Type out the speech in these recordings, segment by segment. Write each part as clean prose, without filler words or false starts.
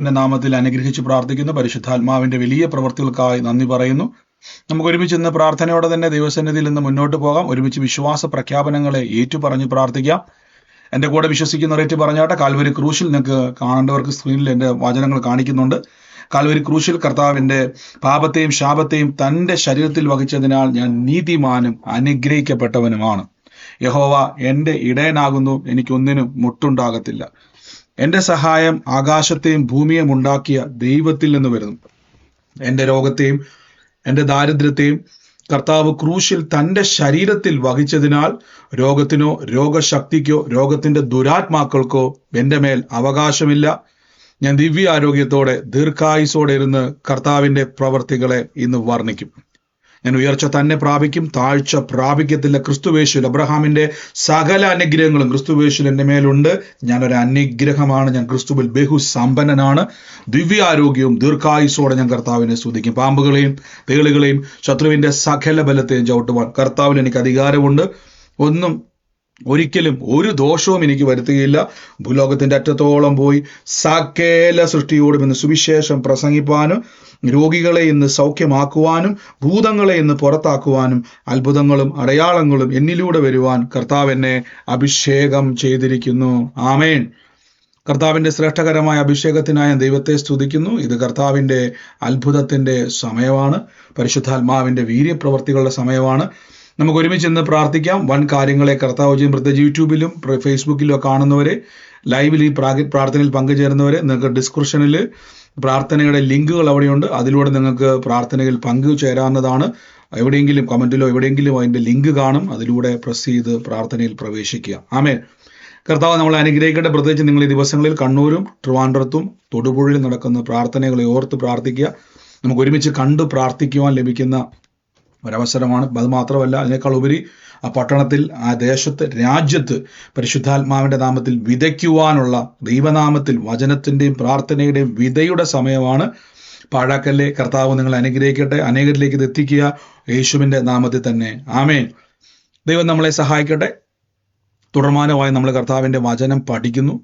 എന്റെ നാമത്തിൽ അനുഗ്രഹിച്ച് പ്രാർത്ഥിക്കുന്നു. പരിശുദ്ധാത്മാവിന്റെ വലിയ പ്രവൃത്തികൾക്കായി നന്ദി പറയുന്നു. നമുക്ക് ഒരുമിച്ച് ഇന്ന് പ്രാർത്ഥനയോടെ തന്നെ ദൈവസന്നിധിയിൽ നിന്ന് മുന്നോട്ട് പോകാം. ഒരുമിച്ച് വിശ്വാസ പ്രഖ്യാപനങ്ങളെ ഏറ്റുപറഞ്ഞ് പ്രാർത്ഥിക്കാം. എന്റെ കൂടെ വിശ്വസിക്കുന്നവരേറ്റ് പറഞ്ഞാട്ടെ. കാൽവരി ക്രൂശിൽ നിങ്ങൾക്ക് കാണേണ്ടവർക്ക് സ്ക്രീനിൽ എന്റെ വചനങ്ങൾ കാണിക്കുന്നുണ്ട്. കാൽവരി ക്രൂശിൽ കർത്താവിന്റെ പാപത്തെയും ശാപത്തെയും തന്റെ ശരീരത്തിൽ വഹിച്ചതിനാൽ ഞാൻ നീതിമാനും അനുഗ്രഹിക്കപ്പെട്ടവനുമാണ്. യഹോവ എന്റെ ഇടയനാകുന്നു, എനിക്കൊന്നിനും മുട്ടുണ്ടാകത്തില്ല. എന്റെ സഹായം ആകാശത്തെയും ഭൂമിയെയും ഉണ്ടാക്കിയ ദൈവത്തിൽ നിന്ന് വരുന്നു. എന്റെ രോഗത്തെയും എന്റെ ദാരിദ്ര്യത്തെയും കർത്താവ് ക്രൂശിൽ തന്റെ ശരീരത്തിൽ വഹിച്ചതിനാൽ രോഗത്തിനോ രോഗശക്തിക്കോ രോഗത്തിന്റെ ദുരാത്മാക്കൾക്കോ എന്റെ മേൽ അവകാശമില്ല. ഞാൻ ദിവ്യ ആരോഗ്യത്തോടെ ദീർഘായുസോടെ ഇരുന്ന് കർത്താവിന്റെ പ്രവർത്തികളെ ഇന്ന് വർണ്ണിക്കും. ഞാൻ ഉയർച്ച തന്നെ പ്രാപിക്കും, താഴ്ച പ്രാപിക്കത്തില്ല. ക്രിസ്തുവേശുവിൽ അബ്രഹാമിന്റെ സകല അനുഗ്രഹങ്ങളും ക്രിസ്തുവേശുവിൽ എൻ്റെ മേലുണ്ട്. ഞാനൊരു അനുഗ്രഹമാണ്. ഞാൻ ക്രിസ്തുവിൽ ബഹുസമ്പന്നനാണ്. ദിവ്യാരോഗ്യവും ദീർഘായുസോടെ ഞാൻ കർത്താവിനെ സ്തുതിക്കും. പാമ്പുകളെയും തേളുകളെയും ശത്രുവിന്റെ സകല ബലത്തെയും ചവിട്ടുവാൻ കർത്താവിൽ എനിക്ക് അധികാരമുണ്ട്. ഒരിക്കലും ഒരു ദോഷവും എനിക്ക് വരുത്തുകയില്ല. ഭൂലോകത്തിന്റെ അറ്റത്തോളം പോയി സകല സൃഷ്ടിയോടും ഇന്ന് സുവിശേഷം പ്രസംഗിപ്പാനും രോഗികളെ ഇന്ന് സൗഖ്യമാക്കുവാനും ഭൂതങ്ങളെ ഇന്ന് പുറത്താക്കുവാനും അത്ഭുതങ്ങളും അടയാളങ്ങളും എന്നിലൂടെ വരുവാൻ കർത്താവ് എന്നെ അഭിഷേകം ചെയ്തിരിക്കുന്നു. ആമേൻ. കർത്താവിന്റെ ശ്രേഷ്ഠകരമായ അഭിഷേകത്തിനായി ദൈവത്തെ സ്തുതിക്കുന്നു. ഇത് കർത്താവിന്റെ അത്ഭുതത്തിന്റെ സമയമാണ്. പരിശുദ്ധാത്മാവിന്റെ വീര്യപ്രവർത്തികളുടെ സമയമാണ്. നമുക്ക് ഒരുമിച്ച് ഇന്ന് പ്രാർത്ഥിക്കാം. വൻ കാര്യങ്ങളെ കർത്താവ് ചെയ്യും. പ്രത്യേകിച്ച് യൂട്യൂബിലും ഫേസ്ബുക്കിലും കാണുന്നവരെ, ലൈവിൽ ഈ പ്രാർത്ഥനയിൽ പങ്കുചേരുന്നവരെ, നിങ്ങൾക്ക് ഡിസ്ക്രിപ്ഷനിൽ പ്രാർത്ഥനയുടെ ലിങ്കുകൾ അവിടെയുണ്ട്. അതിലൂടെ നിങ്ങൾക്ക് പ്രാർത്ഥനയിൽ പങ്കുചേരാവുന്നതാണ്. എവിടെയെങ്കിലും കമന്റിലോ എവിടെയെങ്കിലും അതിന്റെ ലിങ്ക് കാണും. അതിലൂടെ പ്രസ് ചെയ്ത് പ്രാർത്ഥനയിൽ പ്രവേശിക്കുക. ആമേൻ. കർത്താവ് നമ്മളെ അനുഗ്രഹിക്കട്ടെ. പ്രത്യേകിച്ച് നിങ്ങൾ ഈ ദിവസങ്ങളിൽ കണ്ണൂരും ട്രിവാൻഡ്രത്തും തൊടുപുഴയിലും നടക്കുന്ന പ്രാർത്ഥനകളെ ഓർത്ത് പ്രാർത്ഥിക്കുക. നമുക്ക് ഒരുമിച്ച് കണ്ടു പ്രാർത്ഥിക്കുവാൻ ലഭിക്കുന്ന ഒരവസരമാണ്. അത് മാത്രമല്ല, അതിനേക്കാൾ ഉപരി ആ പട്ടണത്തിൽ, ആ ദേശത്ത്, രാജ്യത്ത് പരിശുദ്ധാത്മാവിന്റെ നാമത്തിൽ വിതയ്ക്കുവാനുള്ള, ദൈവനാമത്തിൽ വചനത്തിന്റെയും പ്രാർത്ഥനയുടെയും വിതയുടെ സമയമാണ്. പാഴാക്കല്ലേ. കർത്താവ് നിങ്ങളെ അനുഗ്രഹിക്കട്ടെ. അനേകരിലേക്ക് ഇത് എത്തിക്കുക യേശുവിന്റെ നാമത്തിൽ തന്നെ. ആമേൻ. ദൈവം നമ്മളെ സഹായിക്കട്ടെ. തുടർമാനമായി നമ്മൾ കർത്താവിന്റെ വചനം പഠിക്കുന്നു,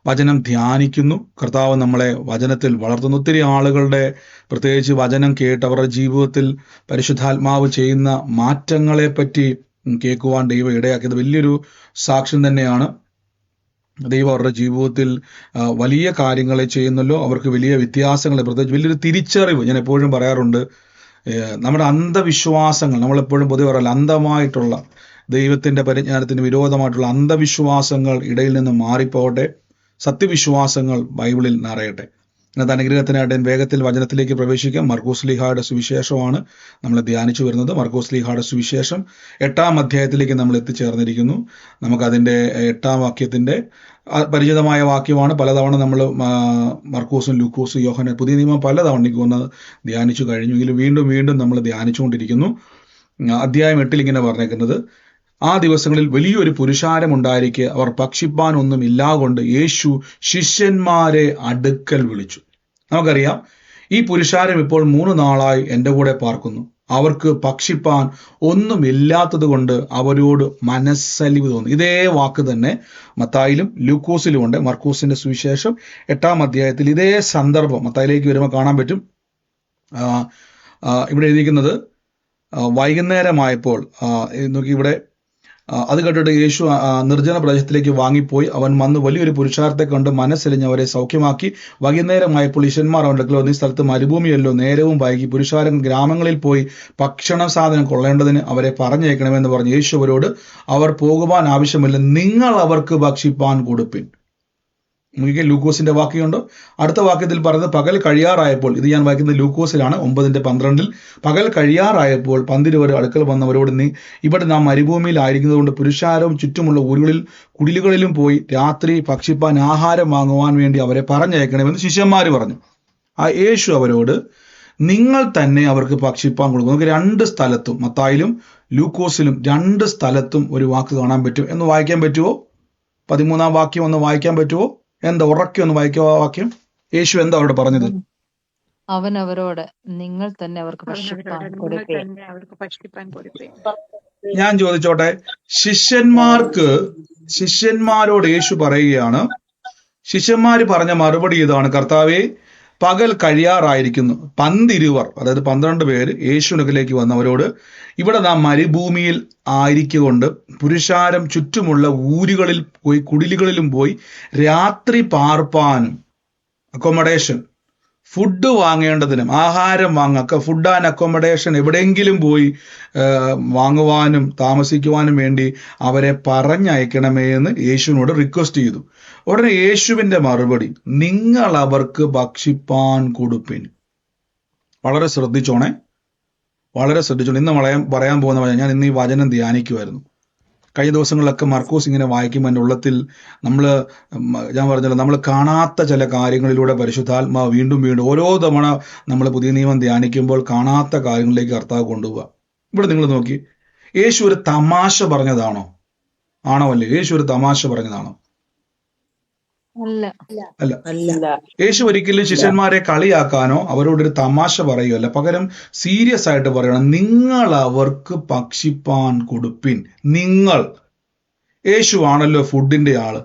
വചനം ധ്യാനിക്കുന്നു. കർത്താവ് നമ്മളെ വചനത്തിൽ വളർത്തുന്നു. ഒത്തിരി ആളുകളുടെ, പ്രത്യേകിച്ച് വചനം കേട്ട് അവരുടെ ജീവിതത്തിൽ പരിശുദ്ധാത്മാവ് ചെയ്യുന്ന മാറ്റങ്ങളെ പറ്റി കേൾക്കുവാൻ ദൈവം ഇടയാക്കിയത് വലിയൊരു സാക്ഷ്യം തന്നെയാണ്. ദൈവം അവരുടെ ജീവിതത്തിൽ വലിയ കാര്യങ്ങളെ ചെയ്യുന്നല്ലോ. അവർക്ക് വലിയ വ്യത്യാസങ്ങൾ, പ്രത്യേകിച്ച് വലിയൊരു തിരിച്ചറിവ്. ഞാൻ എപ്പോഴും പറയാറുണ്ട്, നമ്മുടെ അന്ധവിശ്വാസങ്ങൾ, നമ്മളെപ്പോഴും പൊതുവെ പറയല്ല, അന്ധമായിട്ടുള്ള ദൈവത്തിന്റെ പരിജ്ഞാനത്തിന് വിരോധമായിട്ടുള്ള അന്ധവിശ്വാസങ്ങൾ ഇടയിൽ നിന്ന് മാറിപ്പോകട്ടെ. സത്യവിശ്വാസങ്ങൾ ബൈബിളിൽ നിറയട്ടെ. ഇന്നത്തെ അനുഗ്രഹത്തിനായിട്ട് വേഗത്തിൽ വചനത്തിലേക്ക് പ്രവേശിക്കാം. മർക്കോസ് ലീഹായുടെ സുവിശേഷമാണ് നമ്മൾ ധ്യാനിച്ചു വരുന്നത്. മർക്കോസ് ലീഹായുടെ സുവിശേഷം 8-ാം അധ്യായത്തിലേക്ക് നമ്മൾ എത്തിച്ചേർന്നിരിക്കുന്നു. നമുക്കതിൻ്റെ 8-ാം വാക്യത്തിന്റെ പരിചിതമായ വാക്യമാണ്. പലതവണ നമ്മൾ മർക്കോസും ലൂക്കോസും യോഹന്നാൻ, പുതിയ നിയമം പലതവണ എനിക്ക് തോന്നുന്നത് ധ്യാനിച്ചു കഴിഞ്ഞെങ്കിലും വീണ്ടും വീണ്ടും നമ്മൾ ധ്യാനിച്ചുകൊണ്ടിരിക്കുന്നു. അധ്യായം 8 ഇങ്ങനെ പറഞ്ഞേക്കുന്നത്, ആ ദിവസങ്ങളിൽ വലിയൊരു പുരുഷാരം ഉണ്ടായിരിക്കെ അവർ ഭക്ഷിപ്പാൻ ഒന്നും ഇല്ലാകൊണ്ട് യേശു ശിഷ്യന്മാരെ അടുക്കൽ വിളിച്ചു. നമുക്കറിയാം, ഈ പുരുഷാരം ഇപ്പോൾ 3 നാളായി എൻ്റെ കൂടെ പാർക്കുന്നു. അവർക്ക് ഭക്ഷിപ്പാൻ ഒന്നുമില്ലാത്തത് കൊണ്ട് അവരോട് മനസ്സലിവ് തോന്നി. ഇതേ വാക്ക് തന്നെ മത്തായിലും ലൂക്കോസിലും ഉണ്ട്. മർക്കോസിന്റെ സുവിശേഷം 8-ാം അധ്യായത്തിൽ ഇതേ സന്ദർഭം മത്തായിലേക്ക് വരുമ്പോൾ കാണാൻ പറ്റും. ഇവിടെ എഴുതിയിരിക്കുന്നത്, വൈകുന്നേരമായപ്പോൾ നോക്കി ഇവിടെ, അത് കേട്ടിട്ട് യേശു നിർജ്ജന പ്രദേശത്തിലേക്ക് വാങ്ങിപ്പോയി. അവൻ വന്ന് വലിയൊരു പുരുഷാരത്തെ കണ്ട് മനസ്സെലിഞ്ഞ് അവരെ സൗഖ്യമാക്കി. വൈകുന്നേരമായപ്പോൾ ശിഷ്യന്മാർ അവൻ്റെ ഈ സ്ഥലത്ത് മരുഭൂമിയല്ലോ, നേരവും വൈകി, പുരുഷാരൻ ഗ്രാമങ്ങളിൽ പോയി ഭക്ഷണ സാധനം കൊള്ളേണ്ടതിന് അവരെ പറഞ്ഞയക്കണമെന്ന് പറഞ്ഞു. യേശു അവരോട്, അവർ പോകുവാൻ ആവശ്യമില്ല, നിങ്ങൾ അവർക്ക് ഭക്ഷിപ്പാൻ കൊടുപ്പിൻ. നിങ്ങൾക്ക് ലൂക്കോസിന്റെ വാക്യമുണ്ടോ? അടുത്ത വാക്യത്തിൽ പറയുന്നത്, പകൽ കഴിയാറായപ്പോൾ, ഇത് ഞാൻ വായിക്കുന്നത് ലൂക്കോസിലാണ് 9:12, പകൽ കഴിയാറായപ്പോൾ പന്തിരുവർ അടുക്കൽ വന്നവരോട്, ഇവിടെ നാം മരുഭൂമിയിലായിരിക്കുന്നത് കൊണ്ട് പുരുഷാരവും ചുറ്റുമുള്ള ഊരുകളിൽ കുടിലുകളിലും പോയി രാത്രി ഭക്ഷിപ്പാൻ ആഹാരം വാങ്ങുവാൻ വേണ്ടി അവരെ പറഞ്ഞയക്കണമെന്ന് ശിഷ്യന്മാർ പറഞ്ഞു. ആ യേശു അവരോട്, നിങ്ങൾ തന്നെ അവർക്ക് ഭക്ഷിപ്പാൻ കൊടുക്കും. നമുക്ക് 2 സ്ഥലത്തും, മത്തായിലും ലൂക്കോസിലും 2 സ്ഥലത്തും ഒരു വാക്ക് കാണാൻ പറ്റും. എന്ന് വായിക്കാൻ പറ്റുമോ? 13-ാം വാക്യം ഒന്ന് വായിക്കാൻ പറ്റുമോ? എന്താ ഉറക്കെ ഒന്ന് വായിക്കുക വാക്യം. യേശു എന്താ അവരോട് പറഞ്ഞത്? അവൻ അവരോട്, നിങ്ങൾ തന്നെ അവർക്ക് ഭക്ഷിപ്പാൻ കൊടുപ്പീൻ. ഞാൻ ചോദിച്ചോട്ടെ, ശിഷ്യന്മാരോട് യേശു പറയുകയാണ്, ശിഷ്യന്മാർ പറഞ്ഞ മറുപടി ഇതാണ്: കർത്താവേ, പകൽ കഴിയാറായിരിക്കുന്നു. 12 അതായത് 12 പേര് യേശുവിനക്കിലേക്ക് വന്നവരോട്, ഇവിടെ നാം മരുഭൂമിയിൽ ആയിരിക്കൊണ്ട് പുരുഷാരം ചുറ്റുമുള്ള ഊരുകളിൽ പോയി കുടിലുകളിലും പോയി രാത്രി പാർപ്പാനും, അക്കോമഡേഷൻ, ഫുഡ് വാങ്ങേണ്ടതിനും, ആഹാരം വാങ്ങാൻ, ഫുഡ് ആൻഡ് അക്കോമഡേഷൻ എവിടെയെങ്കിലും പോയി വാങ്ങുവാനും താമസിക്കുവാനും വേണ്ടി അവരെ പറഞ്ഞയക്കണമേ എന്ന് യേശുവിനോട് റിക്വസ്റ്റ് ചെയ്തു. ഉടനെ യേശുവിന്റെ മറുപടി: നിങ്ങൾ അവർക്ക് ഭക്ഷിപ്പാൻ കൊടുപ്പിൻ. വളരെ ശ്രദ്ധിച്ചോണേ, വളരെ ശ്രദ്ധിച്ചോണേ. ഇന്ന് പറയാൻ പോകുന്ന ഞാൻ ഇന്ന് ഈ വചനം ധ്യാനിക്കുമായിരുന്നു. കഴിഞ്ഞ ദിവസങ്ങളിലൊക്കെ മർക്കോസ് ഇങ്ങനെ വായിക്കുമ്പോൾ എൻ്റെ ഉള്ളത്തിൽ ഞാൻ പറഞ്ഞല്ലോ, നമ്മൾ കാണാത്ത ചില കാര്യങ്ങളിലൂടെ പരിശുദ്ധാത്മാവ് വീണ്ടും വീണ്ടും ഓരോ തവണ നമ്മൾ പുതിയ നിയമം ധ്യാനിക്കുമ്പോൾ കാണാത്ത കാര്യങ്ങളിലേക്ക് കർത്താവ് കൊണ്ടുപോവുക. ഇവിടെ നിങ്ങൾ നോക്കി, യേശു ഒരു തമാശ പറഞ്ഞതാണോ? ആണോ അല്ലേ? യേശു ഒരു തമാശ പറഞ്ഞതാണോ? അല്ല. യേശു ഒരിക്കലും ശിഷ്യന്മാരെ കളിയാക്കാനോ അവരോടൊരു തമാശ പറയുകയല്ല, പകരം സീരിയസ് ആയിട്ട് പറയണം: നിങ്ങൾ അവർക്ക് ഭക്ഷിപ്പാൻ കൊടുപ്പിൻ. നിങ്ങൾ, യേശുവാണല്ലോ ഫുഡിന്റെ ആള്,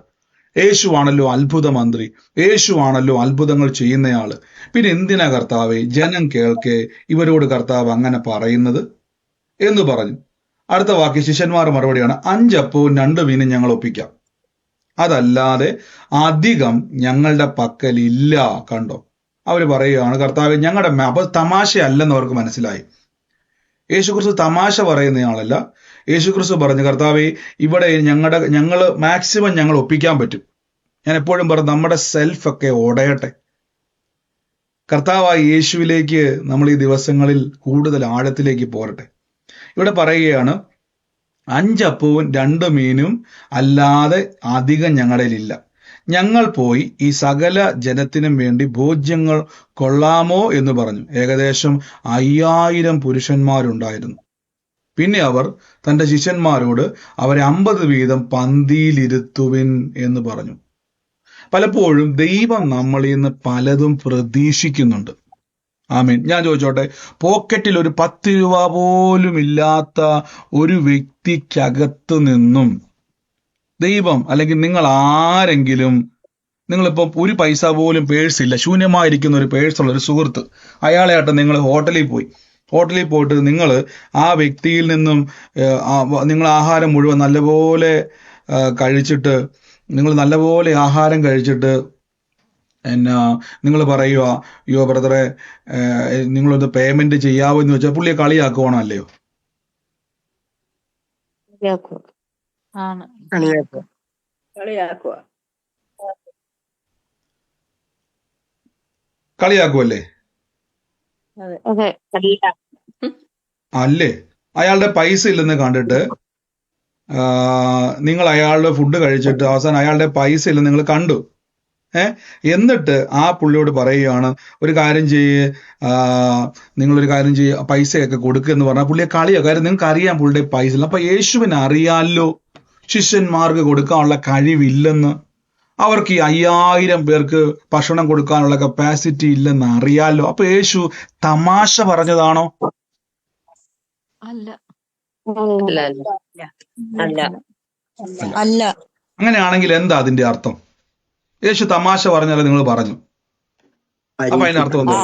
യേശുവാണല്ലോ അത്ഭുത മന്ത്രി, യേശുവാണല്ലോ അത്ഭുതങ്ങൾ ചെയ്യുന്നയാള്. പിന്നെ എന്തിനാ കർത്താവേ ജനം കേൾക്കെ ഇവരോട് കർത്താവ് അങ്ങനെ പറയുന്നത് എന്ന് പറഞ്ഞു. അടുത്ത വാക്യം ശിഷ്യന്മാർ മറുപടിയാണ്: 5 അപ്പവും 2 മീനും ഞങ്ങൾ ഒപ്പിക്കാം, അതല്ലാതെ അധികം ഞങ്ങളുടെ പക്കലില്ല. കണ്ടോ, അവര് പറയുകയാണ് കർത്താവെ ഞങ്ങളുടെ അപ്പൊ തമാശയല്ലെന്ന് അവർക്ക് മനസ്സിലായി. യേശുക്രിസ്തു തമാശ പറയുന്നയാളല്ല. യേശുക്രിസ്തു പറഞ്ഞു: കർത്താവെ, ഇവിടെ ഞങ്ങള് മാക്സിമം ഞങ്ങൾ ഒപ്പിക്കാൻ പറ്റും. ഞാൻ എപ്പോഴും പറഞ്ഞു, നമ്മുടെ സെൽഫൊക്കെ ഉടയട്ടെ. കർത്താവായ യേശുവിലേക്ക് നമ്മൾ ഈ ദിവസങ്ങളിൽ കൂടുതൽ ആഴത്തിലേക്ക് പോരട്ടെ. ഇവിടെ പറയുകയാണ് 5 അപ്പവും 2 മീനും അല്ലാതെ അധികം ഞങ്ങളിലില്ല. ഞങ്ങൾ പോയി ഈ സകല ജനത്തിനും വേണ്ടി ഭോജ്യങ്ങൾ കൊള്ളാമോ എന്ന് പറഞ്ഞു. ഏകദേശം 5000 പുരുഷന്മാരുണ്ടായിരുന്നു. പിന്നെ അവർ തന്റെ ശിഷ്യന്മാരോട് അവരെ 50 വീതം പന്തിയിലിരുത്തുവിൻ എന്ന് പറഞ്ഞു. പലപ്പോഴും ദൈവം നമ്മളിൽ നിന്ന് പലതും പ്രതീക്ഷിക്കുന്നുണ്ട്. ആമീൻ. ഞാൻ ചോദിച്ചോട്ടെ, പോക്കറ്റിൽ ഒരു 10 രൂപ പോലും ഇല്ലാത്ത ഒരു വ്യക്തിക്കകത്ത് നിന്നും ദൈവം, അല്ലെങ്കിൽ നിങ്ങൾ ആരെങ്കിലും, നിങ്ങളിപ്പോൾ ഒരു പൈസ പോലും പേഴ്സില്ല, ശൂന്യമായിരിക്കുന്ന ഒരു പേഴ്സുള്ള ഒരു സുഹൃത്ത്, അയാളെയായിട്ട് നിങ്ങൾ ഹോട്ടലിൽ പോയിട്ട് നിങ്ങൾ ആ വ്യക്തിയിൽ നിന്നും നിങ്ങൾ ആഹാരം മുഴുവൻ നല്ലപോലെ കഴിച്ചിട്ട്, ആഹാരം കഴിച്ചിട്ട് നിങ്ങൾ പറയുക, അയ്യോ ബ്രദറെ നിങ്ങളൊന്ന് പേയ്മെന്റ് ചെയ്യാവോ എന്ന് വെച്ചാൽ പുള്ളിയെ കളിയാക്കുവാണോ അല്ലയോ? കളിയാക്കുവല്ലേ? അല്ലേ? അയാളുടെ പൈസ ഇല്ലെന്ന് കണ്ടിട്ട് നിങ്ങൾ അയാളുടെ ഫുഡ് കഴിച്ചിട്ട് അവസാനം അയാളുടെ പൈസ ഇല്ലെന്ന് നിങ്ങൾ കണ്ടു. എന്നിട്ട് ആ പുള്ളിയോട് പറയുകയാണ്, ഒരു കാര്യം ചെയ്യ്, പൈസയൊക്കെ കൊടുക്കുക എന്ന് പറഞ്ഞാൽ പുള്ളിയെ കളിയാ. കാര്യം നിങ്ങൾക്ക് അറിയാം പുള്ളിയുടെ പൈസ ഇല്ല. അപ്പൊ യേശുവിന് അറിയാലോ ശിഷ്യന്മാർക്ക് കൊടുക്കാനുള്ള കഴിവില്ലെന്ന്, അവർക്ക് ഈ 5000 പേർക്ക് ഭക്ഷണം കൊടുക്കാനുള്ള കപ്പാസിറ്റി ഇല്ലെന്ന് അറിയാലോ. അപ്പൊ യേശു തമാശ പറഞ്ഞതാണോ? അല്ല. അങ്ങനെയാണെങ്കിൽ എന്താ അതിന്റെ അർത്ഥം? യേശു തമാശ പറഞ്ഞാലേ നിങ്ങൾ പറഞ്ഞു. അപ്പൊ അതിന്റെ അർത്ഥം എന്താ?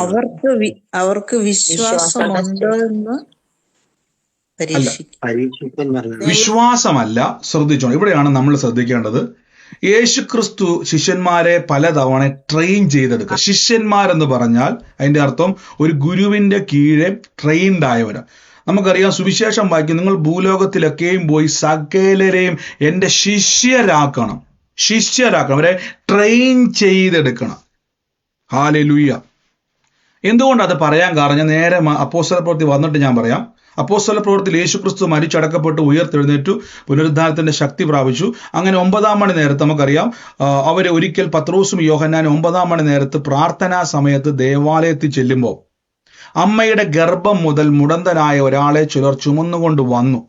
അവർക്ക് വിശ്വാസമുണ്ടോ എന്ന് വിശ്വാസമല്ല. ശ്രദ്ധിച്ചോ, ഇവിടെയാണ് നമ്മൾ ശ്രദ്ധിക്കേണ്ടത്. യേശുക്രിസ്തു ശിഷ്യന്മാരെ പലതവണ ട്രെയിൻ ചെയ്തെടുക്കുക. ശിഷ്യന്മാരെന്ന് പറഞ്ഞാൽ അതിന്റെ അർത്ഥം ഒരു ഗുരുവിന്റെ കീഴെ ട്രെയിൻഡ് ആയവരാ. നമുക്കറിയാം, സുവിശേഷം വായിക്കും, നിങ്ങൾ ഭൂലോകത്തിലൊക്കെയും പോയി സകലരെയും എൻ്റെ ശിഷ്യരാക്കണം, അവരെ ട്രെയിൻ ചെയ്തെടുക്കണം. ഹല്ലേലൂയ. എന്തുകൊണ്ട് അത് പറയാൻ കാരണം, നേരെ അപ്പോസ്തല പ്രവൃത്തി വന്നിട്ട് ഞാൻ പറയാം. അപ്പോസ്തല പ്രവൃത്തിയിൽ യേശുക്രിസ്തു മരിച്ചടക്കപ്പെട്ട് ഉയർത്തെഴുന്നേറ്റു, പുനരുദ്ധാനത്തിന്റെ ശക്തി പ്രാപിച്ചു. അങ്ങനെ 9-ാം മണി നേരത്ത് നമുക്കറിയാം, അവര് ഒരിക്കൽ പത്രോസും യോഹന്നാനും 9-ാം മണി നേരത്ത് പ്രാർത്ഥനാ സമയത്ത് ദേവാലയത്തിൽ ചെല്ലുമ്പോൾ അമ്മയുടെ ഗർഭം മുതൽ മുടന്തനായ ഒരാളെ ചിലർ ചുമന്നുകൊണ്ട് വന്നു.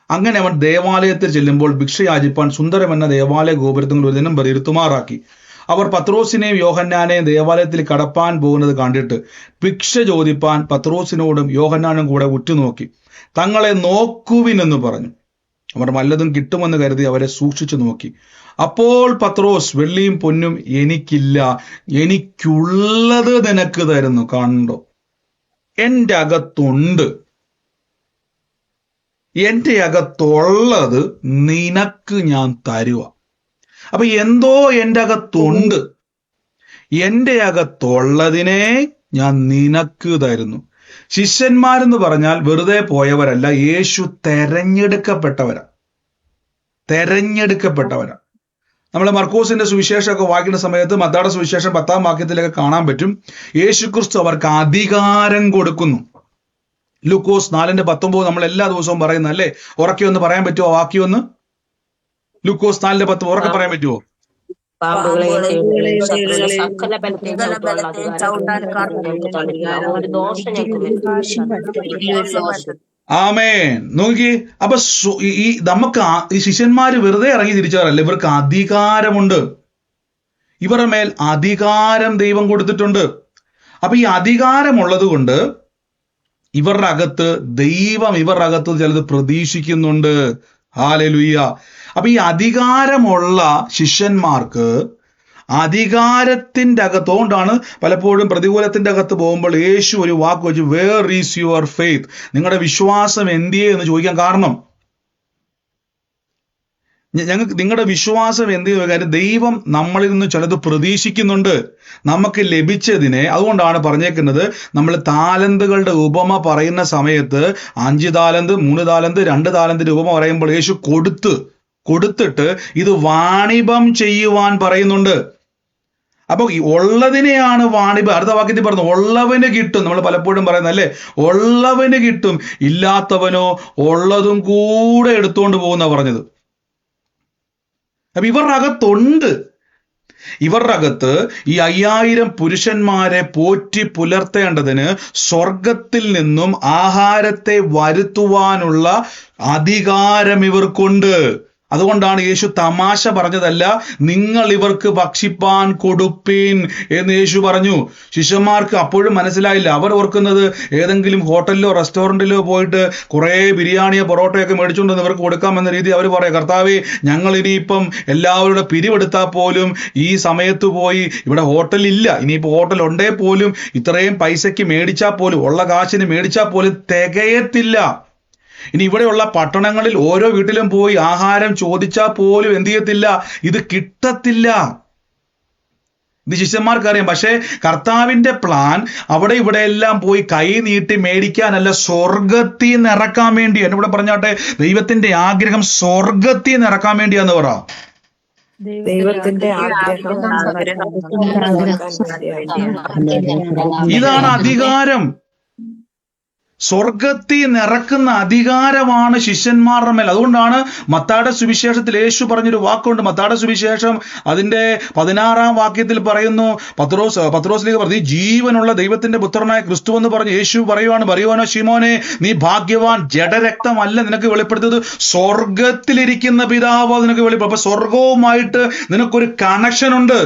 അങ്ങനെ അവൻ ദേവാലയത്തിൽ ചെല്ലുമ്പോൾ ഭിക്ഷ യാചിപ്പാൻ സുന്ദരമെന്ന ദേവാലയ ഗോപുരത്തിൽ ഒരു ദിനം ഇരുത്തുമാറാക്കി. അവർ പത്രോസിനെയും യോഹന്നാനെയും ദേവാലയത്തിൽ കടപ്പാൻ പോകുന്നത് കണ്ടിട്ട് ഭിക്ഷ ചോദിപ്പാൻ പത്രോസിനോടും യോഹന്നാനും കൂടെ ഉറ്റുനോക്കി, തങ്ങളെ നോക്കുവിൻ എന്ന് പറഞ്ഞു. അവർ വല്ലതും കിട്ടുമെന്ന് കരുതി അവരെ സൂക്ഷിച്ചു നോക്കി. അപ്പോൾ പത്രോസ്, വെള്ളിയും പൊന്നും എനിക്കില്ല, എനിക്കുള്ളത് നിനക്ക് തരുന്നു. കണ്ടോ, എൻ്റെ അകത്തുണ്ട്, എൻ്റെ അകത്തുള്ളത് നിനക്ക് ഞാൻ തരുക. അപ്പൊ എന്തോ എൻ്റെ അകത്തുണ്ട്, എൻ്റെ അകത്തുള്ളതിനെ ഞാൻ നിനക്ക് തരുന്നു. ശിഷ്യന്മാരെന്ന് പറഞ്ഞാൽ വെറുതെ പോയവരല്ല, യേശു തെരഞ്ഞെടുക്കപ്പെട്ടവരാ. നമ്മൾ മർക്കോസിന്റെ സുവിശേഷമൊക്കെ വായിക്കുന്ന സമയത്ത് മത്തായിയുടെ സുവിശേഷം 10-ാം വാക്യത്തിലൊക്കെ കാണാൻ പറ്റും, യേശുക്രിസ്തു അവർക്ക് അധികാരം കൊടുക്കുന്നു. ലൂക്കോസ് 4:19 നമ്മൾ എല്ലാ ദിവസവും പറയുന്ന അല്ലേ? ഉറക്കെ ഒന്ന് പറയാൻ പറ്റുമോ വാക്യമൊന്ന്? ലൂക്കോസ് 4:10 ഉറക്കെ പറയാൻ പറ്റുമോ? ആമേൻ. നോക്കി, അപ്പൊ ഈ നമുക്ക് ഈ ശിഷ്യന്മാര് വെറുതെ ഇറങ്ങി തിരിച്ചവരല്ല, ഇവർക്ക് അധികാരമുണ്ട്. ഇവരുടെ മേൽ അധികാരം ദൈവം കൊടുത്തിട്ടുണ്ട്. അപ്പൊ ഈ അധികാരമുള്ളത് കൊണ്ട് ഇവരുടെ അകത്ത് ദൈവം ചിലത് പ്രതീക്ഷിക്കുന്നുണ്ട്. ഹല്ലേലൂയ. അപ്പൊ ഈ അധികാരമുള്ള ശിഷ്യന്മാർക്ക് അധികാരത്തിന്റെ അകത്തോണ്ടാണ് പലപ്പോഴും പ്രതികൂലത്തിന്റെ അകത്ത് പോകുമ്പോൾ യേശു ഒരു വാക്ക് വെച്ച്, വേർ ഈസ് യുവർ ഫെയ്ത്ത്, നിങ്ങളുടെ വിശ്വാസം എന്തിയേ എന്ന് ചോദിക്കാൻ കാരണം, നിങ്ങളുടെ വിശ്വാസം എന്തിനു? കാര്യം ദൈവം നമ്മളിൽ നിന്ന് ചിലത് പ്രതീക്ഷിക്കുന്നുണ്ട്, നമുക്ക് ലഭിച്ചതിനെ. അതുകൊണ്ടാണ് പറഞ്ഞേക്കുന്നത്, നമ്മൾ താലന്തുകളുടെ ഉപമ പറയുന്ന സമയത്ത് 5 താലന്ത് 3 താലന്ത് 2 താലന്തിന്റെ ഉപമ പറയുമ്പോൾ യേശു കൊടുത്തിട്ട് ഇത് വാണിഭം ചെയ്യുവാൻ പറയുന്നുണ്ട്. അപ്പൊ ഉള്ളതിനെയാണ് വാണിഭം. അടുത്ത വാക്യത്തിൽ പറഞ്ഞു, ഉള്ളവന് കിട്ടും. നമ്മൾ പലപ്പോഴും പറയുന്നത് അല്ലേ, ഉള്ളവന് കിട്ടും, ഇല്ലാത്തവനോ ഉള്ളതും കൂടെ എടുത്തുകൊണ്ട് പോകുന്ന പറഞ്ഞത്. അപ്പൊ ഇവരുടെ അകത്തുണ്ട്. ഇവരുടെ അകത്ത് ഈ 5000 പുരുഷന്മാരെ പോറ്റി പുലർത്തേണ്ടതിന് സ്വർഗത്തിൽ നിന്നും ആഹാരത്തെ വരുത്തുവാനുള്ള അധികാരം ഇവർക്കുണ്ട്. അതുകൊണ്ടാണ് യേശു തമാശ പറഞ്ഞതല്ല, നിങ്ങൾ ഇവർക്ക് ഭക്ഷിപ്പാൻ കൊടുപ്പീൻ എന്ന് യേശു പറഞ്ഞു. ശിഷ്യന്മാർക്ക് അപ്പോഴും മനസ്സിലായില്ല. അവർ ഓർക്കുന്നത് ഏതെങ്കിലും ഹോട്ടലിലോ റെസ്റ്റോറൻറ്റിലോ പോയിട്ട് കുറേ ബിരിയാണിയോ പൊറോട്ടയൊക്കെ മേടിച്ചുകൊണ്ട് ഇവർക്ക് കൊടുക്കാമെന്ന രീതി അവർ പറയാം, കർത്താവേ, ഞങ്ങൾ ഇനിയിപ്പം എല്ലാവരുടെ പിരിവെടുത്താൽ പോലും ഈ സമയത്ത് പോയി, ഇവിടെ ഹോട്ടലില്ല, ഇനിയിപ്പോൾ ഹോട്ടൽ ഉണ്ടേ പോലും ഇത്രയും പൈസയ്ക്ക് മേടിച്ചാൽ പോലും, ഉള്ള കാശിന് മേടിച്ചാൽ പോലും തികയത്തില്ല. ഇനി ഇവിടെയുള്ള പട്ടണങ്ങളിൽ ഓരോ വീട്ടിലും പോയി ആഹാരം ചോദിച്ചാൽ പോലും എന്ത് ചെയ്യത്തില്ല, ഇത് കിട്ടത്തില്ല. ഇത് ശിഷ്യന്മാർക്കറിയാം. പക്ഷേ കർത്താവിന്റെ പ്ലാൻ അവിടെ ഇവിടെ എല്ലാം പോയി കൈ നീട്ടി മേടിക്കാനല്ല, സ്വർഗത്തിൽ നിന്ന് ഇറക്കാൻ വേണ്ടി. എന്നിവിടെ പറഞ്ഞാട്ടെ, ദൈവത്തിന്റെ ആഗ്രഹം സ്വർഗത്തിൽ നിന്ന് ഇറക്കാൻ വേണ്ടിയാന്ന് പറ. ഇതാണ് അധികാരം. സ്വർഗത്തിൽ നിറക്കുന്ന അധികാരമാണ് ശിഷ്യന്മാരുടെ മേൽ. അതുകൊണ്ടാണ് മത്തായിയുടെ സുവിശേഷത്തിൽ യേശു പറഞ്ഞൊരു വാക്കുണ്ട്. മത്തായിയുടെ സുവിശേഷം അതിന്റെ 16-ാം വാക്യത്തിൽ പറയുന്നു, പത്രോസിലേക്ക് പറഞ്ഞു, ജീവനുള്ള ദൈവത്തിന്റെ പുത്രനായ ക്രിസ്തു എന്ന് പറഞ്ഞ് യേശു പറയുവാനോ, ശിമോനെ, നീ ഭാഗ്യവാൻ, ജഡരക്തമല്ല നിനക്ക് വെളിപ്പെടുത്തിയത്, സ്വർഗത്തിലിരിക്കുന്ന പിതാവ് നിനക്ക് വെളിപ്പെടുത്തും. അപ്പൊ സ്വർഗവുമായിട്ട് നിനക്കൊരു കണക്ഷൻ ഉണ്ട്.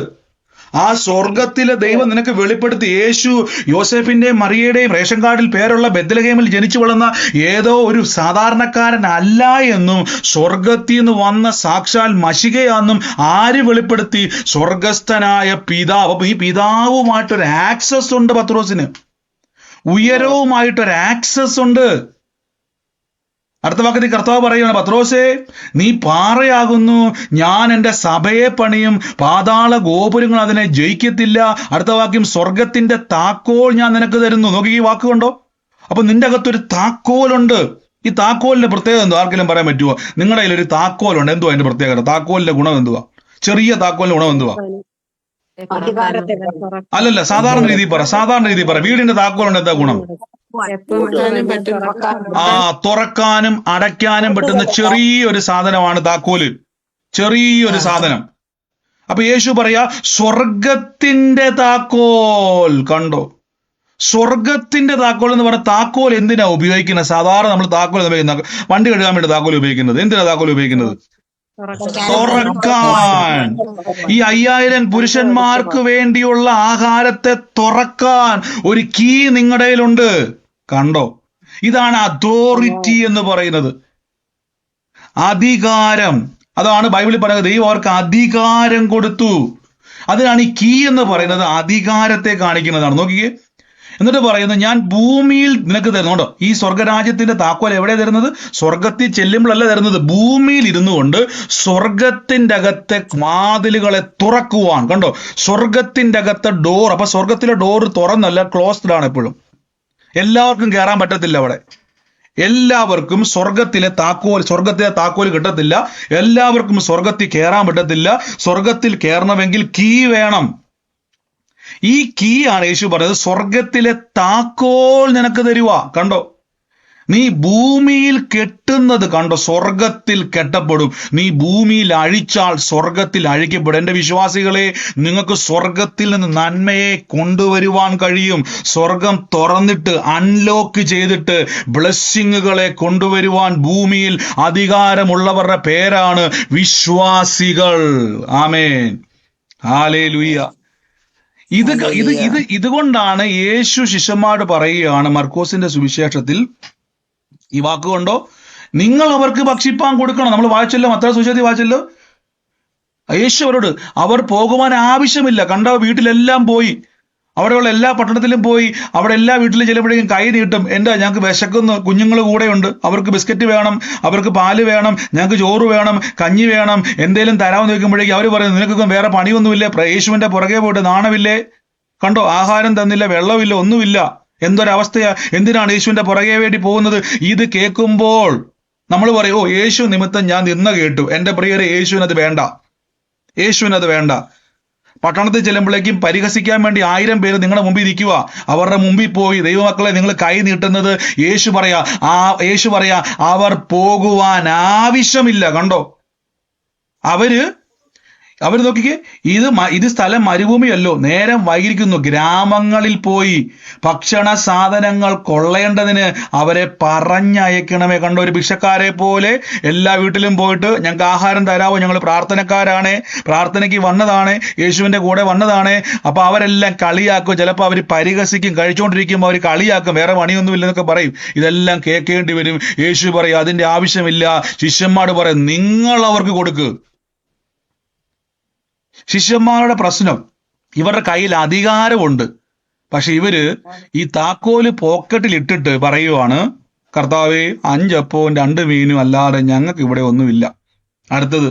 ആ സ്വർഗത്തിലെ ദൈവം നിനക്ക് വെളിപ്പെടുത്തി. യേശു യോസേഫിന്റെയും മറിയയുടെയും റേഷൻ കാർഡിൽ പേരുള്ള ബെത്ലഹേമിൽ ജനിച്ചു വളർന്ന ഏതോ ഒരു സാധാരണക്കാരൻ അല്ല എന്നും, സ്വർഗത്തിൽ നിന്ന് വന്ന സാക്ഷാൽ മശികയാണെന്നും ആര് വെളിപ്പെടുത്തി? സ്വർഗസ്ഥനായ പിതാവ്. അപ്പൊ ഈ പിതാവുമായിട്ടൊരു ആക്സസ് ഉണ്ട് പത്രോസിന്, ഉയരവുമായിട്ടൊരു ആക്സസ് ഉണ്ട്. അടുത്ത വാക്യത്തിൽ കർത്താവ് പറയുകയാണ്, പത്രോസേ, നീ പാറയാകുന്നു, ഞാൻ എൻ്റെ സഭയെ പണിയും, പാതാള ഗോപുരങ്ങൾ അതിനെ ജയിക്കത്തില്ല. അടുത്ത വാക്യം, സ്വർഗത്തിന്റെ താക്കോൽ ഞാൻ നിനക്ക് തരുന്നു. നോക്കി, ഈ വാക്ക് കണ്ടോ? അപ്പൊ നിന്റെ അകത്തൊരു താക്കോലുണ്ട്. ഈ താക്കോലിന്റെ പ്രത്യേകത എന്തോ ആർക്കെങ്കിലും പറയാൻ പറ്റുമോ? നിങ്ങളുടെ കയ്യിൽ ഒരു താക്കോലുണ്ട്, എന്തുവാ അതിന്റെ പ്രത്യേകത? താക്കോലിന്റെ ഗുണം എന്തുവാ? ചെറിയ താക്കോലിന്റെ ഗുണം എന്തുവാ? അല്ലല്ല, സാധാരണ രീതിയിൽ പറ. വീടിന്റെ താക്കോലുണ്ട്, എന്താ ഗുണം? തുറക്കാനും അടയ്ക്കാനും പറ്റുന്ന ചെറിയൊരു സാധനമാണ് താക്കോല്, ചെറിയൊരു സാധനം. അപ്പൊ യേശു പറയാ, സ്വർഗത്തിന്റെ താക്കോൽ. കണ്ടോ, സ്വർഗത്തിന്റെ താക്കോൽ എന്ന് പറഞ്ഞ താക്കോൽ എന്തിനാ ഉപയോഗിക്കുന്നത്? സാധാരണ നമ്മൾ താക്കോൽ ഉപയോഗിക്കുന്നത് വണ്ടി കഴുകാൻ വേണ്ടി താക്കോൽ ഉപയോഗിക്കുന്നത്. എന്തിനാ താക്കോൽ ഉപയോഗിക്കുന്നത്? തുറക്കാൻ. ഈ 5000 പുരുഷന്മാർക്ക് വേണ്ടിയുള്ള ആഹാരത്തെ തുറക്കാൻ ഒരു കീ നിങ്ങളുടെ കയ്യിലുണ്ട്. കണ്ടോ, ഇതാണ് അതോറിറ്റി എന്ന് പറയുന്നത്. അധികാരം. അതാണ് ബൈബിളിൽ പറയുന്നത്, ദൈവം അവർക്ക് അധികാരം കൊടുത്തു. അതിനാണ് ഈ കീ എന്ന് പറയുന്നത്, അധികാരത്തെ കാണിക്കുന്നതാണ്. നോക്കിക്കേ, എന്നിട്ട് പറയുന്നത്, ഞാൻ ഭൂമിയിൽ നിനക്ക് തരുന്നുണ്ടോ. ഈ സ്വർഗരാജ്യത്തിന്റെ താക്കോൽ എവിടെ തരുന്നത്? സ്വർഗത്തിൽ ചെല്ലുമ്പോഴല്ല തരുന്നത്, ഭൂമിയിൽ ഇരുന്നു കൊണ്ട് സ്വർഗത്തിന്റെ അകത്തെ വാതിലുകളെ തുറക്കുവാൻ. കണ്ടോ, സ്വർഗത്തിന്റെ അകത്തെ ഡോർ. അപ്പൊ സ്വർഗത്തിലെ ഡോർ തുറന്നല്ല, ക്ലോസ്ഡ് ആണ് എപ്പോഴും. എല്ലാവർക്കും കയറാൻ പറ്റത്തില്ല അവിടെ. എല്ലാവർക്കും സ്വർഗത്തിലെ താക്കോൽ കിട്ടത്തില്ല. എല്ലാവർക്കും സ്വർഗത്തിൽ കയറാൻ പറ്റത്തില്ല. സ്വർഗത്തിൽ കയറണമെങ്കിൽ കീ വേണം. ഈ കീ ആണ് യേശു പറഞ്ഞത്, സ്വർഗത്തിലെ താക്കോൽ നിനക്ക് തരുക. കണ്ടോ, നീ ഭൂമിയിൽ കെട്ടുന്നത് കണ്ടോ, സ്വർഗത്തിൽ കെട്ടപ്പെടും. നീ ഭൂമിയിൽ അഴിച്ചാൽ സ്വർഗത്തിൽ അഴിക്കപ്പെടും. എന്റെ വിശ്വാസികളെ, നിങ്ങൾക്ക് സ്വർഗത്തിൽ നിന്ന് നന്മയെ കൊണ്ടുവരുവാൻ കഴിയും. സ്വർഗം തുറന്നിട്ട് അൺലോക്ക് ചെയ്തിട്ട് ബ്ലെസ്സിങ്ങുകളെ കൊണ്ടുവരുവാൻ ഭൂമിയിൽ അധികാരമുള്ളവരുടെ പേരാണ് വിശ്വാസികൾ. ആമേൻ, ഹല്ലേലൂയ. ഇതുകൊണ്ടാണ് യേശു ശിഷ്യന്മാരോട് പറയുകയാണ് മർക്കോസിന്റെ സുവിശേഷത്തിൽ ഈ വാക്കുകൊണ്ടോ, നിങ്ങൾ അവർക്ക് ഭക്ഷിപ്പാൻ കൊടുക്കണം. നമ്മൾ വായിച്ചല്ലോ, മത്തായി സുവിശേഷത്തിൽ വായിച്ചല്ലോ, യേശു അവരോട്, അവർ പോകുവാൻ ആവശ്യമില്ല. കണ്ടോ, വീട്ടിലെല്ലാം പോയി, അവിടെയുള്ള എല്ലാ പട്ടണത്തിലും പോയി, അവിടെ എല്ലാ വീട്ടിലും ചിലപ്പോഴേക്കും കൈ നീട്ടും, ഞങ്ങൾക്ക് വിശക്കുന്നു, കുഞ്ഞുങ്ങൾ കൂടെയുണ്ട്, അവർക്ക് ബിസ്ക്കറ്റ് വേണം, അവർക്ക് പാല് വേണം, ഞങ്ങൾക്ക് ചോറ് വേണം, കഞ്ഞി വേണം, എന്തേലും തരാമെന്ന് ചോദിക്കുമ്പോഴേക്കും അവർ പറയും, നിനക്കൊക്കെ വേറെ പണിയൊന്നുമില്ല, യേശുവിന്റെ പുറകെ പോയിട്ട് നാണമില്ലേ? കണ്ടോ, ആഹാരം തന്നില്ല, വെള്ളമില്ല, ഒന്നുമില്ല, എന്തൊരവസ്ഥയാ, എന്തിനാണ് യേശുവിന്റെ പുറകെ വേണ്ടി പോകുന്നത്? ഇത് കേൾക്കുമ്പോൾ നമ്മൾ പറയും, ഓ, യേശു നിമിത്തം ഞാൻ നിന്ന് കേട്ടു. എന്റെ പ്രിയരെ, യേശുവിനത് വേണ്ട. പട്ടണത്തിൽ ചെല്ലുമ്പോഴേക്കും പരിഹസിക്കാൻ വേണ്ടി 1000 പേര് നിങ്ങളുടെ മുമ്പിൽ ഇരിക്കുക. അവരുടെ മുമ്പിൽ പോയി, ദൈവമക്കളെ നിങ്ങൾ കൈ നീട്ടുന്നത്, യേശു പറയാ അവർ പോകുവാൻ ആവശ്യമില്ല. കണ്ടോ, അവർ നോക്കിക്കേ, ഇത് സ്ഥലം മരുഭൂമിയല്ലോ, നേരം വൈകിരിക്കുന്നു. ഗ്രാമങ്ങളിൽ പോയി ഭക്ഷണ സാധനങ്ങൾ കൊള്ളേണ്ടതിന് അവരെ പറഞ്ഞയക്കണമേ. കണ്ടോ, ഒരു ഭിക്ഷക്കാരെ പോലെ എല്ലാ വീട്ടിലും പോയിട്ട്, ഞങ്ങൾക്ക് ആഹാരം തരാമോ, ഞങ്ങൾ പ്രാർത്ഥനക്കാരാണ്, പ്രാർത്ഥനയ്ക്ക് വന്നതാണ്, യേശുവിന്റെ കൂടെ വന്നതാണ്. അപ്പൊ അവരെല്ലാം കളിയാക്കും, ചിലപ്പോൾ അവർ പരിഹസിക്കും, കഴിച്ചുകൊണ്ടിരിക്കുമ്പോൾ അവർ കളിയാക്കും, വേറെ പണിയൊന്നുമില്ലെന്നൊക്കെ പറയും. ഇതെല്ലാം കേൾക്കേണ്ടി വരും. യേശു പറയും, അതിന്റെ ആവശ്യമില്ല. ശിഷ്യന്മാർ പറയും, നിങ്ങൾ അവർക്ക് കൊടുക്ക്. ശിഷ്യന്മാരുടെ പ്രശ്നം, ഇവരുടെ കയ്യിൽ അധികാരമുണ്ട്, പക്ഷെ ഇവര് ഈ താക്കോല് പോക്കറ്റിൽ ഇട്ടിട്ട് പറയുവാണ്, കർത്താവേ, 5 അപ്പവും 2 മീനും അല്ലാതെ ഞങ്ങൾക്ക് ഇവിടെ ഒന്നുമില്ല. അടുത്തത്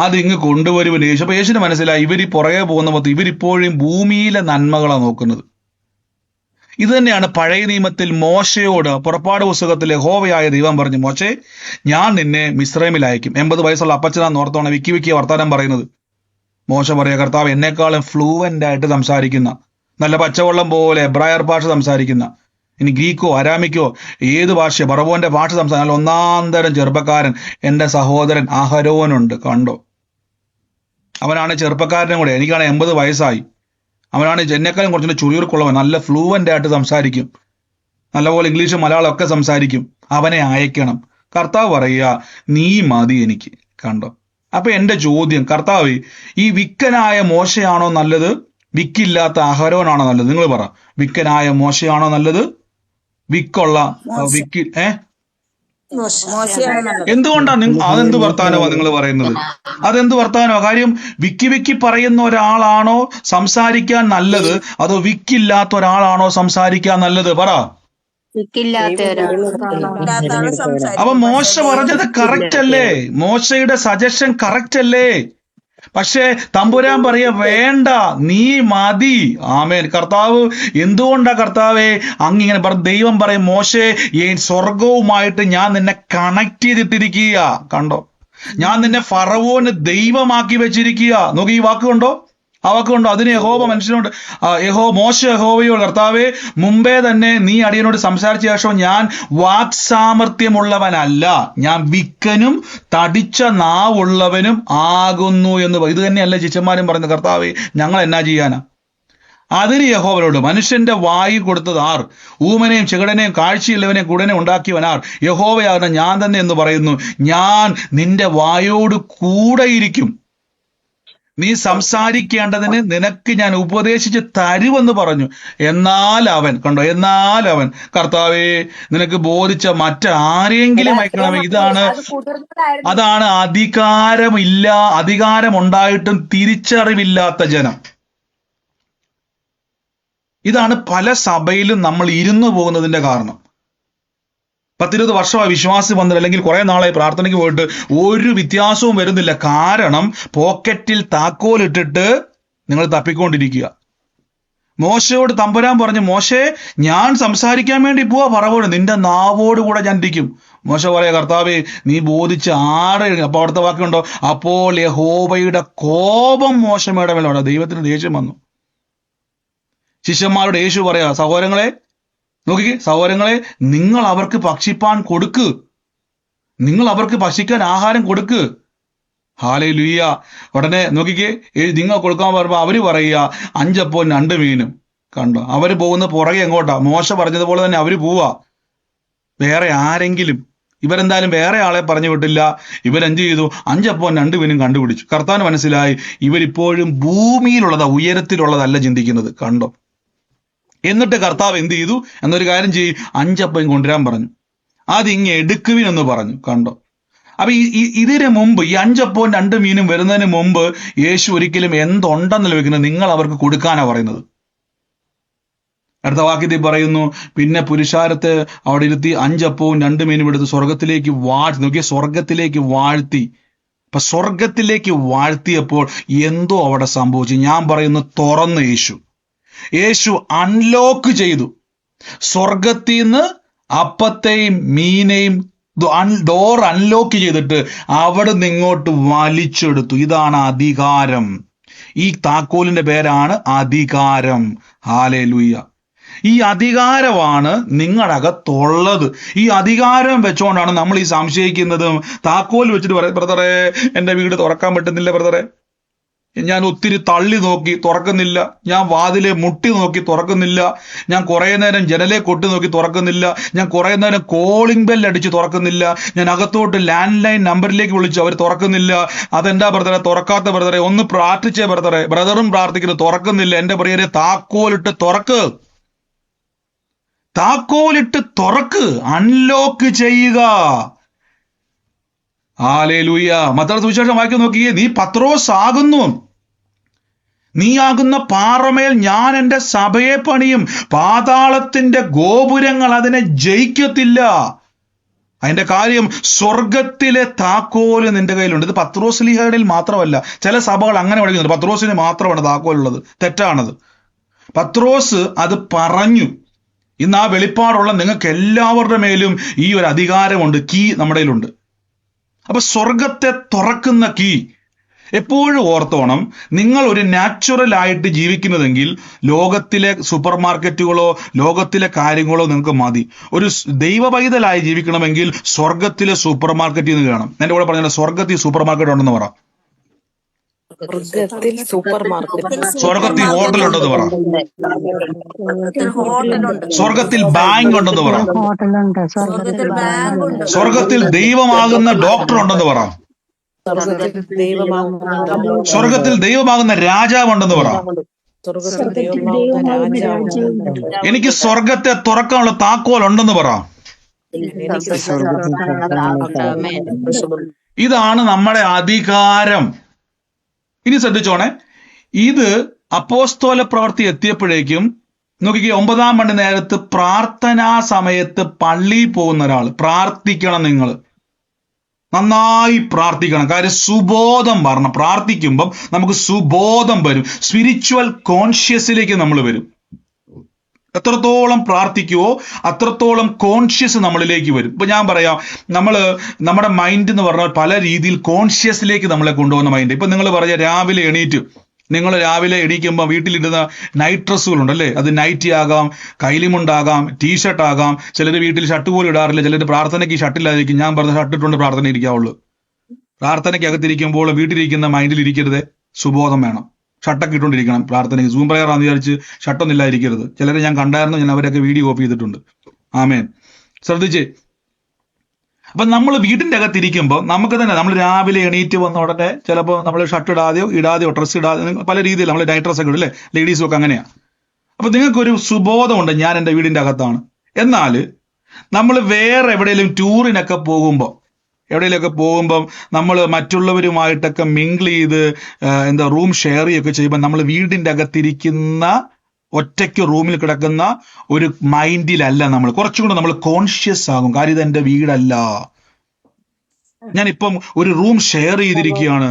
അത് ഇങ്ങ് കൊണ്ടുവരുവൻ യേശു. അപ്പൊ യേശുവിന് മനസ്സിലായി, ഇവർ പുറകെ പോകുന്ന മൊത്തം ഇവരിപ്പോഴും ഭൂമിയിലെ നന്മകളാണ് നോക്കുന്നത്. ഇത് തന്നെയാണ് പഴയ നിയമത്തിൽ മോശയോട് പുറപ്പാട് പുസ്തകത്തിൽ യഹോവയായ ദൈവം പറഞ്ഞു, മോശേ, ഞാൻ നിന്നെ മിസ്രൈമിൽ അയക്കും. 80 വയസ്സുള്ള അപ്പച്ചനാന്ന് ഓർത്തോണം വിക്കി വർത്താനം പറയുന്നത്. മോശ പറയാ, കർത്താവ്, എന്നെക്കാളും ഫ്ലൂവൻ്റ് ആയിട്ട് സംസാരിക്കുന്ന, നല്ല പച്ചവെള്ളം പോലെ എബ്രായർ ഭാഷ സംസാരിക്കുന്ന, ഇനി ഗ്രീക്കോ അരാമിക്കോ ഏത് ഭാഷ, ബറവോന്റെ ഭാഷ സംസാരിക്കുന്ന ഒന്നാം തരം ചെറുപ്പക്കാരൻ എൻ്റെ സഹോദരൻ അഹരോനുണ്ട്. കണ്ടോ, അവനാണ് ചെറുപ്പക്കാരനും കൂടെ. എനിക്കാണ് 80 വയസ്സായി. അവനാണ് എന്നെക്കാളും കുറച്ചുകൂടെ ചുളിയൂർക്കുള്ളവൻ, നല്ല ഫ്ലൂവൻ്റ് ആയിട്ട് സംസാരിക്കും, നല്ലപോലെ ഇംഗ്ലീഷും മലയാളം ഒക്കെ സംസാരിക്കും. അവനെ അയക്കണം. കർത്താവ് പറയുക, നീ മതി എനിക്ക്. കണ്ടോ, അപ്പൊ എന്റെ ചോദ്യം, കർത്താവ്, ഈ വിക്കനായ മോശയാണോ നല്ലത്, വിക്കില്ലാത്ത അഹരോനാണോ നല്ലത്? നിങ്ങൾ പറ, വിക്കനായ മോശയാണോ നല്ലത്, എന്തുകൊണ്ടാ അതെന്ത് വർത്താനമാ നിങ്ങൾ പറയുന്നത്? അതെന്ത് വർത്താനമാ? കാര്യം വിക്കി പറയുന്ന ഒരാളാണോ സംസാരിക്കാൻ നല്ലത്, അതോ വിക്കില്ലാത്ത ഒരാളാണോ സംസാരിക്കാൻ നല്ലത്? പറ. അപ്പൊ മോശ പറഞ്ഞത് കറക്റ്റ് അല്ലേ? മോശയുടെ സജഷൻ കറക്റ്റ് അല്ലേ? പക്ഷേ തമ്പുരാൻ പറയാ, വേണ്ട, നീ മതി. ആമേൻ. കർത്താവ് എന്തുകൊണ്ടാ കർത്താവേ അങ്ങിങ്ങനെ ദൈവം പറയും, മോശേ, സ്വർഗവുമായിട്ട് ഞാൻ നിന്നെ കണക്ട് ചെയ്തിട്ടിരിക്കുക. കണ്ടോ, ഞാൻ നിന്നെ ഫറവോന് ദൈവമാക്കി വെച്ചിരിക്കുക. നോക്കി, ഈ വാക്കുണ്ടോ? ആ വാക്കുണ്ടോ? അതിന് യഹോവ മനുഷ്യനോട്, മോശ യഹോവയോട്, കർത്താവേ, മുമ്പേ തന്നെ നീ അടിയനോട് സംസാരിച്ച ശേഷം ഞാൻ വാക്സാമർത്ഥ്യമുള്ളവനല്ല, ഞാൻ വിക്കനും തടിച്ച നാവുള്ളവനും ആകുന്നു എന്ന്. ഇത് തന്നെയല്ല ശിഷ്യന്മാരും പറയുന്നത്, കർത്താവേ, ഞങ്ങൾ എന്നാ ചെയ്യാനാ? അതിന് യഹോവനോട്, മനുഷ്യന്റെ വായി കൊടുത്തത് ആർ? ഊമനെയും ചെകടനെയും കാഴ്ചയുള്ളവനെയും കുടനെ ഉണ്ടാക്കിയവനാർ? യഹോവയാകുന്ന ഞാൻ തന്നെ എന്ന് പറയുന്നു. ഞാൻ നിന്റെ വായോട് കൂടെ ഇരിക്കും. നീ സംസാരിക്കേണ്ടതിന് നിനക്ക് ഞാൻ ഉപദേശിച്ച് തരുമെന്ന് പറഞ്ഞു. എന്നാൽ അവൻ കർത്താവേ, നിനക്ക് ബോധിച്ച മറ്റാരെങ്കിലും അയക്കണമേ. അതാണ് അധികാരമുണ്ടായിട്ടും തിരിച്ചറിവില്ലാത്ത ജനം. ഇതാണ് പല സഭയിലും നമ്മൾ ഇരുന്നു പോകുന്നതിന്റെ കാരണം. 10-20 വർഷമായി വിശ്വാസി വന്നിട്ട്, അല്ലെങ്കിൽ കുറെ നാളായി പ്രാർത്ഥനയ്ക്ക് പോയിട്ട് ഒരു വ്യത്യാസവും വരുന്നില്ല. കാരണം പോക്കറ്റിൽ താക്കോലിട്ടിട്ട് നിങ്ങൾ തപ്പിക്കൊണ്ടിരിക്കുക. മോശയോട് തമ്പുരാൻ പറഞ്ഞു, മോശേ, ഞാൻ സംസാരിക്കാൻ വേണ്ടി പോവാ, പറവോട് നിന്റെ നാവോട് കൂടെ ഞാൻ ഇരിക്കും. മോശ പറയാ, കർത്താവേ, നീ ബോധിച്ച അപ്പൊ അവിടുത്തെ വാക്കുണ്ടോ, അപ്പോൾ യഹോവയുടെ കോപം മോശമയുടെ മേലെ. ദൈവത്തിന് ദേഷ്യം വന്നു. ശിഷ്യന്മാരോട് യേശു പറയാ, സഹോദരങ്ങളെ, നിങ്ങൾ അവർക്ക് ഭക്ഷിപ്പാൻ കൊടുക്ക്, നിങ്ങൾ അവർക്ക് ഭക്ഷിക്കാൻ ആഹാരം കൊടുക്ക്. ഹല്ലേലൂയ. ഉടനെ നിങ്ങൾ കൊടുക്കാൻ പറയുമ്പോൾ അവര് പറയുക 5 അപ്പവും 2 മീനും. കണ്ടോ, അവര് പോകുന്ന പുറകെ എങ്ങോട്ടാ? മോശ പറഞ്ഞതുപോലെ തന്നെ അവര് പോവാ. വേറെ ആരെങ്കിലും, ഇവരെന്തായാലും വേറെ ആളെ പറഞ്ഞു വിട്ടില്ല. ഇവരെന്ത് ചെയ്തു? 5 അപ്പവും 2 മീനും കണ്ടുപിടിച്ചു. കർത്താവിന് മനസ്സിലായി ഇവരിപ്പോഴും ഭൂമിയിലുള്ളതാ, ഉയരത്തിലുള്ളതല്ല ചിന്തിക്കുന്നത്. കണ്ടോ? എന്നിട്ട് കർത്താവ് എന്ത് ചെയ്തു? എന്നൊരു കാര്യം ചെയ്യും, 5 അപ്പം കൊണ്ടുവരാൻ പറഞ്ഞു. അതിങ്ങ് എടുക്കുവിനെന്ന് പറഞ്ഞു. കണ്ടോ? അപ്പൊ ഇതിന് മുമ്പ്, ഈ 5 അപ്പവും 2 മീനും വരുന്നതിന് മുമ്പ് യേശു ഒരിക്കലും എന്തുണ്ടെന്ന് ലഭിക്കുന്നത് നിങ്ങൾ അവർക്ക് കൊടുക്കാനാ പറയുന്നത്. അടുത്ത വാക്യത്തിൽ പറയുന്നു, പിന്നെ പുരുഷാരത്തെ അവിടെ ഇരുത്തി 5 അപ്പവും 2 മീനും എടുത്ത് സ്വർഗത്തിലേക്ക് വാഴ്ത്തി. സ്വർഗത്തിലേക്ക് വാഴ്ത്തി. അപ്പൊ സ്വർഗത്തിലേക്ക് വാഴ്ത്തിയപ്പോൾ എന്തോ അവിടെ സംഭവിച്ചു. ഞാൻ പറയുന്നു, തുറന്ന് യേശു അൺലോക്ക് ചെയ്തു. സ്വർഗത്തിൽ നിന്ന് അപ്പത്തെയും മീനെയും ഡോർ അൺലോക്ക് ചെയ്തിട്ട് അവിടെ നിന്ന് ഇങ്ങോട്ട് വലിച്ചെടുത്തു. ഇതാണ് അധികാരം. ഈ താക്കോലിന്റെ പേരാണ് അധികാരം. ഹല്ലേലൂയ. ഈ അധികാരമാണ് നിങ്ങളുടെ അകത്തുള്ളത്. ഈ അധികാരം വെച്ചുകൊണ്ടാണ് നമ്മൾ ഈ സംശയിക്കുന്നതും. താക്കോൽ വെച്ചിട്ട് പറയും, ബ്രദറെ, എന്റെ വീട് തുറക്കാൻ പറ്റുന്നില്ല ബ്രദറെ, ഞാൻ ഒത്തിരി തള്ളി നോക്കി തുറക്കുന്നില്ല, ഞാൻ വാതിലെ മുട്ടി നോക്കി തുറക്കുന്നില്ല, ഞാൻ കുറെ നേരം ജനലെ കൊട്ടി നോക്കി തുറക്കുന്നില്ല, ഞാൻ കുറെ നേരം കോളിംഗ് ബെൽ അടിച്ച് തുറക്കുന്നില്ല, ഞാൻ അകത്തോട്ട് ലാൻഡ് ലൈൻ നമ്പറിലേക്ക് വിളിച്ചു, അവർ തുറക്കുന്നില്ല. അതെന്താ ബ്രദറെ തുറക്കാത്ത ബ്രദറെ? ഒന്ന് പ്രാർത്ഥിച്ചേ ബ്രദറെ. ബ്രദറും പ്രാർത്ഥിക്കുന്നു, തുറക്കുന്നില്ല. എന്റെ പ്രിയരെ, താക്കോലിട്ട് തുറക്ക്, താക്കോലിട്ട് തുറക്ക്, അൺലോക്ക് ചെയ്യുക. ഹല്ലേലൂയ. മത്തായിയുടെ സുവിശേഷം വായിക്കാൻ നോക്കിയേ, നീ പത്രോസ് ആകുന്നു, നീയാകുന്ന പാറമേൽ ഞാൻ എൻ്റെ സഭയെ പണിയും, പാതാളത്തിന്റെ ഗോപുരങ്ങൾ അതിനെ ജയിക്കത്തില്ല. അതിന്റെ കാര്യം, സ്വർഗത്തിലെ താക്കോല് നിന്റെ കയ്യിലുണ്ട്. ഇത് പത്രോസ്ലീഹയിൽ മാത്രമല്ല, ചില സഭകൾ അങ്ങനെ പഠിക്കുന്നുണ്ട്, പത്രോസിന് മാത്രമാണ് താക്കോലുള്ളത്. തെറ്റാണത്. പത്രോസ് അത് പറഞ്ഞു. ഇന്ന് ആ വെളിപ്പാടുള്ള നിങ്ങൾക്ക് എല്ലാവരുടെ മേലും ഈ ഒരു അധികാരമുണ്ട്. കീ നമ്മുടെ കയ്യിലുണ്ട്. അപ്പൊ സ്വർഗത്തെ തുറക്കുന്ന കീ. എപ്പോഴും ഓർത്തോണം, നിങ്ങൾ ഒരു നാച്ചുറൽ ആയിട്ട് ജീവിക്കുന്നതെങ്കിൽ ലോകത്തിലെ സൂപ്പർ മാർക്കറ്റുകളോ ലോകത്തിലെ കാര്യങ്ങളോ നിങ്ങൾക്ക് മതി. ഒരു ദൈവ പൈതലായി ജീവിക്കണമെങ്കിൽ സ്വർഗത്തിലെ സൂപ്പർ മാർക്കറ്റിൽ നിന്ന് കാണണം. എന്റെ കൂടെ പറഞ്ഞാൽ സ്വർഗത്തിൽ സൂപ്പർ മാർക്കറ്റ് ഉണ്ടെന്ന് പറ. സ്വർഗത്തിൽ ഹോട്ടൽ ഉണ്ടെന്ന് പറ. സ്വർഗത്തിൽ ബാങ്ക് ഉണ്ടെന്ന് പറ. സ്വർഗത്തിൽ ദൈവമാകുന്ന ഡോക്ടർ ഉണ്ടെന്ന് പറ. സ്വർഗത്തിൽ ദൈവമാകുന്ന രാജാവുണ്ടെന്ന് പറ. എനിക്ക് സ്വർഗത്തെ തുറക്കാനുള്ള താക്കോൽ ഉണ്ടെന്ന് പറ. ഇതാണ് നമ്മുടെ അധികാരം. ഇനി ശ്രദ്ധിച്ചോണേ, ഇത് അപ്പോസ്തല പ്രവൃത്തി എത്തിയപ്പോഴേക്കും നോക്കിക്കേ, 9-ാം മണി നേരത്ത് പ്രാർത്ഥനാ സമയത്ത് പള്ളിയിൽ പോകുന്ന ഒരാൾ പ്രാർത്ഥിക്കണം. നിങ്ങൾ നന്നായി പ്രാർത്ഥിക്കണം. കാര്യം സുബോധം വരണം. പ്രാർത്ഥിക്കുമ്പം നമുക്ക് സുബോധം വരും. സ്പിരിച്വൽ കോൺഷ്യസിലേക്ക് നമ്മൾ വരും. എത്രത്തോളം പ്രാർത്ഥിക്കുവോ അത്രത്തോളം കോൺഷ്യസ് നമ്മളിലേക്ക് വരും. ഇപ്പൊ ഞാൻ പറയാം, നമ്മുടെ മൈൻഡ് എന്ന് പറഞ്ഞാൽ പല രീതിയിൽ കോൺഷ്യസിലേക്ക് നമ്മളെ കൊണ്ടുപോകുന്ന മൈൻഡ്. ഇപ്പൊ നിങ്ങൾ പറഞ്ഞ രാവിലെ എണീക്കുമ്പോൾ വീട്ടിലിടുന്ന നൈറ്റ് ഡ്രസ്സുകളുണ്ടല്ലേ, അത് നൈറ്റി ആകാം, കൈലിമുണ്ടാകാം, ടീഷർട്ട് ആകാം. ചിലർ വീട്ടിൽ ഷർട്ട് പോലും ഇടാറില്ല. ചിലർ പ്രാർത്ഥനയ്ക്ക് ഷർട്ടില്ലാതിരിക്കും. ഞാൻ പറഞ്ഞ ഷർട്ട് ഇട്ടുകൊണ്ട് പ്രാർത്ഥന ഇരിക്കാവുള്ളൂ. പ്രാർത്ഥനയ്ക്ക് അകത്തിരിക്കുമ്പോൾ വീട്ടിലിരിക്കുന്ന മൈൻഡിൽ ഇരിക്കരുത്. സുബോധം വേണം. ഷർട്ടൊക്കെ ഇട്ടുകൊണ്ടിരിക്കണം പ്രാർത്ഥനയ്ക്ക്. സൂം പ്രയറാന്ന് വിചാരിച്ച് ഷർട്ടൊന്നും ഇല്ലാതിരിക്കരുത്. ചിലരെ ഞാൻ കണ്ടായിരുന്നു, ഞാൻ അവരൊക്കെ വീഡിയോ കോപ്പി ചെയ്തിട്ടുണ്ട്. ആമേൻ. ശ്രദ്ധിച്ച്, അപ്പൊ നമ്മൾ വീടിന്റെ അകത്തിരിക്കുമ്പോൾ നമുക്ക് തന്നെ നമ്മൾ രാവിലെ എണീറ്റ് വന്ന ഉടനെ ചിലപ്പോൾ നമ്മൾ ഷർട്ട് ഇടാതെയോ ഡ്രസ്സ് ഇടാതെ പല രീതിയിൽ നമ്മൾ നൈറ്റ് ഡ്രസ് ഒക്കെ ഇടും അല്ലേ, ലേഡീസും ഒക്കെ അങ്ങനെയാ. അപ്പൊ നിങ്ങൾക്കൊരു സുബോധമുണ്ട് ഞാൻ എൻ്റെ വീടിന്റെ അകത്താണ്. എന്നാൽ നമ്മൾ വേറെ എവിടെയെങ്കിലും ടൂറിനൊക്കെ പോകുമ്പോൾ നമ്മൾ മറ്റുള്ളവരുമായിട്ടൊക്കെ മിങ്കിൾ ചെയ്ത് റൂം ഷെയർ ചെയ്യുകയൊക്കെ ചെയ്യുമ്പോൾ നമ്മൾ വീടിന്റെ അകത്തിരിക്കുന്ന ഒറ്റയ്ക്ക് റൂമിൽ കിടക്കുന്ന ഒരു മൈൻഡിലല്ല നമ്മൾ. കുറച്ചും കൂടെ നമ്മൾ കോൺഷ്യസ് ആകും. കാര്യം ഇത് എൻ്റെ വീടല്ല, ഞാനിപ്പം ഒരു റൂം ഷെയർ ചെയ്തിരിക്കുകയാണ്,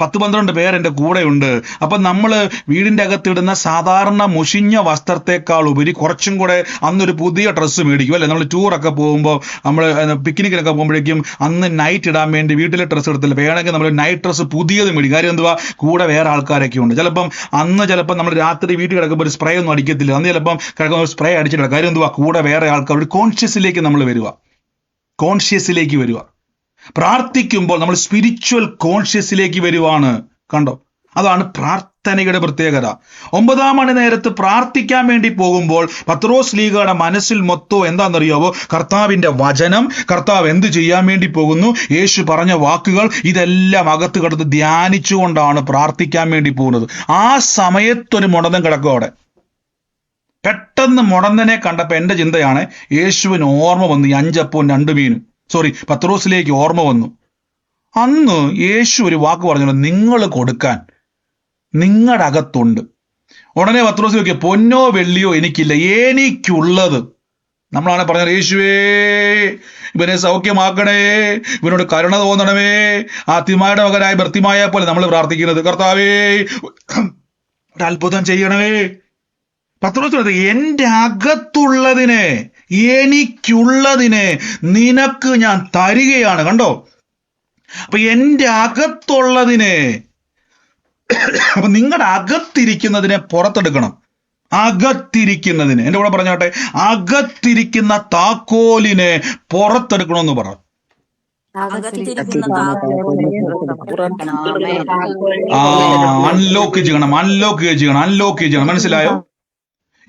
10-12 പേർ എൻ്റെ കൂടെയുണ്ട്. അപ്പൊ നമ്മൾ വീടിന്റെ അകത്തിടുന്ന സാധാരണ മുഷിഞ്ഞ വസ്ത്രത്തെക്കാൾ ഉപരി കുറച്ചും കൂടെ അന്നൊരു പുതിയ ഡ്രസ്സ് മേടിക്കും അല്ലെ. നമ്മൾ ടൂറൊക്കെ പോകുമ്പോൾ നമ്മൾ പിക്നിക്കിനൊക്കെ പോകുമ്പോഴേക്കും അന്ന് നൈറ്റ് ഇടാൻ വേണ്ടി വീട്ടിലെ ഡ്രസ്സ് എടുത്തില്ല, വേണമെങ്കിൽ നമ്മൾ നൈറ്റ് ഡ്രസ്സ് പുതിയത് മേടിക്കും. കാര്യം എന്തുവാ, കൂടെ വേറെ ആൾക്കാരൊക്കെ ഉണ്ട്. ചിലപ്പം നമ്മൾ രാത്രി വീട്ടിൽ കിടക്കുമ്പോൾ ഒരു സ്പ്രേ ഒന്നും അടിക്കത്തില്ല, അന്ന് ചിലപ്പം കിടക്കുമ്പോൾ സ്പ്രേ അടിച്ചിട്ടില്ല. കാര്യം എന്തുവാ, കൂടെ വേറെ ആൾക്കാർ. ഒരു കോൺഷ്യസിലേക്ക് നമ്മൾ വരിക. പ്രാർത്ഥിക്കുമ്പോൾ നമ്മൾ സ്പിരിച്വൽ കോൺഷ്യസിലേക്ക് വരുവാണ്. കണ്ടോ, അതാണ് പ്രാർത്ഥനയുടെ പ്രത്യേകത. 9-ാം മണി നേരത്ത് പ്രാർത്ഥിക്കാൻ വേണ്ടി പോകുമ്പോൾ പത്രോസ് ലീഗയുടെ മനസ്സിൽ മൊത്തം എന്താണെന്നറിയാവോ, കർത്താവിന്റെ വചനം, കർത്താവ് എന്ത് ചെയ്യാൻ വേണ്ടി പോകുന്നു, യേശു പറഞ്ഞ വാക്കുകൾ, ഇതെല്ലാം അകത്ത് കിടന്ന് ധ്യാനിച്ചുകൊണ്ടാണ് പ്രാർത്ഥിക്കാൻ വേണ്ടി പോകുന്നത്. ആ സമയത്തൊരു മുടന്തൻ കിടക്കും അവിടെ. പെട്ടെന്ന് മുടന്തനെ കണ്ടപ്പോൾ എൻ്റെ ചിന്തയാണ്, യേശുവിന് ഓർമ്മ വന്നു ഈ 5 അപ്പവും 2 മീനും. പത്രോസിലേക്ക് ഓർമ്മ വന്നു. അന്ന് യേശു ഒരു വാക്ക് പറഞ്ഞു, നിങ്ങൾ കൊടുക്കാൻ നിങ്ങളുടെ അകത്തുണ്ട്. ഉടനെ പത്രോസ് ചോദിക്കുക, പൊന്നോ വെള്ളിയോ എനിക്കില്ല, എനിക്കുള്ളത്. നമ്മളാണ് പറഞ്ഞത്, യേശുവേ ഇവനെ സൗഖ്യമാക്കണേ, ഇവനോട് കരുണ തോന്നണമേ. ആ തിമായുടെ മകനായ ഭർത്തിമായ പോലെ നമ്മൾ പ്രാർത്ഥിക്കുന്നത്, കർത്താവേ ഒരു അത്ഭുതം ചെയ്യണമേ. പത്രോസ് എൻ്റെ അകത്തുള്ളതിനെ, എനിക്കുള്ളതിനെ നിനക്ക് ഞാൻ തരികയാണ്. കണ്ടോ, അപ്പൊ എൻ്റെ അകത്തുള്ളതിനെ, അപ്പൊ നിങ്ങളുടെ അകത്തിരിക്കുന്നതിനെ പുറത്തെടുക്കണം. അകത്തിരിക്കുന്നതിനെ, എൻ്റെ കൂടെ പറഞ്ഞോട്ടെ, അകത്തിരിക്കുന്ന താക്കോലിനെ പുറത്തെടുക്കണമെന്ന് പറ. അൺലോക്ക് ചെയ്യണം. മനസ്സിലായോ?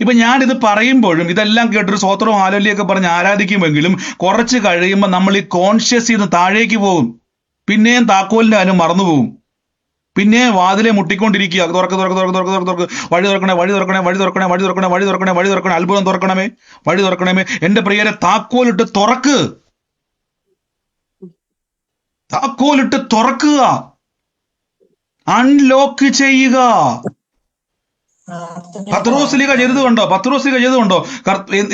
ഇപ്പൊ ഞാനിത് പറയുമ്പോഴും ഇതെല്ലാം കേട്ടൊരു സ്വോത്രവും ഹാലലിയൊക്കെ പറഞ്ഞ് ആരാധിക്കുമെങ്കിലും കുറച്ച് കഴിയുമ്പോൾ നമ്മൾ ഈ കോൺഷ്യസ് ചെയ്ത് താഴേക്ക് പോകും. പിന്നെയും താക്കോലിന്റെ കാര്യം മറന്നുപോകും. പിന്നെ വാതിലെ മുട്ടിക്കൊണ്ടിരിക്കുക, തുറക്ക്, വഴി തുറക്കണേ, അത്ഭുതം തുറക്കണമേ. എന്റെ പ്രിയരെ, താക്കോലിട്ട് തുറക്കുക, അൺലോക്ക് ചെയ്യുക. പത്രോസ് ലീഗ ചെയ്തതുകൊണ്ടോ?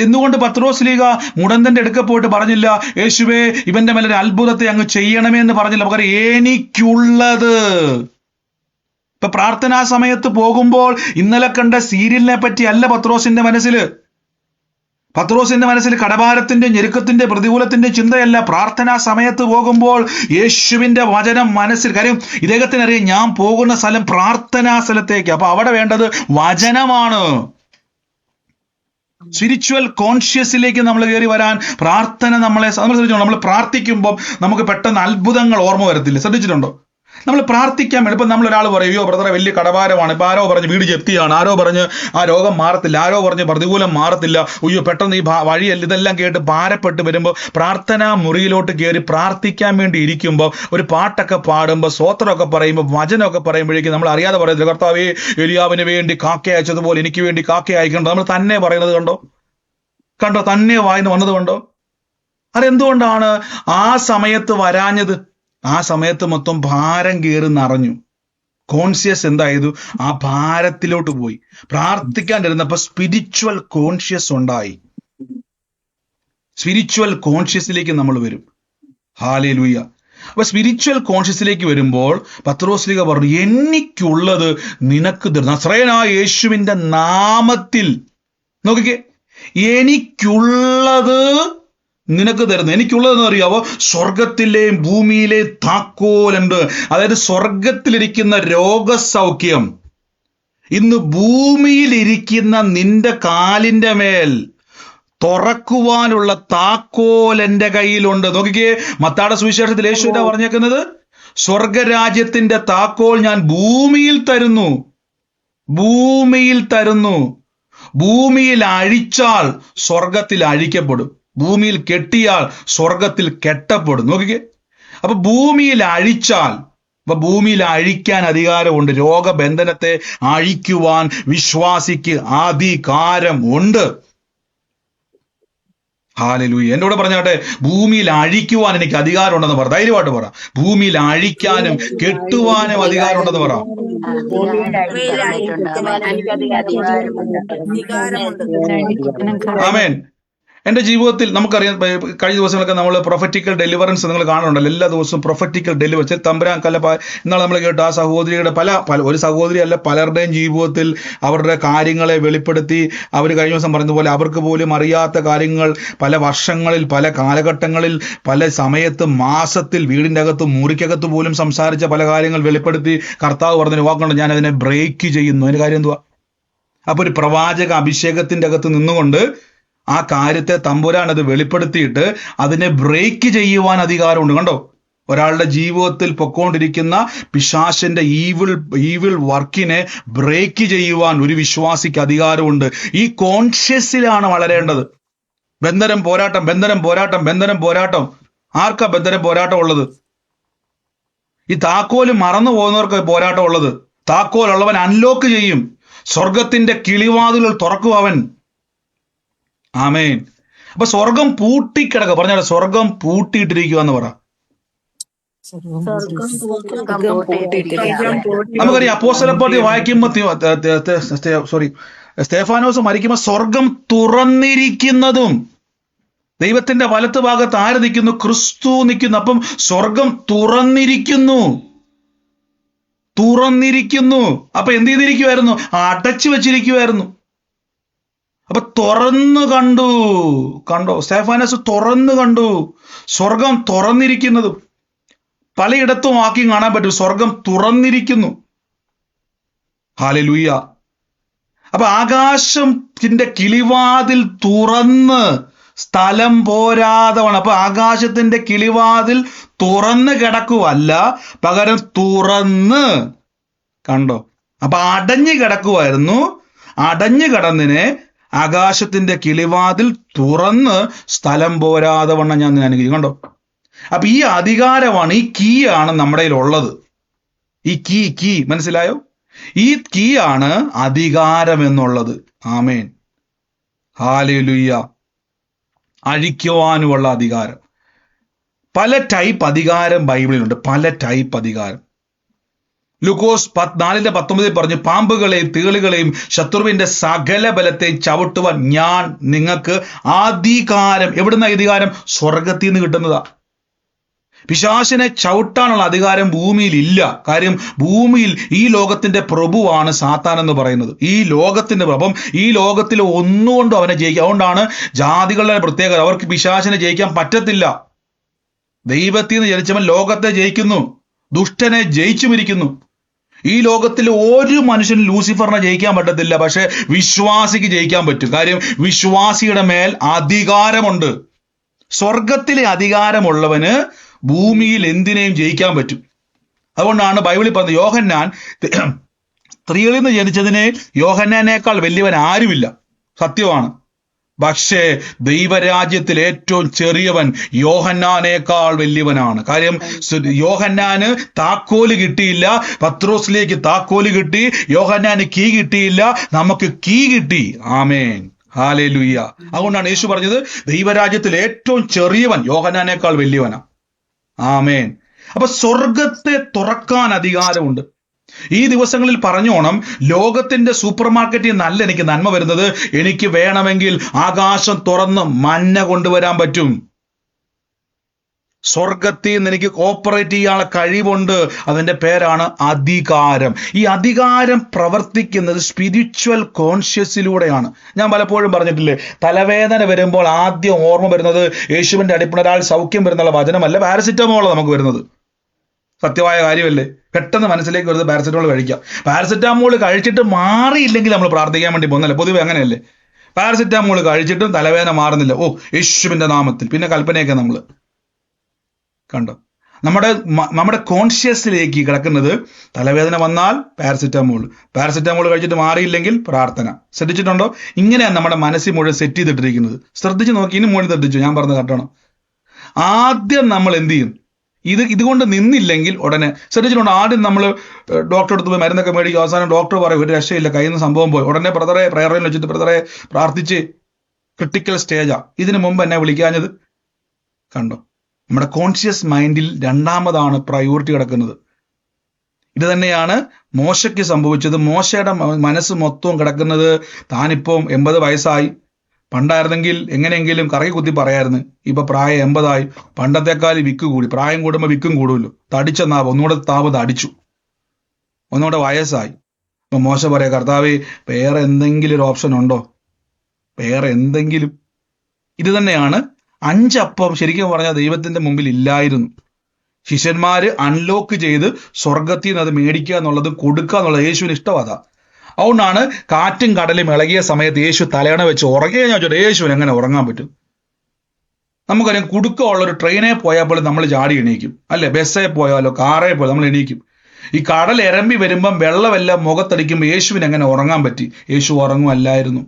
എന്തുകൊണ്ട് പത്രോസ് ലീഗ മുടന്തന്റെ അടുക്ക പോയിട്ട് പറഞ്ഞില്ല, യേശുവേ ഇവന്റെ മേലെ ഒരു അത്ഭുതത്തെ അങ്ങ് ചെയ്യണമേ എന്ന് പറഞ്ഞില്ല? പകരം എനിക്കുള്ളത്. ഇപ്പൊ പ്രാർത്ഥനാ സമയത്ത് പോകുമ്പോൾ ഇന്നലെ കണ്ട സീരിയലിനെ പറ്റി അല്ല പത്രോസിന്റെ മനസ്സിൽ കടഭാരത്തിന്റെ, ഞെരുക്കത്തിന്റെ, പ്രതികൂലത്തിന്റെ ചിന്തയല്ല. പ്രാർത്ഥനാ സമയത്ത് പോകുമ്പോൾ യേശുവിന്റെ വചനം മനസ്സിൽ. കാര്യം ഇദ്ദേഹത്തിനറിയാം ഞാൻ പോകുന്ന സ്ഥലം പ്രാർത്ഥനാ സ്ഥലത്തേക്ക്. അപ്പൊ അവിടെ വേണ്ടത് വചനമാണ്. സ്പിരിച്വൽ കോൺഷ്യസിലേക്ക് നമ്മൾ കയറി വരാൻ പ്രാർത്ഥന നമ്മളെ ശ്രദ്ധിച്ചോ. നമ്മൾ പ്രാർത്ഥിക്കുമ്പോൾ നമുക്ക് പെട്ടെന്ന് അത്ഭുതങ്ങൾ ഓർമ്മ വരത്തില്ല. ശ്രദ്ധിച്ചിട്ടുണ്ടോ? നമ്മൾ പ്രാർത്ഥിക്കാൻ വേണ്ടി ഇപ്പം നമ്മൾ ഒരാൾ പറയും, അയ്യോ ബ്രദറെ വലിയ കടഭാരമാണ്, ഇപ്പം ആരോ പറഞ്ഞ് വീട് ജപ്തിയാണ്, ആരോ പറഞ്ഞ് ആ രോഗം മാറത്തില്ല, ആരോ പറഞ്ഞ് പ്രതികൂലം മാറത്തില്ല, അയ്യോ പെട്ടെന്ന് ഈ വഴിയല്ല, ഇതെല്ലാം കേട്ട് ഭാരപ്പെട്ട് വരുമ്പോൾ പ്രാർത്ഥനാ മുറിയിലോട്ട് കയറി പ്രാർത്ഥിക്കാൻ വേണ്ടി ഇരിക്കുമ്പോൾ ഒരു പാട്ടൊക്കെ പാടുമ്പോൾ, സ്തോത്രമൊക്കെ പറയുമ്പോൾ, വചനമൊക്കെ പറയുമ്പോഴേക്കും നമ്മൾ അറിയാതെ പറയത്തില്ല, കർത്താവേ എലിയാവിന് വേണ്ടി കാക്ക അയച്ചതുപോലെ എനിക്ക് വേണ്ടി കാക്ക അയക്കണ്ടോ. നമ്മൾ തന്നെ പറയുന്നത് കണ്ടോ, തന്നെ വായിന്ന് വന്നത് കണ്ടോ? അതെന്തുകൊണ്ടാണ് ആ സമയത്ത് വരാഞ്ഞത്? ആ സമയത്ത് മൊത്തം ഭാരം കയറി നിറഞ്ഞു. കോൺഷ്യസ് എന്തായത്? ആ ഭാരത്തിലോട്ട് പോയി. പ്രാർത്ഥിക്കാണ്ടിരുന്നപ്പോ സ്പിരിച്വൽ കോൺഷ്യസ് ഉണ്ടായി. സ്പിരിച്വൽ കോൺഷ്യസിലേക്ക് നമ്മൾ വരും. ഹല്ലേലൂയ. അപ്പൊ സ്പിരിച്വൽ കോൺഷ്യസിലേക്ക് വരുമ്പോൾ പത്രോസ് ലീഗ പറഞ്ഞു, എനിക്കുള്ളത് നിനക്ക് തരുന്നു. നസറേയനായ യേശുവിന്റെ നാമത്തിൽ നോക്കിക്കേ, എനിക്കുള്ളത് നിനക്ക് തരുന്നു. എനിക്കുള്ളതെന്ന് അറിയാവോ? സ്വർഗത്തിലെയും ഭൂമിയിലെയും താക്കോലുണ്ട്. അതായത് സ്വർഗത്തിലിരിക്കുന്ന രോഗസൗഖ്യം ഇന്ന് ഭൂമിയിലിരിക്കുന്ന നിന്റെ കാലിന്റെ മേൽ തുറക്കുവാനുള്ള താക്കോൽ എൻ്റെ കയ്യിലുണ്ട്. നോക്കിക്കേ, മത്തായിയുടെ സുവിശേഷത്തിൽ യേശു എന്താ പറഞ്ഞേക്കുന്നത്? സ്വർഗരാജ്യത്തിന്റെ താക്കോൽ ഞാൻ ഭൂമിയിൽ തരുന്നു. ഭൂമിയിൽ അഴിച്ചാൽ സ്വർഗത്തിൽ അഴിക്കപ്പെടും. ഭൂമിയിൽ കെട്ടിയാൽ സ്വർഗത്തിൽ കെട്ടപ്പെടും. നോക്കിക്കേ, അപ്പൊ ഭൂമിയിൽ അഴിച്ചാൽ, അപ്പൊ ഭൂമിയിൽ അഴിക്കാൻ അധികാരമുണ്ട്. രോഗബന്ധനത്തെ അഴിക്കുവാൻ വിശ്വാസിക്ക് അധികാരം ഉണ്ട്. ഹല്ലേലൂയ. എന്റെ കൂടെ പറഞ്ഞാട്ടെ, ഭൂമിയിൽ അഴിക്കുവാൻ എനിക്ക് അധികാരം ഉണ്ടെന്ന് പറ. ധൈര്യമായിട്ട് പറ. ഭൂമിയിൽ അഴിക്കാനും കെട്ടുവാനും അധികാരം ഉണ്ടെന്ന് പറ. ആമേൻ. എന്റെ ജീവിതത്തിൽ നമുക്കറിയാം, കഴിഞ്ഞ ദിവസങ്ങളൊക്കെ നമ്മൾ പ്രൊഫറ്റിക്കൽ ഡെലിവറൻസ് നിങ്ങൾ കാണുന്നുണ്ടല്ലോ. എല്ലാ ദിവസവും പ്രൊഫറ്റിക്കൽ ഡെലിവറൻസ്. തമ്പുരാൻ കല്ല ഇന്നാൾ നമ്മൾ കേട്ടു, ആ സഹോദരിയുടെ ഒരു സഹോദരി അല്ല, പലരുടെയും ജീവിതത്തിൽ അവരുടെ കാര്യങ്ങളെ വെളിപ്പെടുത്തി. അവർ കഴിഞ്ഞ ദിവസം പറഞ്ഞതുപോലെ അവർക്ക് പോലും അറിയാത്ത കാര്യങ്ങൾ പല വർഷങ്ങളിൽ, പല കാലഘട്ടങ്ങളിൽ, പല സമയത്ത്, മാസത്തിൽ, വീടിൻ്റെ അകത്ത്, മുറിക്കകത്ത് പോലും സംസാരിച്ച പല കാര്യങ്ങൾ വെളിപ്പെടുത്തി. കർത്താവ് പറഞ്ഞൊരു വാക്കുണ്ട്, ഞാൻ അതിനെ ബ്രേക്ക് ചെയ്യുന്നു. അതിന് കാര്യം എന്തുവാ? അപ്പൊ ഒരു പ്രവാചക അഭിഷേകത്തിന്റെ അകത്ത് നിന്നുകൊണ്ട് ആ കാര്യത്തെ തമ്പുരാൻ അത് വെളിപ്പെടുത്തിയിട്ട് അതിനെ ബ്രേക്ക് ചെയ്യുവാൻ അധികാരമുണ്ട്. കണ്ടോ, ഒരാളുടെ ജീവിതത്തിൽ പൊക്കോണ്ടിരിക്കുന്ന പിശാചിന്റെ ഈവിൾ വർക്കിനെ ബ്രേക്ക് ചെയ്യുവാൻ ഒരു വിശ്വാസിക്ക് അധികാരമുണ്ട്. ഈ കോൺഷ്യസിലാണ് വളരേണ്ടത്. ബന്ധനം പോരാട്ടം, ബന്ധനം പോരാട്ടം, ബന്ധനം പോരാട്ടം. ആർക്കാ ബന്ധനം പോരാട്ടം ഉള്ളത്? ഈ താക്കോല് മറന്നു പോകുന്നവർക്ക് പോരാട്ടം ഉള്ളത്. താക്കോൽ ഉള്ളവൻ അൺലോക്ക് ചെയ്യും. സ്വർഗത്തിന്റെ കിളിവാതിലുകൾ തുറക്കും അവൻ. ആമേൻ. അപ്പൊ സ്വർഗം പൂട്ടിക്കിടക്കുക. പറഞ്ഞാൽ സ്വർഗം പൂട്ടിയിട്ടിരിക്കുക എന്ന് പറ. നമുക്കറിയാം, അപ്പോസ്തലപ്രവൃത്തി വായിക്കുമ്പോ സ്തെഫാനോസ് മരിക്കുമ്പോ സ്വർഗം തുറന്നിരിക്കുന്നതും, ദൈവത്തിന്റെ വലത്ത് ഭാഗത്ത് ആര് നിൽക്കുന്നു? ക്രിസ്തു നിൽക്കുന്നു. അപ്പം സ്വർഗം തുറന്നിരിക്കുന്നു. അപ്പൊ എന്ത് ചെയ്തിരിക്കുമായിരുന്നു? അടച്ചു വെച്ചിരിക്കുമായിരുന്നു. അപ്പൊ തുറന്നു കണ്ടോ സ്തെഫാനോസ് തുറന്നു കണ്ടു. സ്വർഗം തുറന്നിരിക്കുന്നതും പലയിടത്തും ആക്കി കാണാൻ പറ്റും. സ്വർഗം തുറന്നിരിക്കുന്നു. ഹല്ലേലൂയ. അപ്പൊ ആകാശത്തിന്റെ കിളിവാതിൽ തുറന്ന് സ്ഥലം പോരാതവണ്ണം. അപ്പൊ ആകാശത്തിന്റെ കിളിവാതിൽ തുറന്ന് കിടക്കുവല്ല, പകരം തുറന്ന്. കണ്ടോ, അപ്പൊ അടഞ്ഞു കിടക്കുമായിരുന്നു. അടഞ്ഞു കിടന്നിനെ ആകാശത്തിന്റെ കിളിവാതിൽ തുറന്ന് സ്ഥലം പോരാതെ വണ്ണം ഞാൻ അനുഗ്രഹിക്കും. കണ്ടോ, അപ്പൊ ഈ അധികാരമാണ്, ഈ കീ ആണ് നമ്മുടെ ഉള്ളത്. ഈ കീ മനസ്സിലായോ? ഈ കീ ആണ് അധികാരം എന്നുള്ളത്. ആമേൻ. ഹല്ലേലൂയ. അഴിക്കുവാനുമുള്ള അധികാരം. പല ടൈപ്പ് അധികാരം ബൈബിളിലുണ്ട്. പല ടൈപ്പ് അധികാരം. ലൂക്കോസ് 4:19 പറഞ്ഞു, പാമ്പുകളെയും തേളുകളെയും ശത്രുവിന്റെ സകല ബലത്തെയും ചവിട്ടുവാൻ ഞാൻ നിങ്ങൾക്ക് അധികാരം. എവിടുന്ന അധികാരം? സ്വർഗത്തിൽ നിന്ന് കിട്ടുന്നതാ. പിശാചിനെ ചവിട്ടാനുള്ള അധികാരം ഭൂമിയിൽ ഇല്ല. കാര്യം ഭൂമിയിൽ ഈ ലോകത്തിന്റെ പ്രഭുവാണ് സാത്താൻ എന്ന് പറയുന്നത്. ഈ ലോകത്തിന്റെ അപ്പം ഈ ലോകത്തിൽ ഒന്നുകൊണ്ടും അവനെ ജയിക്കുക. അതുകൊണ്ടാണ് ജാതികളുടെ പ്രത്യേകത. അവർക്ക് പിശാചിനെ ജയിക്കാൻ പറ്റത്തില്ല. ദൈവത്തിൽ നിന്ന് ജനിച്ചവൻ ലോകത്തെ ജയിക്കുന്നു, ദുഷ്ടനെ ജയിച്ചുമിരിക്കുന്നു. ഈ ലോകത്തിൽ ഒരു മനുഷ്യന് ലൂസിഫറിനെ ജയിക്കാൻ പറ്റത്തില്ല, പക്ഷെ വിശ്വാസിക്ക് ജയിക്കാൻ പറ്റും. കാര്യം വിശ്വാസിയുടെ മേൽ അധികാരമുണ്ട്. സ്വർഗത്തിലെ അധികാരമുള്ളവന് ഭൂമിയിൽ എന്തിനേയും ജയിക്കാൻ പറ്റും. അതുകൊണ്ടാണ് ബൈബിളിൽ പറഞ്ഞത്, യോഹന്നാൻ സ്ത്രീകളിൽ നിന്ന് ജനിച്ചതിനെ യോഹന്നാനേക്കാൾ വലിയവൻ ആരുമില്ല. സത്യമാണ്. പക്ഷേ ദൈവരാജ്യത്തിൽ ഏറ്റവും ചെറിയവൻ യോഹന്നാനേക്കാൾ വലിയവനാണ്. കാര്യം യോഹന്നാന് താക്കോല് കിട്ടിയില്ല, പത്രോസിലേക്ക് താക്കോല് കിട്ടി. യോഹന്നാന് കീ കിട്ടിയില്ല, നമുക്ക് കീ കിട്ടി. ആമേൻ. ഹല്ലേലൂയ. അതുകൊണ്ടാണ് യേശു പറഞ്ഞത്, ദൈവരാജ്യത്തിൽ ഏറ്റവും ചെറിയവൻ യോഹന്നാനേക്കാൾ വലിയവനാ. ആമേൻ. അപ്പൊ സ്വർഗത്തെ തുറക്കാൻ അധികാരമുണ്ട്. ഈ ദിവസങ്ങളിൽ പറഞ്ഞോണം, ലോകത്തിന്റെ സൂപ്പർ മാർക്കറ്റിൽ നിന്നല്ല എനിക്ക് നന്മ വരുന്നത്. എനിക്ക് വേണമെങ്കിൽ ആകാശം തുറന്ന് മഞ്ഞ കൊണ്ടുവരാൻ പറ്റും. സ്വർഗത്തിൽ നിന്ന് എനിക്ക് കോപ്പറേറ്റ് ചെയ്യാനുള്ള കഴിവുണ്ട്. അതിന്റെ പേരാണ് അധികാരം. ഈ അധികാരം പ്രവർത്തിക്കുന്നത് സ്പിരിച്വൽ കോൺഷ്യസിലൂടെയാണ്. ഞാൻ പലപ്പോഴും പറഞ്ഞിട്ടില്ലേ, തലവേദന വരുമ്പോൾ ആദ്യം ഓർമ്മ വരുന്നത് യേശുവിന്റെ അടിപ്പിണരാൽ സൗഖ്യം വരുന്നുള്ള വചനമല്ല, പാരസിറ്റമോളാണ് നമുക്ക് വരുന്നത്. സത്യമായ കാര്യമല്ലേ? പെട്ടെന്ന് മനസ്സിലേക്ക് വരുന്നത് പാരസെറ്റമോൾ കഴിക്കാം. പാരസെറ്റാമോൾ കഴിച്ചിട്ട് മാറിയില്ലെങ്കിൽ നമ്മൾ പ്രാർത്ഥിക്കാൻ വേണ്ടി പോകുന്നല്ലേ? പൊതുവെ അങ്ങനെയല്ലേ? പാരസെറ്റാമോൾ കഴിച്ചിട്ടും തലവേദന മാറുന്നില്ല, ഓ യേശുവിന്റെ നാമത്തിൽ, പിന്നെ കൽപ്പനയൊക്കെ നമ്മൾ കണ്ടോ. നമ്മുടെ കോൺഷ്യസിലേക്ക് കിടക്കുന്നത് തലവേദന വന്നാൽ പാരസിറ്റമോൾ കഴിച്ചിട്ട് മാറിയില്ലെങ്കിൽ പ്രാർത്ഥന. ശ്രദ്ധിച്ചിട്ടുണ്ടോ? ഇങ്ങനെയാണ് നമ്മുടെ മനസ്സിൽ മുഴുവൻ സെറ്റ് ചെയ്തിട്ടിരിക്കുന്നത്. ശ്രദ്ധിച്ചു നോക്കി, ഇനി മുഴുവൻ ശ്രദ്ധിച്ചു, ഞാൻ പറഞ്ഞത് കേട്ടണം. ആദ്യം നമ്മൾ എന്ത് ചെയ്യും? ഇതുകൊണ്ട് നിന്നില്ലെങ്കിൽ ഉടനെ ശ്രദ്ധിച്ചിട്ടുണ്ടോ? ആദ്യം നമ്മൾ ഡോക്ടറെ അടുത്ത് പോയി മരുന്നൊക്കെ മേടിക്കും. അവസാനം ഡോക്ടർ പറയും ഒരു രക്ഷയില്ല, കയ്യിൽ നിന്ന് സംഭവം പോയി. ഉടനെ ബ്രദറെ പ്രയറിൽ വെച്ചിട്ട് ബ്രദറെ പ്രാർത്ഥിച്ച് ക്രിട്ടിക്കൽ സ്റ്റേജാ. ഇതിനു മുമ്പ് എന്നെ വിളിക്കാഞ്ഞത്? കണ്ടോ? നമ്മുടെ കോൺഷ്യസ് മൈൻഡിൽ രണ്ടാമതാണ് പ്രയോറിറ്റി കിടക്കുന്നത്. ഇത് തന്നെയാണ് മോശയ്ക്ക് സംഭവിച്ചത്. മോശയുടെ മനസ്സ് മൊത്തവും കിടക്കുന്നത് താനിപ്പം 80 വയസ്സായി, പണ്ടായിരുന്നെങ്കിൽ എങ്ങനെയെങ്കിലും കറക്കി കുത്തി പറയായിരുന്നു. ഇപ്പൊ പ്രായം 80 ആയി, പണ്ടത്തെക്കാൾ വിക്ക് കൂടി. പ്രായം കൂടുമ്പോൾ വിക്കും കൂടുമല്ലോ. തടിച്ച നാവ് ഒന്നുകൂടെ തടിച്ചു, ഒന്നുകൂടെ വയസ്സായി. അപ്പൊ മോശ പറയാ, കർത്താവേ വേറെ എന്തെങ്കിലും ഒരു ഓപ്ഷൻ ഉണ്ടോ? വേറെ എന്തെങ്കിലും. ഇത് തന്നെയാണ് 5 അപ്പം ശരിക്കും പറഞ്ഞാൽ ദൈവത്തിന്റെ മുമ്പിൽ ഇല്ലായിരുന്നു. ശിഷ്യന്മാര് അൺലോക്ക് ചെയ്ത് സ്വർഗത്തിൽ നിന്ന് അത് മേടിക്കുക എന്നുള്ളത്, കൊടുക്കുക എന്നുള്ളത് യേശുവിന് ഇഷ്ടമാതാ. അതുകൊണ്ടാണ് കാറ്റും കടലും ഇളകിയ സമയത്ത് യേശു തലയണ വെച്ച് ഉറങ്ങിയ ഞാൻ ചോദിച്ചു, യേശുവിന് എങ്ങനെ ഉറങ്ങാൻ പറ്റും? നമുക്കറിയാം, കുടുക്കമുള്ള ഒരു ട്രെയിനിൽ പോയാൽ പോലും നമ്മൾ ചാടി എണീക്കും, അല്ലെ? ബസ്സിൽ പോയാലോ കാറേ പോയാലോ നമ്മൾ എണീക്കും. ഈ കടൽ ഇരമ്പി വരുമ്പം വെള്ളമെല്ലാം മുഖത്തടിക്കുമ്പോൾ യേശുവിന് എങ്ങനെ ഉറങ്ങാൻ പറ്റി? യേശു ഉറങ്ങുമല്ലായിരുന്നു,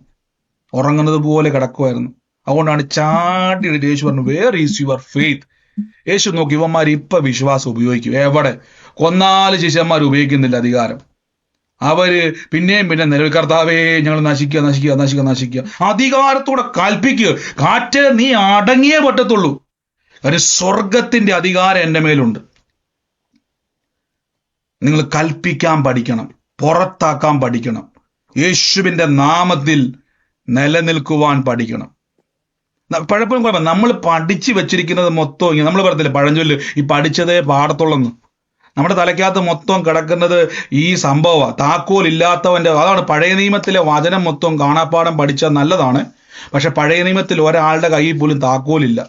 ഉറങ്ങുന്നത് പോലെ കിടക്കുമായിരുന്നു. അതുകൊണ്ടാണ് ചാടി യേശു പറഞ്ഞു, വേർ ഈസ് യുവർ ഫെയ്ത്ത്? യേശു നോക്കി, ഇവന്മാർ ഇപ്പൊ വിശ്വാസം ഉപയോഗിക്കും. എവിടെ? കൊന്നാല് ശിഷ്യന്മാർ ഉപയോഗിക്കുന്നില്ല അധികാരം. അവര് പിന്നെയും നിലവിൽ കർത്താവേ ഞങ്ങൾ നശിക്കുക. അധികാരത്തോടെ കൽപ്പിക്കുക, കാറ്റ് നീ അടങ്ങിയേ പറ്റത്തുള്ളൂ. കാര്യം സ്വർഗത്തിന്റെ അധികാരം എന്റെ മേലുണ്ട്. നിങ്ങൾ കൽപ്പിക്കാൻ പഠിക്കണം, പുറത്താക്കാൻ പഠിക്കണം, യേശുവിന്റെ നാമത്തിൽ നിലനിൽക്കുവാൻ പഠിക്കണം. പലപ്പോഴും കുഴപ്പം, നമ്മൾ പഠിച്ചു വെച്ചിരിക്കുന്നത് മൊത്തം ഇങ്ങനെ. നമ്മൾ പറയത്തില്ല പഴഞ്ചൊല്ല്, ഈ പഠിച്ചതേ പാടത്തുള്ളെന്ന്. നമ്മുടെ തലയ്ക്കകത്ത് മൊത്തം കിടക്കുന്നത് ഈ സംഭവമാണ്. താക്കോൽ ഇല്ലാത്തവന്റെ, അതാണ് പഴയ നിയമത്തിലെ വചനം മൊത്തം കാണാപ്പാടം പഠിച്ചാൽ നല്ലതാണ്. പക്ഷെ പഴയ നിയമത്തിൽ ഒരാളുടെ കയ്യിൽ പോലും താക്കോലില്ല,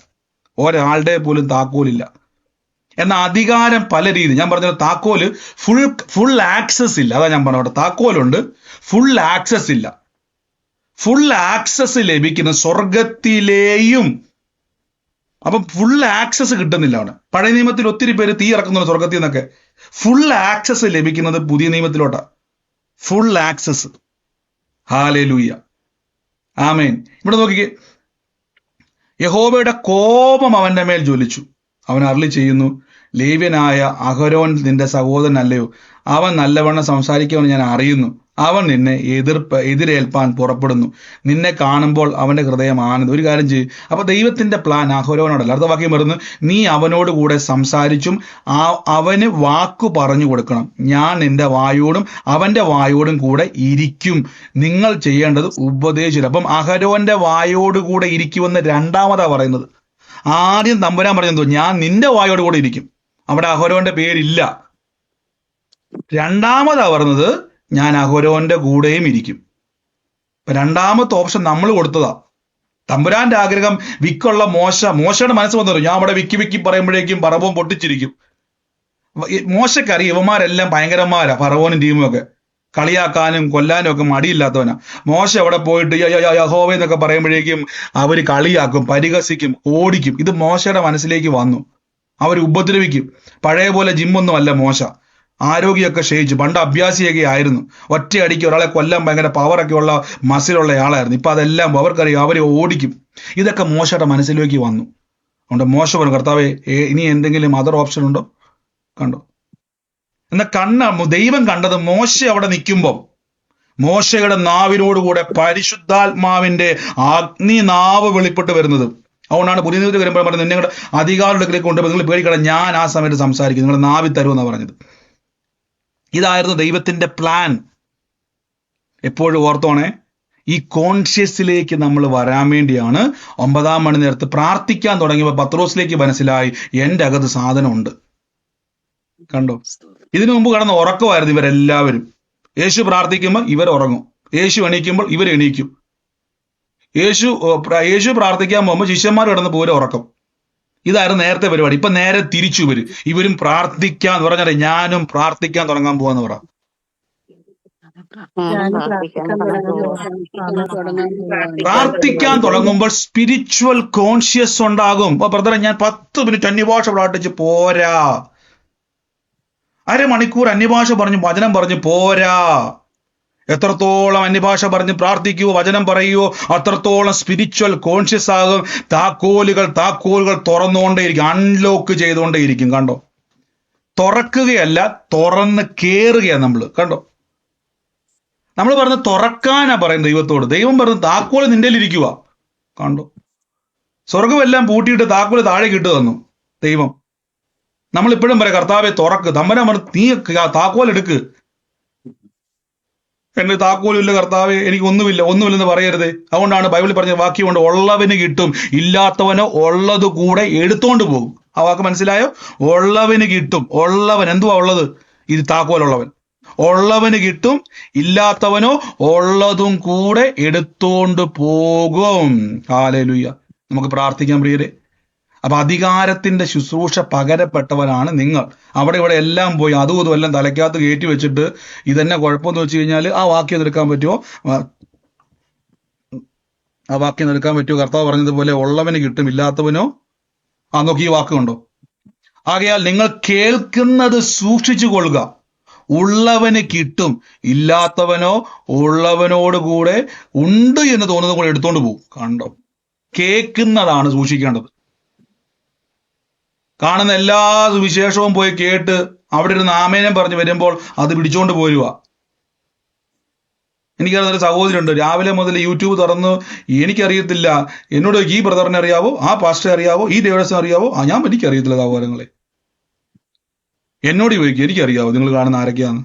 എന്നാൽ അധികാരം പല രീതി. ഞാൻ പറഞ്ഞ താക്കോല് ഫുൾ ആക്സസ് ഇല്ല. അതാ ഞാൻ പറഞ്ഞ, താക്കോലുണ്ട്, ഫുൾ ആക്സസ് ഇല്ല. ഫുൾ ആക്സസ് ലഭിക്കുന്ന സ്വർഗത്തിലെയും, അപ്പം ഫുൾ ആക്സസ് കിട്ടുന്നില്ല അവിടെ. പഴയ നിയമത്തിൽ ഒത്തിരി പേര് തീ ഇറക്കുന്നുണ്ട് സ്വർഗത്തിൽ നിന്നൊക്കെ. ഫുൾ ആക്സസ് ലഭിക്കുന്നത് പുതിയ നിയമത്തിലോട്ടാ. Full access. ഹല്ലേലൂയ, ആമേൻ. ഇവിടെ നോക്കിക്കേ, യഹോവയുടെ കോപം അവന്റെ മേൽ ജ്വലിച്ചു. അവൻ അരുളി ചെയ്യുന്നു, ലേവ്യനായ അഹരോൻ നിന്റെ സഹോദരനല്ലയോ? അവൻ നല്ലവണ്ണം സംസാരിക്കുമെന്ന് ഞാൻ അറിയുന്നു. അവൻ നിന്നെ എതിരേൽപ്പാൻ പുറപ്പെടുന്നു. നിന്നെ കാണുമ്പോൾ അവന്റെ ഹൃദയം ആനന്ദം. ഒരു കാര്യം ചെയ്യും. അപ്പൊ ദൈവത്തിന്റെ പ്ലാൻ അഹരോനോടല്ല. അടുത്ത വാക്യം പറയുന്നു, നീ അവനോട് കൂടെ സംസാരിച്ചും അവന് വാക്കു പറഞ്ഞു കൊടുക്കണം. ഞാൻ നിന്റെ വായോടും അവന്റെ വായോടും കൂടെ ഇരിക്കും. നിങ്ങൾ ചെയ്യേണ്ടത് ഉപദേശില്ല. അപ്പം അഹരോന്റെ വായോട് കൂടെ ഇരിക്കുമെന്ന് രണ്ടാമതാ പറയുന്നത്. ആദ്യം തമ്പുരാൻ പറഞ്ഞെന്തോ, ഞാൻ നിന്റെ വായോട് കൂടെ ഇരിക്കും. അവിടെ അഹരോന്റെ പേരില്ല. രണ്ടാമതാ പറഞ്ഞത്, ഞാൻ അഹരോന്റെ കൂടെയും ഇരിക്കും. രണ്ടാമത്തെ ഓപ്ഷൻ നമ്മൾ കൊടുത്തതാ. തമ്പുരാന്റെ ആഗ്രഹം വിക്കുള്ള മോശയുടെ മനസ്സ് വന്നു, ഞാൻ അവിടെ വിക്കി പറയുമ്പോഴേക്കും ഫറവോൻ പൊട്ടിച്ചിരിക്കും. മോശക്കറിയാം ഇവന്മാരെല്ലാം ഭയങ്കരന്മാരാ, ഫറവോനും ടീമും ഒക്കെ. കളിയാക്കാനും കൊല്ലാനും ഒക്കെ മടിയില്ലാത്തവനാ. മോശ അവിടെ പോയിട്ട് യഹോവ എന്നൊക്കെ പറയുമ്പോഴേക്കും അവര് കളിയാക്കും, പരിഹസിക്കും, ഓടിക്കും. ഇത് മോശയുടെ മനസ്സിലേക്ക് വന്നു. അവർ ഉപദ്രവിക്കും. പഴയ പോലെ ജിമ്മൊന്നും അല്ല മോശ. ആരോഗ്യമൊക്കെ ക്ഷയിച്ചു. പണ്ട് അഭ്യാസിയൊക്കെ ആയിരുന്നു. ഒറ്റയടിക്ക് ഒരാളെ കൊല്ലാൻ ഭയങ്കര പവറൊക്കെ ഉള്ള മസിലുള്ള ആളായിരുന്നു. ഇപ്പൊ അതെല്ലാം അവർക്കറിയാം, അവരെ ഓടിക്കും. ഇതൊക്കെ മോശയുടെ മനസ്സിലേക്ക് വന്നു. അതുകൊണ്ട് മോശ പറഞ്ഞു, കർത്താവേ ഇനി എന്തെങ്കിലും അതർ ഓപ്ഷൻ ഉണ്ടോ? കണ്ടോ? എന്നാൽ ദൈവം കണ്ടത് മോശ അവിടെ നിൽക്കുമ്പോൾ മോശയുടെ നാവിനോടുകൂടെ പരിശുദ്ധാത്മാവിന്റെ അഗ്നിനാവ് വെളിപ്പെട്ട് വരുന്നത്. അതുകൊണ്ടാണ് പുതിയ നിയമത്തിൽ വരുമ്പോൾ പറഞ്ഞത്, നിങ്ങളുടെ അധികാരികളിലേക്ക് കൊണ്ടുപോയി നിങ്ങൾ പേടിക്കണം, ഞാൻ ആ സമയത്ത് സംസാരിക്കും, നിങ്ങളുടെ നാവിൽ തരുമെന്നാണ് പറഞ്ഞത്. ഇതായിരുന്നു ദൈവത്തിന്റെ പ്ലാൻ. എപ്പോഴും ഓർത്തോണേ, ഈ കോൺഷ്യസിലേക്ക് നമ്മൾ വരാൻ വേണ്ടിയാണ് 9-ാം മണി നേരത്ത് പ്രാർത്ഥിക്കാൻ തുടങ്ങിയപ്പോൾ പത്രോസിലേക്ക് മനസ്സിലായി, എൻ്റെ അകത്ത് സാധനമുണ്ട്. കണ്ടോ? ഇതിനു മുമ്പ് കടന്ന് ഉറക്കമായിരുന്നു ഇവരെല്ലാവരും. യേശു പ്രാർത്ഥിക്കുമ്പോൾ ഇവർ ഉറങ്ങും, യേശു എണീക്കുമ്പോൾ ഇവർ എണീക്കും. യേശു പ്രാർത്ഥിക്കാൻ പോകുമ്പോൾ ശിഷ്യന്മാർ കിടന്ന് പോലെ ഉറക്കം. ഇതായിരുന്നു നേരത്തെ പരിപാടി. ഇപ്പൊ നേരെ തിരിച്ചു ഇവരും പ്രാർത്ഥിക്കാൻ പറഞ്ഞാൽ ഞാനും പ്രാർത്ഥിക്കാൻ തുടങ്ങാൻ പോവാന്ന് പറ. പ്രാർത്ഥിക്കാൻ തുടങ്ങുമ്പോൾ സ്പിരിച്വൽ കോൺഷ്യസ് ഉണ്ടാകും. അപ്പൊ ബ്രദറെ, ഞാൻ 10 മിനിറ്റ് അന്യഭാഷ പ്രാർത്ഥിച്ച് പോരാ, അരമണിക്കൂർ അന്യഭാഷ പറഞ്ഞ് വചനം പറഞ്ഞ് പോരാ. എത്രത്തോളം അന്യഭാഷ പറഞ്ഞ് പ്രാർത്ഥിക്കുവോ, വചനം പറയുവോ, അത്രത്തോളം സ്പിരിച്വൽ കോൺഷ്യസ് ആകും. താക്കോലുകൾ തുറന്നുകൊണ്ടേയിരിക്കും, അൺലോക്ക് ചെയ്തുകൊണ്ടേയിരിക്കും. കണ്ടോ? തുറക്കുകയല്ല, തുറന്ന് കേറുകയാണ് നമ്മൾ. കണ്ടോ? നമ്മൾ പറഞ്ഞ് തുറക്കാനാ പറയുന്നത് ദൈവത്തോട്. ദൈവം പറഞ്ഞ് താക്കോല് നിന്റെ ഇരിക്കുക. കണ്ടോ? സ്വർഗമെല്ലാം പൂട്ടിയിട്ട് താക്കോല് താഴെ കിട്ടു തന്നു ദൈവം. നമ്മളിപ്പോഴും പറയാം, കർത്താവെ തുറക്ക്. തമ്പനെ നീ താക്കോൽ എടുക്ക്. എന്റെ താക്കോലില്ല കർത്താവെ, എനിക്ക് ഒന്നുമില്ലെന്ന് പറയരുത്. അതുകൊണ്ടാണ് ബൈബിളിൽ പറഞ്ഞ വാക്യമുണ്ട്, ഉള്ളവന് കിട്ടും, ഇല്ലാത്തവനോ ഉള്ളത് കൂടെ എടുത്തോണ്ട് പോകും. ആ വാക്ക് മനസ്സിലായോ? ഉള്ളവന് കിട്ടും. ഉള്ളവൻ എന്തുവാ ഉള്ളത്? ഇത് താക്കോലുള്ളവൻ. ഉള്ളവന് കിട്ടും, ഇല്ലാത്തവനോ ഉള്ളതും കൂടെ എടുത്തോണ്ട് പോകും. ഹല്ലേലൂയ. നമുക്ക് പ്രാർത്ഥിക്കാം പ്രിയരെ. അപ്പൊ അധികാരത്തിന്റെ ശുശ്രൂഷ പകരപ്പെട്ടവരാണ് നിങ്ങൾ. അവിടെ ഇവിടെ എല്ലാം പോയി അതും ഇതും എല്ലാം തലയ്ക്കകത്ത് കയറ്റി വെച്ചിട്ട് ഇതെന്നെ കുഴപ്പമെന്ന് വെച്ച് കഴിഞ്ഞാൽ ആ വാക്യം എടുക്കാൻ പറ്റുമോ? കർത്താവ് പറഞ്ഞതുപോലെ ഉള്ളവന് കിട്ടും, ഇല്ലാത്തവനോ നോക്കി ഈ വാക്കുണ്ടോ? ആകയാൽ നിങ്ങൾ കേൾക്കുന്നത് സൂക്ഷിച്ചു കൊള്ളുക. ഉള്ളവന് കിട്ടും, ഇല്ലാത്തവനോ ഉള്ളവനോട് കൂടെ ഉണ്ട് എന്ന് തോന്നുന്നത് കൂടെ എടുത്തോണ്ട് പോകും. കണ്ടോ? കേൾക്കുന്നതാണ് സൂക്ഷിക്കേണ്ടത്. കാണുന്ന എല്ലാ സുവിശേഷവും പോയി കേട്ട് അവിടെ ഇരുന്ന് ആമേനം പറഞ്ഞു വരുമ്പോൾ അത് പിടിച്ചോണ്ട് പോരുക. എനിക്കറിയുന്നൊരു സഹോദരി ഉണ്ട്, രാവിലെ മുതൽ യൂട്യൂബ് തുറന്ന് എനിക്കറിയത്തില്ല, എന്നോട് ഈ ബ്രദറിനെ അറിയാവോ, ആ പാസ്റ്ററെ അറിയാവോ, ഈ ദേവസ്വം അറിയാവോ? എനിക്കറിയത്തില്ല സഹോദരങ്ങളെ. എന്നോട് ചോദിക്കും, എനിക്കറിയാവോ നിങ്ങൾ കാണുന്ന ആരൊക്കെയാന്ന്?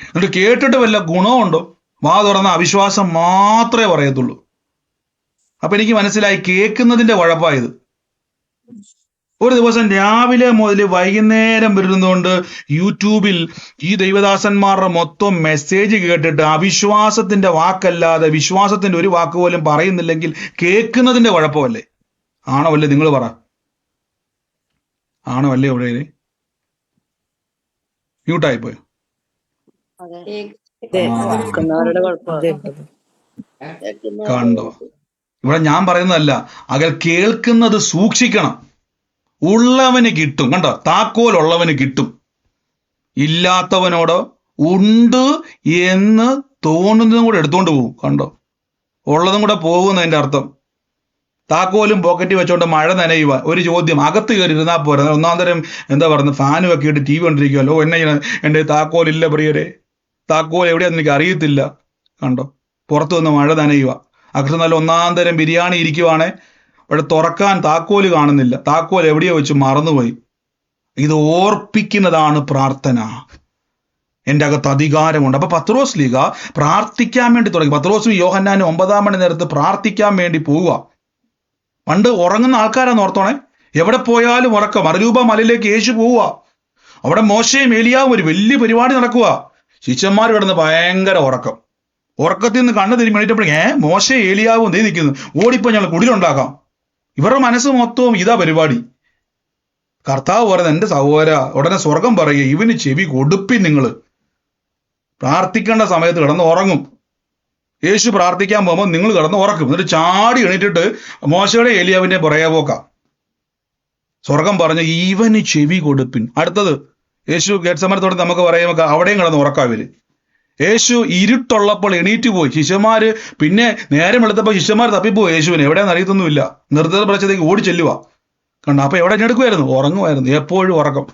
എന്നിട്ട് കേട്ടിട്ട് വല്ല ഗുണമുണ്ടോ? വാ തുറന്ന അവിശ്വാസം മാത്രമേ പറയത്തുള്ളൂ. അപ്പൊ എനിക്ക് മനസ്സിലായി, കേൾക്കുന്നതിന്റെ കുഴപ്പമായത്. ഒരു ദിവസം രാവിലെ മുതൽ വൈകുന്നേരം വരുന്നതുകൊണ്ട് യൂട്യൂബിൽ ഈ ദൈവദാസന്മാരുടെ മൊത്തം മെസ്സേജ് കേട്ടിട്ട് അവിശ്വാസത്തിന്റെ വാക്കല്ലാതെ വിശ്വാസത്തിന്റെ ഒരു വാക്ക് പോലും പറയുന്നില്ലെങ്കിൽ കേൾക്കുന്നതിന്റെ കുഴപ്പമല്ലേ? ആണോ അല്ലേ? നിങ്ങൾ പറ, ആണോ അല്ലേ? ഇവിടെ മ്യൂട്ടായിപ്പോയോ? കണ്ടോ? ഇവിടെ ഞാൻ പറയുന്നതല്ല, അകൽ കേൾക്കുന്നത് സൂക്ഷിക്കണം. ഉള്ളവന് കിട്ടും. കണ്ടോ? താക്കോൽ ഉള്ളവന് കിട്ടും, ഇല്ലാത്തവനോട് ഉണ്ട് എന്ന് തോന്നുന്നതും കൂടെ എടുത്തോണ്ട് പോകും. കണ്ടോ? ഉള്ളതും കൂടെ പോകുന്നതിന്റെ അർത്ഥം. താക്കോലും പോക്കറ്റിൽ വെച്ചോണ്ട് മഴ നനയുക. ഒരു ചോദ്യം, അകത്ത് കയറി ഇരുന്നാൽ പോരാ, ഒന്നാം തരം എന്താ പറയുന്നത്, ഫാനും ഒക്കെ ഇട്ട് TV കണ്ടിരിക്കുമല്ലോ. എൻ്റെ താക്കോലില്ല പ്രിയരെ, താക്കോൽ എവിടെയാന്ന് എനിക്ക് അറിയത്തില്ല. കണ്ടോ? പുറത്തു നിന്ന് മഴ നനയുക. അകത്ത് നല്ല ഒന്നാം തരം ബിരിയാണി ഇരിക്കുവാണെ, അവിടെ തുറക്കാൻ താക്കോല് കാണുന്നില്ല, താക്കോൽ എവിടെയോ വെച്ച് മറന്നുപോയി. ഇത് ഓർപ്പിക്കുന്നതാണ് പ്രാർത്ഥന. എൻ്റെ അകത്ത് അധികാരമുണ്ട്. അപ്പൊ പത്രോസ് ലീഗ പ്രാർത്ഥിക്കാൻ വേണ്ടി തുടങ്ങി. പത്രോസും യോഹന്നാനും 9-ാം മണി നേരത്ത് പ്രാർത്ഥിക്കാൻ വേണ്ടി പോവുക. പണ്ട് ഉറങ്ങുന്ന ആൾക്കാരാന്ന് ഓർത്തോണേ. എവിടെ പോയാലും ഉറക്കം. മറുരൂപ മലയിലേക്ക് യേശു പോവുക. അവിടെ മോശയും ഏലിയാവും ഒരു വലിയ പരിപാടി നടക്കുക. ശിഷ്യന്മാർ കിടന്ന് ഭയങ്കര ഉറക്കം. ഉറക്കത്തിൽ നിന്ന് കണ്ണു തിരിഞ്ഞ് എണീറ്റപ്പോഴേ മോശ ഏലിയാവും ദേ നിൽക്കുന്നു, ഓടിപ്പോ ഞങ്ങൾ കുടിലുണ്ടാക്കാം. ഇവരുടെ മനസ്സ് മൊത്തവും ഇതാ പരിപാടി. കർത്താവ് പറയുന്നത്, എൻ്റെ സഹോദര, ഉടനെ സ്വർഗം പറയുക, ഇവന് ചെവി കൊടുപ്പിൻ. നിങ്ങൾ പ്രാർത്ഥിക്കേണ്ട സമയത്ത് കിടന്ന് ഉറങ്ങും. യേശു പ്രാർത്ഥിക്കാൻ പോകുമ്പോൾ നിങ്ങൾ കിടന്ന് ഉറക്കും. എന്നിട്ട് ചാടി എണീറ്റിട്ട് മോശയുടെ ഏലിയാവിന്റെ പുറകെ പോക്കാം. സ്വർഗം പറഞ്ഞു, ഇവന് ചെവി കൊടുപ്പിൻ. അടുത്തത് യേശു ഗെത്സമനത്തോടെ നമുക്ക് പറയുമ്പോൾ അവിടെയും കിടന്ന് ഉറക്കാം ഇവര്. യേശു ഇരുട്ടുള്ളപ്പോൾ എണീറ്റ് പോയി. ശിഷ്യന്മാര് പിന്നെ നേരം വെളുത്തപ്പോൾ ശിഷ്യന്മാർ തപ്പിപ്പോയി യേശുവിനെ. എവിടെയാണെന്ന് അറിയത്തൊന്നുമില്ല. നിർത്തൽ പ്രദേശത്തേക്ക് ഓടി ചെല്ലുക. കണ്ടോ? അപ്പൊ എവിടെ എടുക്കുമായിരുന്നു? ഉറങ്ങുമായിരുന്നു. എപ്പോഴും ഉറക്കം.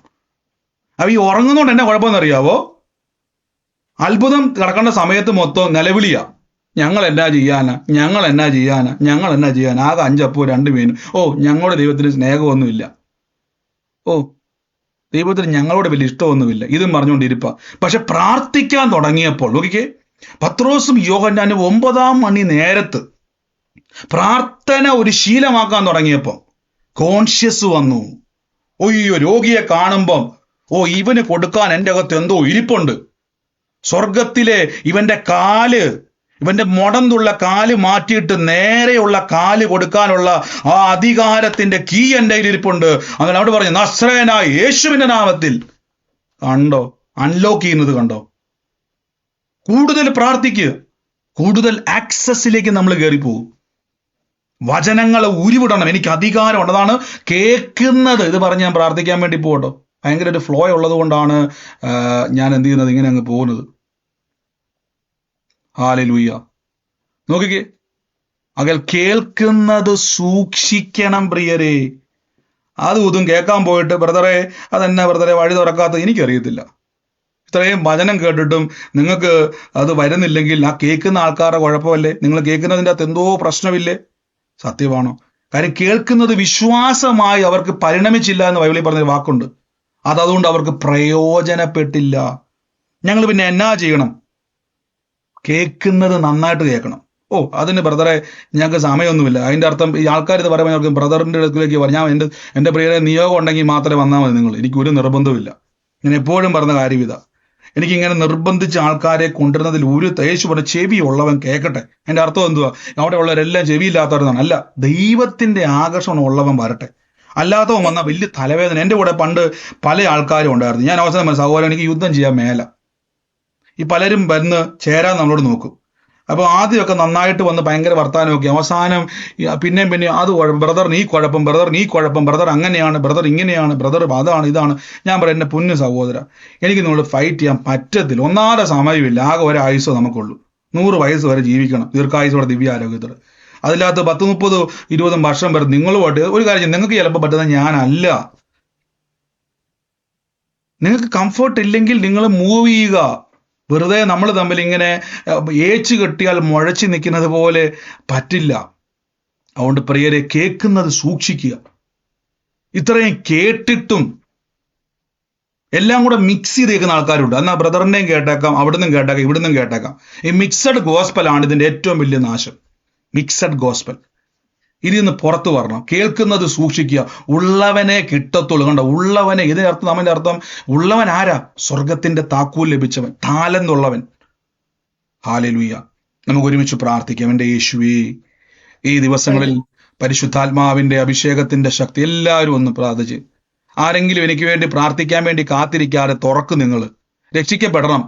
അപ്പൊ ഈ ഉറങ്ങുന്നോണ്ട് എന്നെ കുഴപ്പമെന്നറിയാവോ? അത്ഭുതം കിടക്കേണ്ട സമയത്ത് മൊത്തം നിലവിളിയാ. ഞങ്ങൾ എന്നാ ചെയ്യാനാ. ആകെ 5 അപ്പവും 2 മീനും. ഞങ്ങളുടെ ദൈവത്തിന് സ്നേഹമൊന്നുമില്ല. ദൈവത്തിന് ഞങ്ങളോട് വലിയ ഇഷ്ടമൊന്നുമില്ല. ഇതും പറഞ്ഞുകൊണ്ടിരിപ്പ. പക്ഷെ പ്രാർത്ഥിക്കാൻ തുടങ്ങിയപ്പോൾ നോക്കിക്കേ, പത്രോസും യോഹന്നാനും 9-ാം മണി നേരത്ത് പ്രാർത്ഥന ഒരു ശീലമാക്കാൻ തുടങ്ങിയപ്പോൾ കോൺഷ്യസ് വന്നു. രോഗിയെ കാണുമ്പം ഇവന് കൊടുക്കാൻ എൻ്റെ അകത്ത് എന്തോ ഇരിപ്പുണ്ട്. സ്വർഗത്തിലെ ഇവന്റെ മുടന്തുള്ള കാല് മാറ്റിയിട്ട് നേരെയുള്ള കാല് കൊടുക്കാനുള്ള ആ അധികാരത്തിന്റെ കീ എൻ്റെ കയ്യിൽ ഇരിപ്പുണ്ട്. അങ്ങനെ അവിടെ പറഞ്ഞു, നസ്രയനായ യേശുവിന്റെ നാമത്തിൽ. കണ്ടോ? അൺലോക്ക് ചെയ്യുന്നത് കണ്ടോ? കൂടുതൽ പ്രാർത്ഥിക്കുക, കൂടുതൽ ആക്സസിലേക്ക് നമ്മൾ കയറിപ്പോകും. വചനങ്ങളെ ഉരുവിടണം. എനിക്ക് അധികാരമുണ്ട്, അതാണ് കേൾക്കുന്നത്. ഇത് പറഞ്ഞ് ഞാൻ പ്രാർത്ഥിക്കാൻ വേണ്ടി പോകട്ടോ. ഭയങ്കര ഒരു ഫ്ലോ ഉള്ളത് കൊണ്ടാണ് ഞാൻ എന്ത് ചെയ്യുന്നത്, ഇങ്ങനെ അങ്ങ് പോകുന്നത്. ഹല്ലേലൂയ. നോക്കിക്കേ, അകൽ കേൾക്കുന്നത് സൂക്ഷിക്കണം പ്രിയരെ. അതും ഇതും കേൾക്കാൻ പോയിട്ട് ബ്രദറെ അതെന്നാ ബ്രദറെ വഴി തുറക്കാത്തത്, എനിക്കറിയത്തില്ല. ഇത്രയും വചനം കേട്ടിട്ടും നിങ്ങൾക്ക് അത് വരുന്നില്ലെങ്കിൽ ആ കേൾക്കുന്ന ആൾക്കാരുടെ കുഴപ്പമല്ലേ? നിങ്ങൾ കേൾക്കുന്നതിൻ്റെ അകത്ത് എന്തോ പ്രശ്നമില്ലേ? സത്യമാണോ? കാര്യം കേൾക്കുന്നത് വിശ്വാസമായി അവർക്ക് പരിണമിച്ചില്ല എന്ന് ബൈബിളിൽ പറഞ്ഞൊരു വാക്കുണ്ട്. അതുകൊണ്ട് അവർക്ക് പ്രയോജനപ്പെട്ടില്ല. ഞങ്ങൾ പിന്നെ എന്നാ ചെയ്യണം? കേൾക്കുന്നത് നന്നായിട്ട് കേൾക്കണം. അതിന് ബ്രദറെ ഞങ്ങൾക്ക് സമയമൊന്നുമില്ല. അതിൻ്റെ അർത്ഥം ഈ ആൾക്കാർ ഇത് പറയുമ്പോൾ ഞങ്ങൾക്ക് ബ്രദറിൻ്റെ അടുത്തേക്ക് പറയും, ഞാൻ എൻ്റെ പ്രിയരെ നിയോഗം ഉണ്ടെങ്കിൽ മാത്രമേ വന്നാൽ മതി നിങ്ങൾ, എനിക്കൊരു നിർബന്ധമില്ല. ഞാൻ എപ്പോഴും പറഞ്ഞ കാര്യം ഇതാ. എനിക്കിങ്ങനെ നിർബന്ധിച്ച് ആൾക്കാരെ കൊണ്ടുവരുന്നതിൽ ഒരു യേശു പറഞ്ഞ ചെവി ഉള്ളവൻ കേൾക്കട്ടെ. എൻ്റെ അർത്ഥം എന്തുവാ? അവിടെ ഉള്ളവരെല്ലാം ചെവിയില്ലാത്തവരെന്നാണ്. അല്ല, ദൈവത്തിന്റെ ആകർഷണം ഉള്ളവൻ വരട്ടെ. അല്ലാത്തവൻ വന്നാൽ വലിയ തലവേദന. എൻ്റെ കൂടെ പണ്ട് പല ആൾക്കാരും ഉണ്ടായിരുന്നു. ഞാൻ അവസാനം സഹോദരൻ എനിക്ക് യുദ്ധം ചെയ്യാൻ മേല. ഈ പലരും വന്ന് ചേരാൻ നമ്മളോട് നോക്കും. അപ്പോൾ ആദ്യമൊക്കെ നന്നായിട്ട് വന്ന് ഭയങ്കര വർത്താനമൊക്കെ, അവസാനം പിന്നെയും അത് ബ്രദർ നീ കുഴപ്പം, ബ്രദർ നീ കുഴപ്പം, ബ്രദർ അങ്ങനെയാണ്, ബ്രദർ ഇങ്ങനെയാണ്, ബ്രദർ അതാണ് ഇതാണ്. ഞാൻ പറയാം, എൻ്റെ പൊന്നു സഹോദര, എനിക്ക് നിങ്ങളോട് ഫൈറ്റ് ചെയ്യാൻ പറ്റത്തില്ല. ഒന്നാമത്തെ സമയമില്ല. ആകെ ഒരു ആയുസ്സോ നമുക്കുള്ളൂ. 100 വയസ്സ് വരെ ജീവിക്കണം, ദീർഘായുസോടെ ദിവ്യാരോഗ്യത്തോടെ. അതിനകത്ത് 10, 30, 20 വർഷം വരെ നിങ്ങളുമായിട്ട് ഒരു കാര്യം, നിങ്ങൾക്ക് ചിലപ്പോൾ പറ്റുന്നത് ഞാനല്ല. നിങ്ങൾക്ക് കംഫർട്ട് ഇല്ലെങ്കിൽ നിങ്ങൾ മൂവ് ചെയ്യുക. വെറുതെ നമ്മൾ തമ്മിൽ ഇങ്ങനെ ഏച്ചു കെട്ടിയാൽ മുഴച്ചു നിൽക്കുന്നത് പോലെ പറ്റില്ല. അതുകൊണ്ട് പ്രിയരെ, കേൾക്കുന്നത് സൂക്ഷിക്കുക. ഇത്രയും കേട്ടിട്ടും എല്ലാം കൂടെ മിക്സ് ചെയ്തേക്കുന്ന ആൾക്കാരുണ്ട്. എന്നാൽ ബ്രദറിൻ്റെയും കേട്ടേക്കാം, അവിടുന്നും കേട്ടേക്കാം, ഇവിടുന്നും കേട്ടേക്കാം. ഈ മിക്സഡ് ഗോസ്പലാണ് ഇതിൻ്റെ ഏറ്റവും വലിയ നാശം. Mixed gospel. ഇതിൽ നിന്ന് പുറത്തു വരണം. കേൾക്കുന്നത് സൂക്ഷിക്കുക. ഉള്ളവനെ കിട്ടത്തുള്ളൂ. കണ്ടോ, ഉള്ളവനെ. ഇതിനർത്ഥം, നമ്മുടെ അർത്ഥം ഉള്ളവൻ ആരാ? സ്വർഗത്തിന്റെ താക്കോൽ ലഭിച്ചവൻ, താലന്തുള്ളവൻ. ഹല്ലേലൂയ. നമുക്ക് ഒരുമിച്ച് പ്രാർത്ഥിക്കാം. എൻ്റെ യേശുവേ, ഈ ദിവസങ്ങളിൽ പരിശുദ്ധാത്മാവിന്റെ അഭിഷേകത്തിന്റെ ശക്തി എല്ലാവരും ഒന്ന് പ്രാർത്ഥിച്ച്, ആരെങ്കിലും എനിക്ക് വേണ്ടി പ്രാർത്ഥിക്കാൻ വേണ്ടി കാത്തിരിക്കാതെ തുറക്കും. നിങ്ങൾ രക്ഷിക്കപ്പെടണം.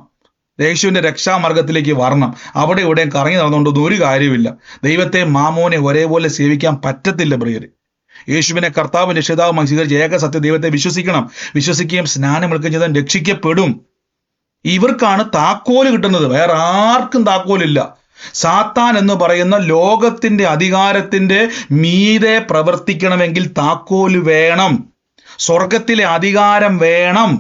യേശുവിന്റെ രക്ഷാമാർഗത്തിലേക്ക് വരണം. അവിടെ ഇവിടെയും കറങ്ങി നടന്നുകൊണ്ടൊന്നും ഒരു കാര്യമില്ല. ദൈവത്തെ മാമോനെ ഒരേപോലെ സേവിക്കാൻ പറ്റത്തില്ല പ്രിയരെ. യേശുവിനെ കർത്താവും രക്ഷിതാവുമായി സ്വീകരിച്ച് ഏക സത്യ ദൈവത്തെ വിശ്വസിക്കണം. വിശ്വസിക്കുകയും സ്നാനമെടുക്കുകയും ചെയ്താൽ രക്ഷിക്കപ്പെടും. ഇവർക്കാണ് താക്കോല് കിട്ടുന്നത്, വേറെ ആർക്കും താക്കോലില്ല. സാത്താൻ എന്ന് പറയുന്ന ലോകത്തിന്റെ അധികാരത്തിന്റെ മീതെ പ്രവർത്തിക്കണമെങ്കിൽ താക്കോല് വേണം. സ്വർഗത്തിലെ അധികാരം വേണം.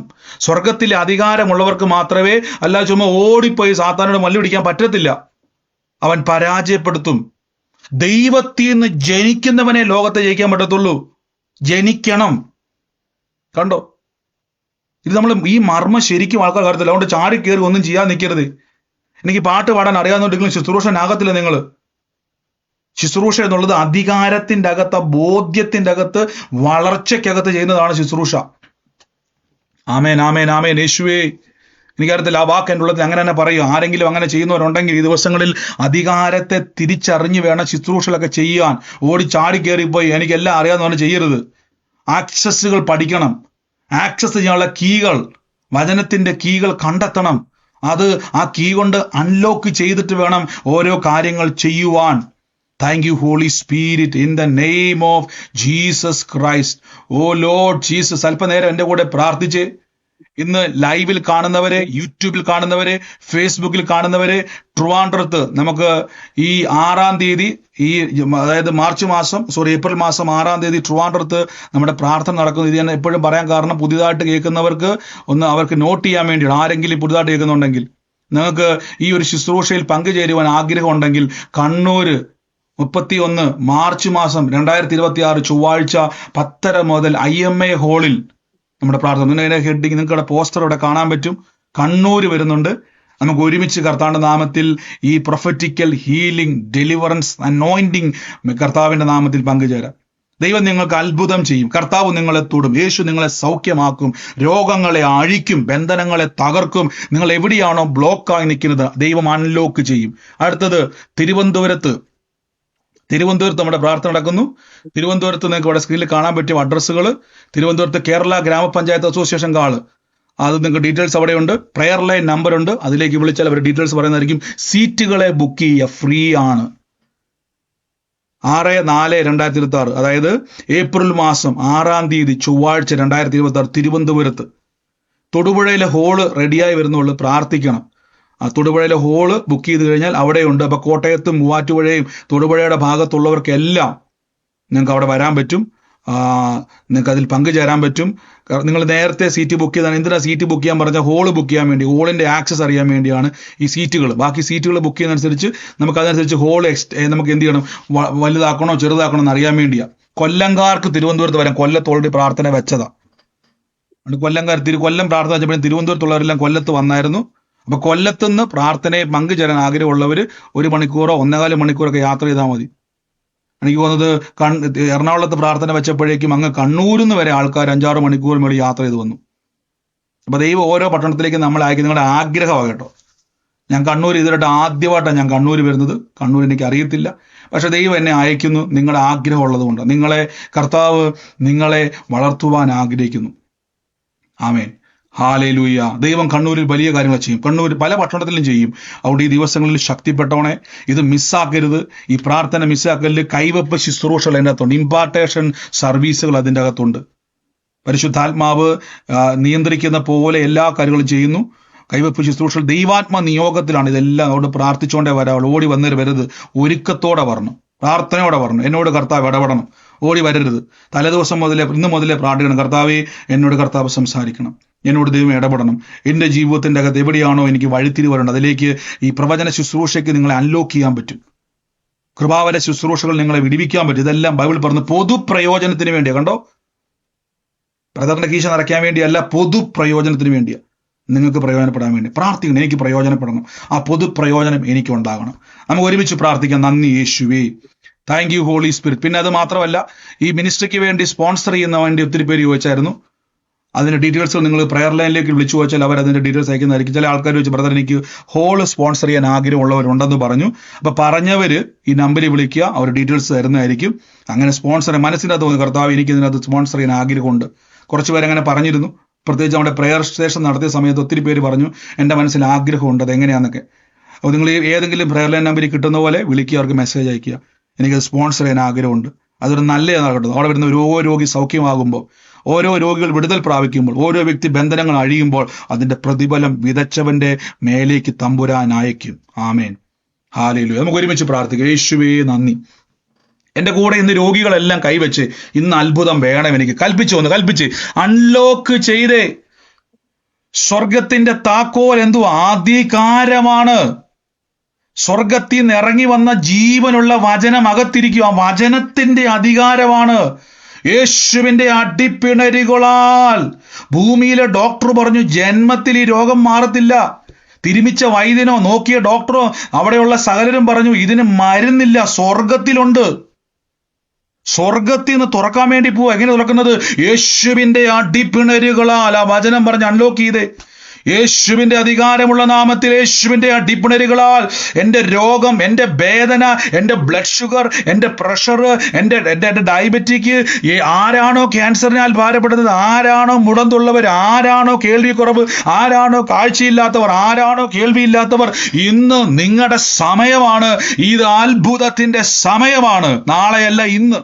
സ്വർഗത്തിലെ അധികാരമുള്ളവർക്ക് മാത്രമേ, അല്ല ചുമ്മാ ഓടിപ്പോയി സാത്താനോട് മല്ല് പിടിക്കാൻ പറ്റത്തില്ല. അവൻ പരാജയപ്പെടുത്തും. ദൈവത്തിൽ നിന്ന് ജനിക്കുന്നവനെ ലോകത്തെ ജയിക്കാൻ പറ്റത്തുള്ളൂ. ജനിക്കണം. കണ്ടോ, ഇത് നമ്മൾ ഈ മർമ്മം ശരിക്കും ആൾക്കാർ കാര്യത്തില്ല. അതുകൊണ്ട് ചാടി കയറി ഒന്നും ചെയ്യാൻ നിൽക്കരുത്. എനിക്ക് പാട്ട് പാടാൻ അറിയാവുന്നുണ്ടെങ്കിലും ശുശ്രൂഷനാകത്തില്ല നിങ്ങൾ. ശുശ്രൂഷ എന്നുള്ളത് അധികാരത്തിന്റെ അകത്ത്, ബോധ്യത്തിന്റെ അകത്ത്, വളർച്ചയ്ക്കകത്ത് ചെയ്യുന്നതാണ് ശുശ്രൂഷ. ആമേൻ, ആമേൻ, ആമേൻ. യേശുവേ, എനിക്കറിയത്തില്ല ആ വാക്ക് എൻ്റെ ഉള്ളത്തിൽ അങ്ങനെ തന്നെ പറയും. ആരെങ്കിലും അങ്ങനെ ചെയ്യുന്നവരുണ്ടെങ്കിൽ ഈ ദിവസങ്ങളിൽ അധികാരത്തെ തിരിച്ചറിഞ്ഞ് വേണം ശുശ്രൂഷകളൊക്കെ ചെയ്യാൻ. ഓടി ചാടി കയറിപ്പോയി എനിക്കെല്ലാം അറിയാവുന്നവരെ ചെയ്യരുത്. ആക്സസുകൾ പഠിക്കണം. ആക്സസ് ചെയ്യാനുള്ള കീകൾ, വചനത്തിന്റെ കീകൾ കണ്ടെത്തണം. ആ കീ കൊണ്ട് അൺലോക്ക് ചെയ്തിട്ട് വേണം ഓരോ കാര്യങ്ങൾ ചെയ്യുവാൻ. Thank you, Holy Spirit, in the name of Jesus Christ. Oh Lord Jesus. അല്പനേരം എൻ്റെ കൂടെ പ്രാർത്ഥിച്ച്, ഇന്ന് ലൈവിൽ കാണുന്നവരെ, യൂട്യൂബിൽ കാണുന്നവരെ, ഫേസ്ബുക്കിൽ കാണുന്നവരെ, ട്രിവാൻഡ്രത്ത് നമുക്ക് ഈ 6-ാം തീയതി, അതായത് ഏപ്രിൽ മാസം 6-ാം തീയതി ട്രിവാൻഡ്രത്ത് നമ്മുടെ പ്രാർത്ഥന നടക്കുന്നു. ഇത് ഞാൻ എപ്പോഴും പറയാൻ കാരണം, പുതിയതായിട്ട് കേൾക്കുന്നവർക്ക് ഒന്ന് അവർക്ക് നോട്ട് ചെയ്യാൻ വേണ്ടിയാണ്. ആരെങ്കിലും പുതുതായിട്ട് കേൾക്കുന്നുണ്ടെങ്കിൽ നിങ്ങൾക്ക് ഈ ഒരു ശുശ്രൂഷയിൽ പങ്കുചേരുവാൻ ആഗ്രഹം ഉണ്ടെങ്കിൽ, കണ്ണൂര് 31 മാർച്ച് 2026 ചൊവ്വാഴ്ച 10:30 മുതൽ IMA ഹാളിൽ നമ്മുടെ പ്രാർത്ഥന. ഹെഡിങ് നിങ്ങളുടെ പോസ്റ്റർ ഇവിടെ കാണാൻ പറ്റും. കണ്ണൂര് വരുന്നുണ്ട്. നമുക്ക് ഒരുമിച്ച് കർത്താവിന്റെ നാമത്തിൽ ഈ പ്രൊഫറ്റിക്കൽ ഹീലിംഗ്, ഡെലിവറൻസ്, അനോയിന്റിങ് കർത്താവിന്റെ നാമത്തിൽ പങ്കുചേരാം. ദൈവം നിങ്ങൾക്ക് അത്ഭുതം ചെയ്യും. കർത്താവ് നിങ്ങളെ തൊടും. യേശു നിങ്ങളെ സൗഖ്യമാക്കും. രോഗങ്ങളെ അഴിക്കും. ബന്ധനങ്ങളെ തകർക്കും. നിങ്ങൾ എവിടെയാണോ ബ്ലോക്കായി നിൽക്കുന്നത്, ദൈവം അൺലോക്ക് ചെയ്യും. അടുത്തത് തിരുവനന്തപുരത്ത് നമ്മുടെ പ്രാർത്ഥന നടക്കുന്നു. തിരുവനന്തപുരത്ത് നിങ്ങൾക്ക് ഇവിടെ സ്ക്രീനിൽ കാണാൻ പറ്റും അഡ്രസ്സുകൾ. തിരുവനന്തപുരത്ത് കേരള ഗ്രാമപഞ്ചായത്ത് അസോസിയേഷൻ ഹാള്, അത് നിങ്ങൾക്ക് ഡീറ്റെയിൽസ് അവിടെയുണ്ട്. പ്രെയർ ലൈൻ നമ്പർ ഉണ്ട്, അതിലേക്ക് വിളിച്ചാൽ അവർ ഡീറ്റെയിൽസ് പറയുന്നതായിരിക്കും. സീറ്റുകളെ ബുക്ക് ചെയ്യുക, ഫ്രീ ആണ്. 6/4/2026, അതായത് ഏപ്രിൽ മാസം 6-ാം തീയതി ചൊവ്വാഴ്ച 2026 തിരുവനന്തപുരത്ത് തൊടുപുഴയിലെ ഹോള് റെഡിയായി വരുന്നുള്ളൂ. പ്രാർത്ഥിക്കണം. ആ തൊടുപുഴയിലെ ഹോള് ബുക്ക് ചെയ്ത് കഴിഞ്ഞാൽ അവിടെയുണ്ട്. അപ്പൊ കോട്ടയത്തും മൂവാറ്റുപുഴയും തൊടുപുഴയുടെ ഭാഗത്തുള്ളവർക്കെല്ലാം നിങ്ങൾക്ക് അവിടെ വരാൻ പറ്റും. നിങ്ങൾക്ക് അതിൽ പങ്കുചേരാൻ പറ്റും. നിങ്ങൾ നേരത്തെ സീറ്റ് ബുക്ക് ചെയ്താണ്. എന്തിനാ സീറ്റ് ബുക്ക് ചെയ്യാൻ പറഞ്ഞാൽ ഹോള് ബുക്ക് ചെയ്യാൻ വേണ്ടി, ഹോളിന്റെ ആക്സസ് അറിയാൻ വേണ്ടിയാണ് ഈ സീറ്റുകൾ. ബാക്കി സീറ്റുകൾ ബുക്ക് ചെയ്യുന്നതനുസരിച്ച് നമുക്ക് അതനുസരിച്ച് ഹോൾ നമുക്ക് എന്ത് ചെയ്യണം, വലുതാക്കണോ ചെറുതാക്കണോ എന്ന് അറിയാൻ വേണ്ടിയാണ്. കൊല്ലംകാർക്ക് തിരുവനന്തപുരത്ത് വരാം. കൊല്ലത്ത് ഓൾറെഡി പ്രാർത്ഥന വെച്ചതാ. കൊല്ലം പ്രാർത്ഥന വെച്ചപ്പോഴും തിരുവനന്തപുരത്തുള്ളവരെല്ലാം കൊല്ലത്ത് വന്നായിരുന്നു. അപ്പൊ കൊല്ലത്തുനിന്ന് പ്രാർത്ഥനയെ പങ്കുചേരാൻ ആഗ്രഹമുള്ളവർ 1 മണിക്കൂറോ 1.25 മണിക്കൂറൊക്കെ യാത്ര ചെയ്താൽ മതി. എനിക്ക് തോന്നുന്നത് എറണാകുളത്ത് പ്രാർത്ഥന വെച്ചപ്പോഴേക്കും അങ്ങ് കണ്ണൂരിൽ നിന്ന് വരെ ആൾക്കാർ 5-6 മണിക്കൂർ മേളിൽ യാത്ര ചെയ്ത് വന്നു. അപ്പൊ ദൈവം ഓരോ പട്ടണത്തിലേക്ക് നമ്മളെ അയക്കും. നിങ്ങളുടെ ആഗ്രഹമാണ് കേട്ടോ. ഞാൻ കണ്ണൂർ ഇതിലായിട്ട് ആദ്യമായിട്ടാണ് ഞാൻ കണ്ണൂർ വരുന്നത്. കണ്ണൂർ എനിക്ക് അറിയത്തില്ല, പക്ഷെ ദൈവം എന്നെ അയക്കുന്നു നിങ്ങളുടെ ആഗ്രഹം ഉള്ളത് കൊണ്ട്. കർത്താവ് നിങ്ങളെ വളർത്തുവാൻ ആഗ്രഹിക്കുന്നു. ആമേൻ, ഹാലേലൂയ. ദൈവം കണ്ണൂരിൽ വലിയ കാര്യങ്ങൾ ചെയ്യും. കണ്ണൂർ പല പട്ടണത്തിലും ചെയ്യും. അവിടെ ഈ ദിവസങ്ങളിൽ ശക്തിപ്പെട്ടവണെ, ഇത് മിസ്സാക്കരുത്. ഈ പ്രാർത്ഥന മിസ്സാക്കരുത്. കൈവപ്പ് ശുശ്രൂഷകൾ അതിൻ്റെ അകത്തുണ്ട്. ഇമ്പാർട്ടേഷൻ സർവീസുകൾ അതിൻ്റെ അകത്തുണ്ട്. പരിശുദ്ധാത്മാവ് നിയന്ത്രിക്കുന്ന പോലെ എല്ലാ കാര്യങ്ങളും ചെയ്യുന്നു. കൈവപ്പ് ശുശ്രൂഷകൾ ദൈവാത്മ നിയോഗത്തിലാണ് ഇതെല്ലാം. അതുകൊണ്ട് പ്രാർത്ഥിച്ചുകൊണ്ടേ വരാവുള്ളൂ. ഓടി വരരുത്. ഒരുക്കത്തോടെ വരണം, പ്രാർത്ഥനയോടെ വരണം. എന്നോട് കർത്താവ് ഇടപെടണം, ഓടി വരരുത്. തലേദിവസം മുതലേ, ഇന്ന് മുതലേ പ്രാർത്ഥിക്കണം. കർത്താവേ, എന്നോട് കർത്താവ് സംസാരിക്കണം, എന്നോട് ദൈവം ഇടപെടണം. എൻ്റെ ജീവിതത്തിൻ്റെ അകത്ത് എവിടെയാണോ എനിക്ക് വഴിത്തിരിവ് വരേണ്ടത്, അതിലേക്ക് ഈ പ്രവചന ശുശ്രൂഷയ്ക്ക് നിങ്ങളെ അൺലോക്ക് ചെയ്യാൻ പറ്റും. കൃപാവര ശുശ്രൂഷകൾ നിങ്ങളെ വിടിവിക്കാൻ പറ്റും. ഇതെല്ലാം ബൈബിൾ പറഞ്ഞ് പൊതുപ്രയോജനത്തിന് വേണ്ടിയാണ്. കണ്ടോ, ബ്രദറിന്റെ കീശ നിറയ്ക്കാൻ വേണ്ടിയല്ല, പൊതുപ്രയോജനത്തിന് വേണ്ടിയാണ്. നിങ്ങൾക്ക് പ്രയോജനപ്പെടാൻ വേണ്ടി പ്രാർത്ഥിക്കണം. എനിക്ക് പ്രയോജനപ്പെടണം. ആ പൊതുപ്രയോജനം എനിക്ക് ഉണ്ടാകണം. നമുക്ക് ഒരുമിച്ച് പ്രാർത്ഥിക്കാം. നന്ദി യേശുവേ, താങ്ക് യു ഹോളി സ്പിരിറ്റ്. പിന്നെ അത് മാത്രമല്ല, ഈ മിനിസ്ട്രിക്ക് വേണ്ടി സ്പോൺസർ ചെയ്യുന്ന വേണ്ടി ഒത്തിരി പേര് ചോദിച്ചായിരുന്നു. അതിന്റെ ഡീറ്റെയിൽസ് നിങ്ങൾ പ്രെയർ ലൈനിലേക്ക് വിളിച്ചു ചോദിച്ചാൽ അവർ അതിന്റെ ഡീറ്റെയിൽസ് അയക്കുന്നതായിരിക്കും. ചില ആൾക്കാർ ചോദിച്ചു, ബ്രദർ എനിക്ക് ഹോള് സ്പോൺസർ ചെയ്യാൻ ആഗ്രഹമുള്ളവരുണ്ടെന്ന് പറഞ്ഞു. അപ്പൊ പറഞ്ഞവര് ഈ നമ്പറിൽ വിളിക്കുക, അവർ ഡീറ്റെയിൽസ് തരുന്നതായിരിക്കും. അങ്ങനെ സ്പോൺസർ മനസ്സിനകത്ത് തോന്നുന്നു, കർത്താവ് എനിക്ക് ഇതിനകത്ത് സ്പോൺസർ ചെയ്യാൻ ആഗ്രഹമുണ്ട്. കുറച്ച് പേര് അങ്ങനെ പറഞ്ഞിരുന്നു. പ്രത്യേകിച്ച് നമ്മുടെ പ്രെയർ സ്റ്റേഷൻ നടത്തിയ സമയത്ത് ഒത്തിരി പേര് പറഞ്ഞു, എൻ്റെ മനസ്സിൽ ആഗ്രഹമുണ്ട്, അതെങ്ങനെയാണെന്നൊക്കെ. അപ്പോൾ നിങ്ങൾ ഏതെങ്കിലും പ്രെയർ ലൈൻ നമ്പറിൽ കിട്ടുന്ന പോലെ വിളിക്കുക, അവർക്ക് മെസ്സേജ് അയക്കുക, എനിക്കത് സ്പോൺസർ ചെയ്യാൻ ആഗ്രഹമുണ്ട്. അതൊരു നല്ലതാകട്ടെ. അവിടെ വരുന്ന ഓരോ രോഗി സൗഖ്യമാകുമ്പോൾ, ഓരോ രോഗികൾ വിടുതൽ പ്രാപിക്കുമ്പോൾ, ഓരോ വ്യക്തി ബന്ധനങ്ങൾ അഴിയുമ്പോൾ അതിന്റെ പ്രതിഫലം വിതച്ചവന്റെ മേലേക്ക് തമ്പുരാൻ അയക്കും. ആമേൻ, ഹല്ലേലൂയ. നമുക്ക് ഒരുമിച്ച് പ്രാർത്ഥിക്കാം. യേശുവേ നന്ദി. എൻ്റെ കൂടെ ഇന്ന് രോഗികളെല്ലാം കൈവച്ച് ഇന്ന് അത്ഭുതം വേണം എനിക്ക് കൽപ്പിച്ച് അൺലോക്ക് ചെയ്തേ. സ്വർഗത്തിന്റെ താക്കോൽ എന്തുവാ? അധികാരമാണ്. സ്വർഗത്തിൽ നിന്ന് ഇറങ്ങി വന്ന ജീവനുള്ള വചനം അകത്തിരിക്കും. ആ വചനത്തിന്റെ അധികാരമാണ്. യേശുവിന്റെ അടിപ്പിണരുകളാൽ ഭൂമിയിലെ ഡോക്ടർ പറഞ്ഞു ജന്മത്തിൽ ഈ രോഗം മാറത്തില്ല. തിരുമിച്ച വൈദ്യനോ നോക്കിയ ഡോക്ടറോ അവിടെയുള്ള സകലരും പറഞ്ഞു ഇതിന് മരുന്നില്ല, സ്വർഗത്തിലുണ്ട്. സ്വർഗത്തിൽ നിന്ന് തുറക്കാൻ വേണ്ടി പോവുക. എങ്ങനെ തുറക്കുന്നത്? യേശുവിന്റെ അടിപ്പിണരുകളാൽ. ആ വചനം പറഞ്ഞ് അൺലോക്ക് ചെയ്തേ. യേശുവിന്റെ അധികാരമുള്ള നാമത്തിൽ, യേശുവിന്റെ അടിപ്പിണരുകളാൽ എൻ്റെ രോഗം, എൻ്റെ വേദന, എൻ്റെ ബ്ലഡ് ഷുഗർ, എൻ്റെ പ്രഷർ, എൻ്റെ ഡയബറ്റിക്, ആരാണോ ക്യാൻസറിനാൽ ഭാരപ്പെടുന്നത്, ആരാണോ മുടന്തുള്ളവർ, ആരാണോ കേൾവിക്കുറവ്, ആരാണോ കാഴ്ചയില്ലാത്തവർ, ആരാണോ കേൾവിയില്ലാത്തവർ, ഇന്ന് നിങ്ങളുടെ സമയമാണ്. ഇത് അത്ഭുതത്തിന്റെ സമയമാണ്. നാളെയല്ല, ഇന്ന്.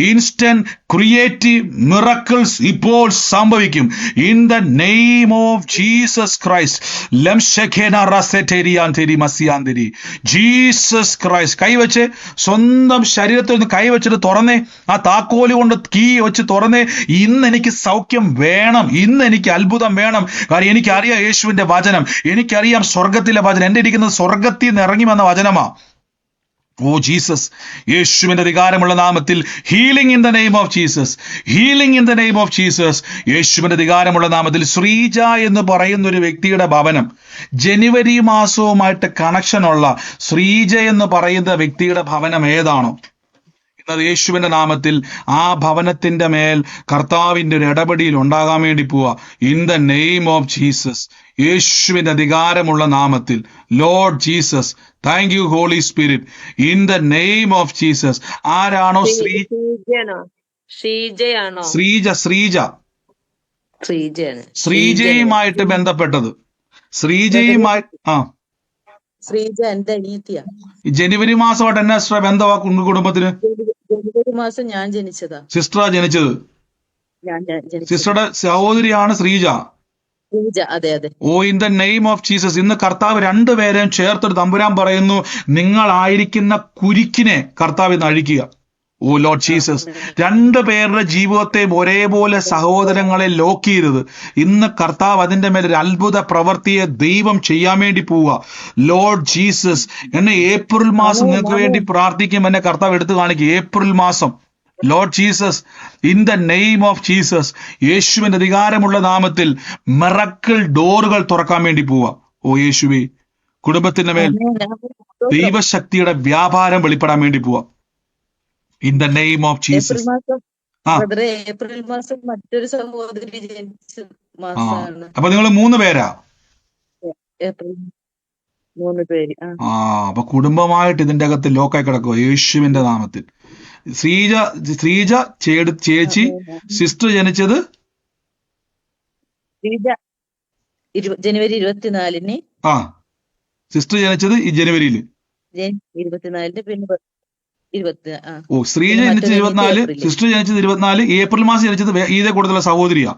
ഇൻസ്റ്റന്റ് ക്രിയേറ്റീവ് മിറക്കിൾസ് ഇപ്പോൾ സംഭവിക്കും. In the name of Jesus Christ. Jesus Christ. കൈവച്ച് സ്വന്തം ശരീരത്തിൽ നിന്ന് കൈവച്ചിട്ട് തുറന്നേ. ആ താക്കോല് കൊണ്ട് കീ വെച്ച് തുറന്നേ. ഇന്ന് എനിക്ക് സൗഖ്യം വേണം, ഇന്ന് എനിക്ക് അത്ഭുതം വേണം. കാരണം എനിക്കറിയാം യേശുവിന്റെ വചനം, എനിക്കറിയാം സ്വർഗത്തിലെ വചനം. എൻ്റെ ഇരിക്കുന്നത് സ്വർഗത്തിൽ നിന്ന് ഇറങ്ങി വന്ന വചനമാ. ഓ ജീസസ്, യേശുവിന്റെ അധികാരമുള്ള നാമത്തിൽ healing in the name of Jesus, healing in the name of Jesus. യേശുവിന്റെ അധികാരമുള്ള നാമത്തിൽ ശ്രീജ എന്ന് പറയുന്ന ഒരു വ്യക്തിയുടെ ഭവനം, ജനുവരി മാസവുമായിട്ട് കണക്ഷനുള്ള ശ്രീജ എന്ന് പറയുന്ന വ്യക്തിയുടെ ഭവനം ഏതാണോ, ഇന്നത് യേശുവിന്റെ നാമത്തിൽ ആ ഭവനത്തിന്റെ മേൽ കർത്താവിന്റെ ഒരു ഇടപെടിയിൽ ഉണ്ടാകാൻ വേണ്ടി പോവാ. In the name of Jesus, യേശുവിന്റെ അധികാരമുള്ള നാമത്തിൽ. Lord Jesus, thank you holy Spirit. In the name of Jesus. ആരാണോ ശ്രീജ ശ്രീജയാണ്. ശ്രീജയുമായിട്ട് ബന്ധപ്പെട്ടത്. ശ്രീജയുമായി ശ്രീജ എന്റെ അനിയത്തിയാ. ഈ ജനുവരി മാസമായിട്ട് എന്നാ സിസ്റ്റർ ബന്ധമാ കുടുംബത്തിന്? ജനുവരി മാസം ഞാൻ ജനിച്ചതാ. സിസ്റ്ററാ ജനിച്ചത്? ഞാൻ ജനിച്ചത്. സിസ്റ്ററുടെ സഹോദരിയാണ് ശ്രീജ. ശ്രീജ, അതെ അതെ. Oh, in the name of Jesus, ഇന്ന് കർത്താവ് രണ്ടുപേരെയും ചേർത്തൊരു തമ്പുരാൻ പറയുന്നു, നിങ്ങളായിരിക്കുന്ന കുരുക്കിനെ കർത്താവ് ഇന്ന് അഴിക്കുക. ഓ ലോർഡ് ജീസസ്, രണ്ടു പേരുടെ ജീവിതത്തെയും ഒരേപോലെ സഹോദരങ്ങളെ ലോക്ക് ചെയ്തത് ഇന്ന് കർത്താവ് അതിന്റെ മേലൊരു അത്ഭുത പ്രവൃത്തിയെ ദൈവം ചെയ്യാൻ വേണ്ടി പോവുക. ലോർഡ് ജീസസ്, എന്നെ ഏപ്രിൽ മാസം നിങ്ങൾക്ക് വേണ്ടി പ്രാർത്ഥിക്കും, എന്നെ കർത്താവ് എടുത്തു കാണിക്കും. ഏപ്രിൽ മാസം Lord Jesus, in the name of Jesus, യേശുവിന്റെ അധികാരമുള്ള നാമത്തിൽ മിറക്കിൾ ഡോറുകൾ തുറക്കാൻ വേണ്ടി പോവുക. ഓ യേശുവേ, കുടുംബത്തിന്റെ മേൽ ദൈവശക്തിയുടെ വ്യാപാരം വെളിപ്പെടാൻ വേണ്ടി പോവുക. In the name of Jesus. April മാസം മറ്റൊരു സഹോദരി ജനിച്ച മാസമാണ്. അപ്പൊ നിങ്ങൾ 3 പേരാ? ഏപ്രിൽ 3 പേര്. അപ്പൊ കുടുംബമായിട്ട് ഇതിന്റെ അകത്ത് ലോക്കായി കിടക്കുക യേശുവിന്റെ നാമത്തിൽ. ശ്രീജ ചേച്ചി, സിസ്റ്റർ ജനിച്ചത് ജനുവരി 24-ന്. സിസ്റ്റർ ജനിച്ചത് ഈ ജനുവരിയിൽ 24-ന്. പിന്നെ ഓ, ശ്രീജ ജനിച്ചത് 24, സിസ്റ്റർ ജനിച്ചത് 24, ഏപ്രിൽ മാസം ജനിച്ചത് ഇതേ കൂടുതലുള്ള സഹോദരിയാ.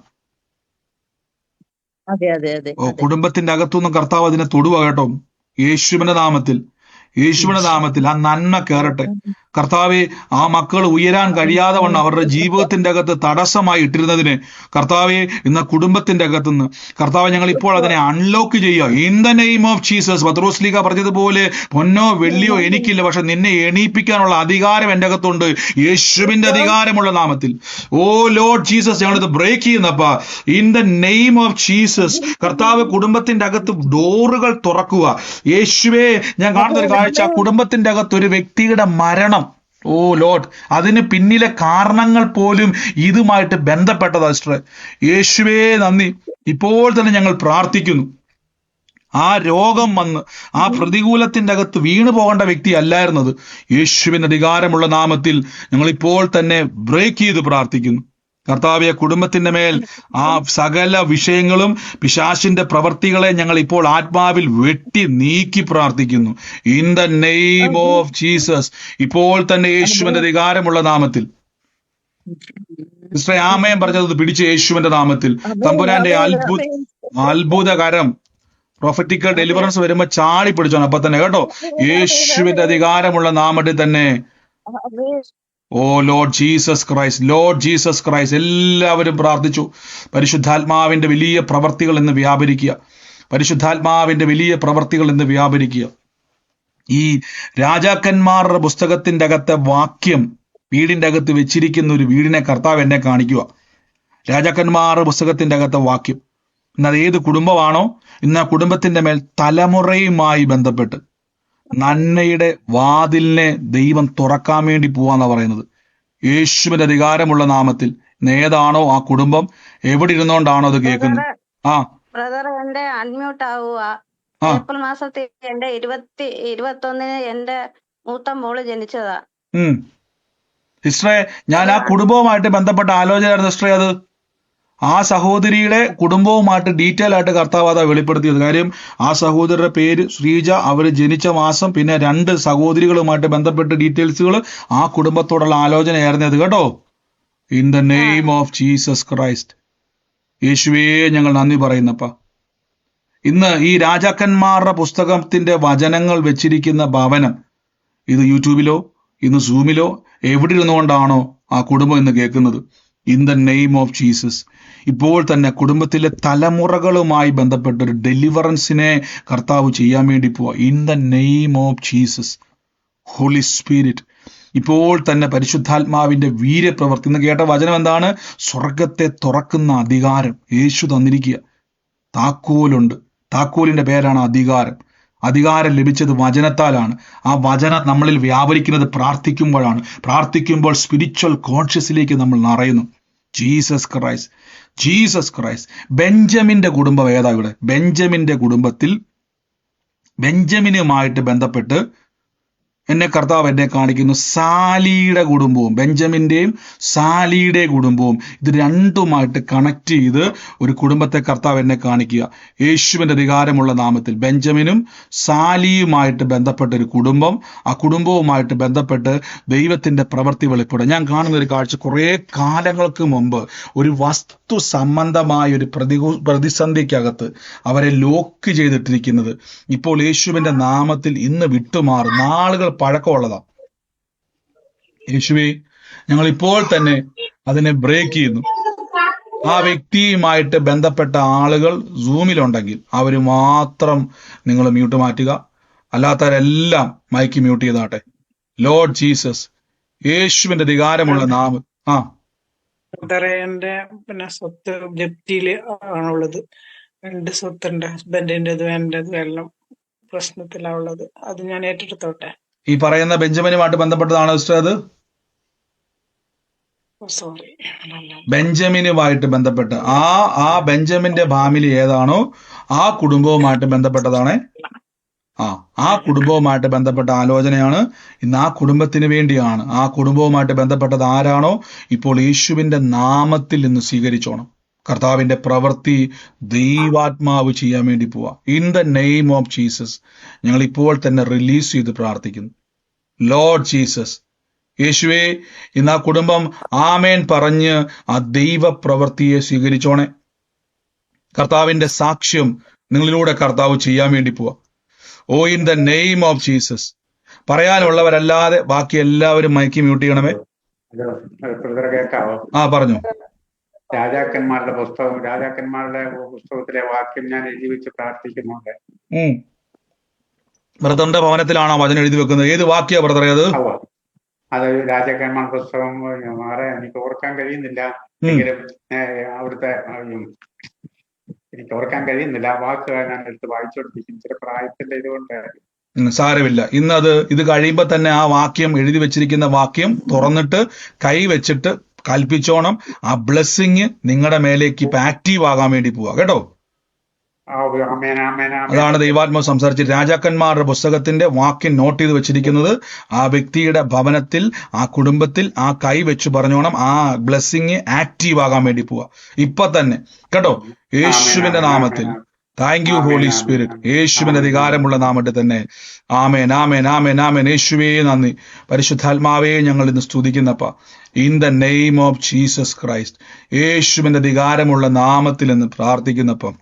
അതെ അതെ അതെ. ഓ, കുടുംബത്തിന്റെ അകത്തുനിന്ന് കർത്താവ് അതിനെ തൊടുക കേട്ടോ, യേശുവിന്റെ നാമത്തിൽ. യേശുവിന്റെ നാമത്തിൽ ആ നന്മ കയറട്ടെ കർത്താവെ. ആ മക്കൾ ഉയരാൻ കഴിയാതെ വണ്ണം അവരുടെ ജീവിതത്തിന്റെ അകത്ത് തടസ്സമായി ഇട്ടിരുന്നതിന് കർത്താവെ, ഇന്ന് കുടുംബത്തിന്റെ അകത്തുനിന്ന് കർത്താവ് ഞങ്ങൾ ഇപ്പോൾ അതിനെ അൺലോക്ക് ചെയ്യുക. In the name of Jesus. പത്രോസ്ലീഹ പറഞ്ഞതുപോലെ, പൊന്നോ വെള്ളിയോ എനിക്കില്ല, പക്ഷെ നിന്നെ എണീപ്പിക്കാനുള്ള അധികാരം എന്റെ അകത്തുണ്ട്, യേശുവിന്റെ അധികാരമുള്ള നാമത്തിൽ. ഓ ലോർഡ് ജീസസ്, ഞങ്ങളിത് ബ്രേക്ക് ചെയ്യുന്നപ്പാ. In the name of Jesus കർത്താവ്, കുടുംബത്തിന്റെ അകത്ത് ഡോറുകൾ തുറക്കുക. യേശുവേ, ഞാൻ കാണുന്ന ഒരു കാഴ്ച, കുടുംബത്തിന്റെ അകത്ത് ഒരു വ്യക്തിയുടെ മരണം, ഓ ലോർഡ്, അതിന് പിന്നിലെ കാരണങ്ങൾ പോലും ഇതുമായിട്ട് ബന്ധപ്പെട്ടതാ സിസ്റ്ററെ. യേശുവേ നന്ദി. ഇപ്പോൾ തന്നെ ഞങ്ങൾ പ്രാർത്ഥിക്കുന്നു, ആ രോഗം വന്ന് ആ പ്രതികൂലത്തിന്റെ അകത്ത് വീണു പോകേണ്ട വ്യക്തി അല്ലായിരുന്നത്, യേശുവിന്റെ അധികാരമുള്ള നാമത്തിൽ ഞങ്ങൾ ഇപ്പോൾ തന്നെ ബ്രേക്ക് ചെയ്ത് പ്രാർത്ഥിക്കുന്നു. കർത്താവെ, കുടുംബത്തിന്റെ മേൽ ആ സകല വിഷയങ്ങളും പിശാചിന്റെ പ്രവർത്തികളെ ഞങ്ങൾ ഇപ്പോൾ ആത്മാവിൽ വെട്ടി നീക്കി പ്രാർത്ഥിക്കുന്നു. In the name of Jesus, ഇപ്പോൾ തന്നെ യേശുവിന്റെ അധികാരമുള്ള നാമത്തിൽ. സിസ്റ്ററെ ആമേൻ പറഞ്ഞത് പിടിച്ച് യേശുവിന്റെ നാമത്തിൽ. തമ്പുരാന്റെ അത്ഭുതകരം, പ്രൊഫറ്റിക്കൽ ഡെലിവറൻസ് വരുമ്പോ ചാടി പിടിച്ചോണം അപ്പൊ തന്നെ കേട്ടോ, യേശുവിന്റെ അധികാരമുള്ള നാമത്തിൽ തന്നെ. Oh lord Jesus Christ, lord Jesus Christ. എല്ലാവരും പ്രാർത്ഥിച്ചു. പരിശുദ്ധാത്മാവിന്റെ വലിയ പ്രവർത്തികൾ ഇന്ന് വ്യാപരിക്കുക. പരിശുദ്ധാത്മാവിന്റെ വലിയ പ്രവർത്തികൾ ഇന്ന് വ്യാപരിക്കുക. ഈ രാജാക്കന്മാരുടെ പുസ്തകത്തിന്റെ അകത്തെ വാക്യം വീടിന്റെ അകത്ത് വെച്ചിരിക്കുന്ന ഒരു വീടിനെ കർത്താവ് എന്നെ കാണിക്കുക. രാജാക്കന്മാരുടെ പുസ്തകത്തിന്റെ അകത്തെ വാക്യം. ഇന്ന് അത് ഏത് കുടുംബമാണോ, ഇന്ന് ആ കുടുംബത്തിന്റെ മേൽ തലമുറയുമായി ബന്ധപ്പെട്ട് നന്മയുടെ വാതിലിനെ ദൈവം തുറക്കാൻ വേണ്ടി പോവാന്നാ പറയുന്നത്. യേശുവിന്റെ അധികാരമുള്ള നാമത്തിൽ. ഏതാണോ ആ കുടുംബം, എവിടെ ഇരുന്നോണ്ടാണോ അത് കേൾക്കുന്നത്? ബ്രദർ, എന്റെ അൺമ്യൂട്ട് ആവുക. ഏപ്രിൽ മാസത്തിൽ എന്റെ 21-ന് എന്റെ മൂത്ത മോള് ജനിച്ചതാ. സിസ്റ്ററെ, ഞാൻ ആ കുടുംബവുമായിട്ട് ബന്ധപ്പെട്ട ആലോചനയായിരുന്നു സിസ്റ്ററെ. അത് ആ സഹോദരിയുടെ കുടുംബവുമായിട്ട് ഡീറ്റെയിൽ ആയിട്ട് കർത്താവ് അതാ വെളിപ്പെടുത്തിയത്. കാര്യം ആ സഹോദരിയുടെ പേര് ശ്രീജ, അവർ ജനിച്ച മാസം, പിന്നെ 2 സഹോദരികളുമായിട്ട് ബന്ധപ്പെട്ട ഡീറ്റെയിൽസുകൾ ആ കുടുംബത്തോടുള്ള ആലോചനയായിരുന്നു അത് കേട്ടോ. In the name of Jesus Christ. യേശുവേ, ഞങ്ങൾ നന്ദി പറയുന്നപ്പാ. ഇന്ന് ഈ രാജാക്കന്മാരുടെ പുസ്തകത്തിന്റെ വചനങ്ങൾ വെച്ചിരിക്കുന്ന ഭവനം, ഇത് യൂട്യൂബിലോ ഇന്ന് സൂമിലോ എവിടെ ഇരുന്നുകൊണ്ടാണോ ആ കുടുംബം ഇന്ന് കേൾക്കുന്നത്, in the name of Jesus ഇപ്പോൾ തന്നെ കുടുംബത്തിലെ തലമുറകളുമായി ബന്ധപ്പെട്ട ഒരു ഡെലിവറൻസിനെ കർത്താവ് ചെയ്യാൻ വേണ്ടി പോവാ. In the name of Jesus. Holy Spirit, ഇപ്പോൾ തന്നെ പരിശുദ്ധാത്മാവിന്റെ വീര്യപ്രവർത്തി. ഇന്ന് കേട്ട വചനം എന്താണ്? സ്വർഗത്തെ തുറക്കുന്ന അധികാരം യേശു തന്നിരിക്കുക. താക്കോലുണ്ട്, താക്കോലിന്റെ പേരാണ് അധികാരം. അധികാരം ലഭിച്ചത് വചനത്താലാണ്. ആ വചനം നമ്മളിൽ വ്യാപരിക്കുന്നത് പ്രാർത്ഥിക്കുമ്പോഴാണ്. പ്രാർത്ഥിക്കുമ്പോൾ സ്പിരിച്വൽ കോൺഷ്യസിലേക്ക് നമ്മൾ നിറയുന്നു. Jesus Christ, Jesus Christ. ബെഞ്ചമിന്റെ കുടുംബം ഏതാ ഇവിടെ? ബെഞ്ചമിന്റെ കുടുംബത്തിൽ ബെഞ്ചമിനുമായിട്ട് ബന്ധപ്പെട്ട് കർത്താവ് എന്നെ കാണിക്കുന്നു സാലിയുടെ കുടുംബവും ബെഞ്ചമിന്റെയും സാലിയുടെ കുടുംബവും ഇത് രണ്ടുമായിട്ട് കണക്ട് ചെയ്ത് ഒരു കുടുംബത്തെ കർത്താവ് എന്നെ കാണിക്കുക. യേശുവിന്റെ അധികാരമുള്ള നാമത്തിൽ ബെഞ്ചമിനും സാലിയുമായിട്ട് ബന്ധപ്പെട്ട ഒരു കുടുംബം, ആ കുടുംബവുമായിട്ട് ബന്ധപ്പെട്ട് ദൈവത്തിന്റെ പ്രവൃത്തി വെളിപ്പെടും. ഞാൻ കാണുന്ന ഒരു കാഴ്ച, കുറേ കാലങ്ങൾക്ക് മുമ്പ് ഒരു വസ്തു സംബന്ധമായ ഒരു പ്രതിസന്ധിക്കകത്ത് അവരെ ലോക്ക് ചെയ്തിട്ടിരിക്കുന്നത് ഇപ്പോൾ യേശുവിന്റെ നാമത്തിൽ ഇന്ന് വിട്ടുമാറും. നാളുകൾ പഴക്കമുള്ളതാ. യേശുവേ, ഞങ്ങൾ ഇപ്പോൾ തന്നെ അതിനെ ബ്രേക്ക് ചെയ്യുന്നു. ആ വ്യക്തിയുമായിട്ട് ബന്ധപ്പെട്ട ആളുകൾ സൂമിലുണ്ടെങ്കിൽ അവർ മാത്രം നിങ്ങൾ മ്യൂട്ട് മാറ്റുക, അല്ലാത്തവരെല്ലാം മൈക്ക് മ്യൂട്ട് ചെയ്താട്ടെ. ലോർഡ് ജീസസ്, യേശുവിന്റെ അധികാരമുള്ള നാമം. എന്റെ സ്വത്ത് ജപ്തിയില് ആണുള്ളത്. 2 സ്വത്തുണ്ട്, ഹസ്ബൻഡിന്റെതും എന്റേതും എല്ലാം പ്രശ്നത്തിലാണുള്ളത്. അത് ഞാൻ ഏറ്റെടുത്തോട്ടെ? ഈ പറയുന്ന ബെഞ്ചമിനുമായിട്ട് ബന്ധപ്പെട്ടതാണോ സിസ്റ്റർ? അത് സോറി, ബെഞ്ചമിനുമായിട്ട് ബന്ധപ്പെട്ട് ആ ബെഞ്ചമിന്റെ ഫാമിലി ഏതാണോ ആ കുടുംബവുമായിട്ട് ബന്ധപ്പെട്ടതാണ്. ആ കുടുംബവുമായിട്ട് ബന്ധപ്പെട്ട ആലോചനയാണ് ഇന്ന്. ആ കുടുംബത്തിന് വേണ്ടിയാണ്. ആ കുടുംബവുമായിട്ട് ബന്ധപ്പെട്ടത് ആരാണോ ഇപ്പോൾ യേശുവിന്റെ നാമത്തിൽ ഇന്ന് സ്വീകരിച്ചോണം. കർത്താവിന്റെ പ്രവൃത്തി ദൈവാത്മാവ് ചെയ്യാൻ വേണ്ടി പോവാ. In the name of Jesus ഞങ്ങൾ ഇപ്പോൾ തന്നെ റിലീസ് ചെയ്ത് പ്രാർത്ഥിക്കുന്നു. ലോർഡ് ജീസസ്, യേശുവേ, ഇന്ന് ആ കുടുംബം ആമേൻ പറഞ്ഞ് ആ ദൈവ പ്രവൃത്തിയെ സ്വീകരിച്ചോണേ. കർത്താവിന്റെ സാക്ഷ്യം നിങ്ങളിലൂടെ കർത്താവ് ചെയ്യാൻ വേണ്ടി പോവാ. Oh, in the name of Jesus. പറയാനുള്ളവരല്ലാതെ ബാക്കി എല്ലാവരും മൈക്ക് മ്യൂട്ട് ചെയ്യണമേ. പറഞ്ഞു. രാജാക്കന്മാരുടെ പുസ്തകത്തിലെ വാക്യം ഞാൻ എഴുതി വെച്ച് പ്രാർത്ഥിക്കുന്നുണ്ട്. ബ്രദറിന്റെ ഭവനത്തിലാണോ വചനം എഴുതി വെക്കുന്നത്? ഏത് വാക്യാ ബ്രദറെ അത്? അത് രാജാക്കന്മാർ പുസ്തകം എനിക്ക് ഓർക്കാൻ കഴിയുന്നില്ല, എങ്കിലും അവിടുത്തെ എനിക്ക് ഓർക്കാൻ കഴിയുന്നില്ല. വാക്കുകൾ ഞാൻ എടുത്ത് വായിച്ചോണ്ടിരിക്കും. ചില പ്രായത്തിന്റെ ഇതുകൊണ്ട് സാരമില്ല. ഇത് കഴിയുമ്പോ തന്നെ ആ വാക്യം എഴുതി വെച്ചിരിക്കുന്ന വാക്യം തുറന്നിട്ട് കൈ വെച്ചിട്ട് കൽപ്പിച്ചോണം. ആ ബ്ലെസ്സിങ് നിങ്ങളുടെ മേലേക്ക് ഇപ്പൊ ആക്റ്റീവ് ആകാൻ വേണ്ടി പോവാ കേട്ടോ. അതാണ് ദൈവാത്മാവ് സംസാരിച്ചത്. രാജാക്കന്മാരുടെ പുസ്തകത്തിന്റെ വാക്യം നോട്ട് ചെയ്ത് വെച്ചിരിക്കുന്നത് ആ വ്യക്തിയുടെ ഭവനത്തിൽ, ആ കുടുംബത്തിൽ ആ കൈ വെച്ച് പറഞ്ഞോണം. ആ ബ്ലെസ്സിങ് ആക്റ്റീവ് ആകാൻ വേണ്ടി പോവാ ഇപ്പൊ തന്നെ കേട്ടോ, യേശുവിന്റെ നാമത്തിൽ. Thank you holy Spirit. യേശുവിന്റെ അധികാരമുള്ള നാമത്തിൽ തന്നെ. ആമേൻ, ആമേൻ, ആമേൻ, ആമേൻ. യേശുവേ നന്ദി. പരിശുദ്ധാത്മാവേ ഞങ്ങൾ ഇന്ന് സ്തുതിക്കുന്നപ്പ in the name of Jesus Christ. യേശുവിന്റെ അധികാരമുള്ള നാമത്തിൽ എന്ന് പ്രാർത്ഥിക്കുന്നപ്പം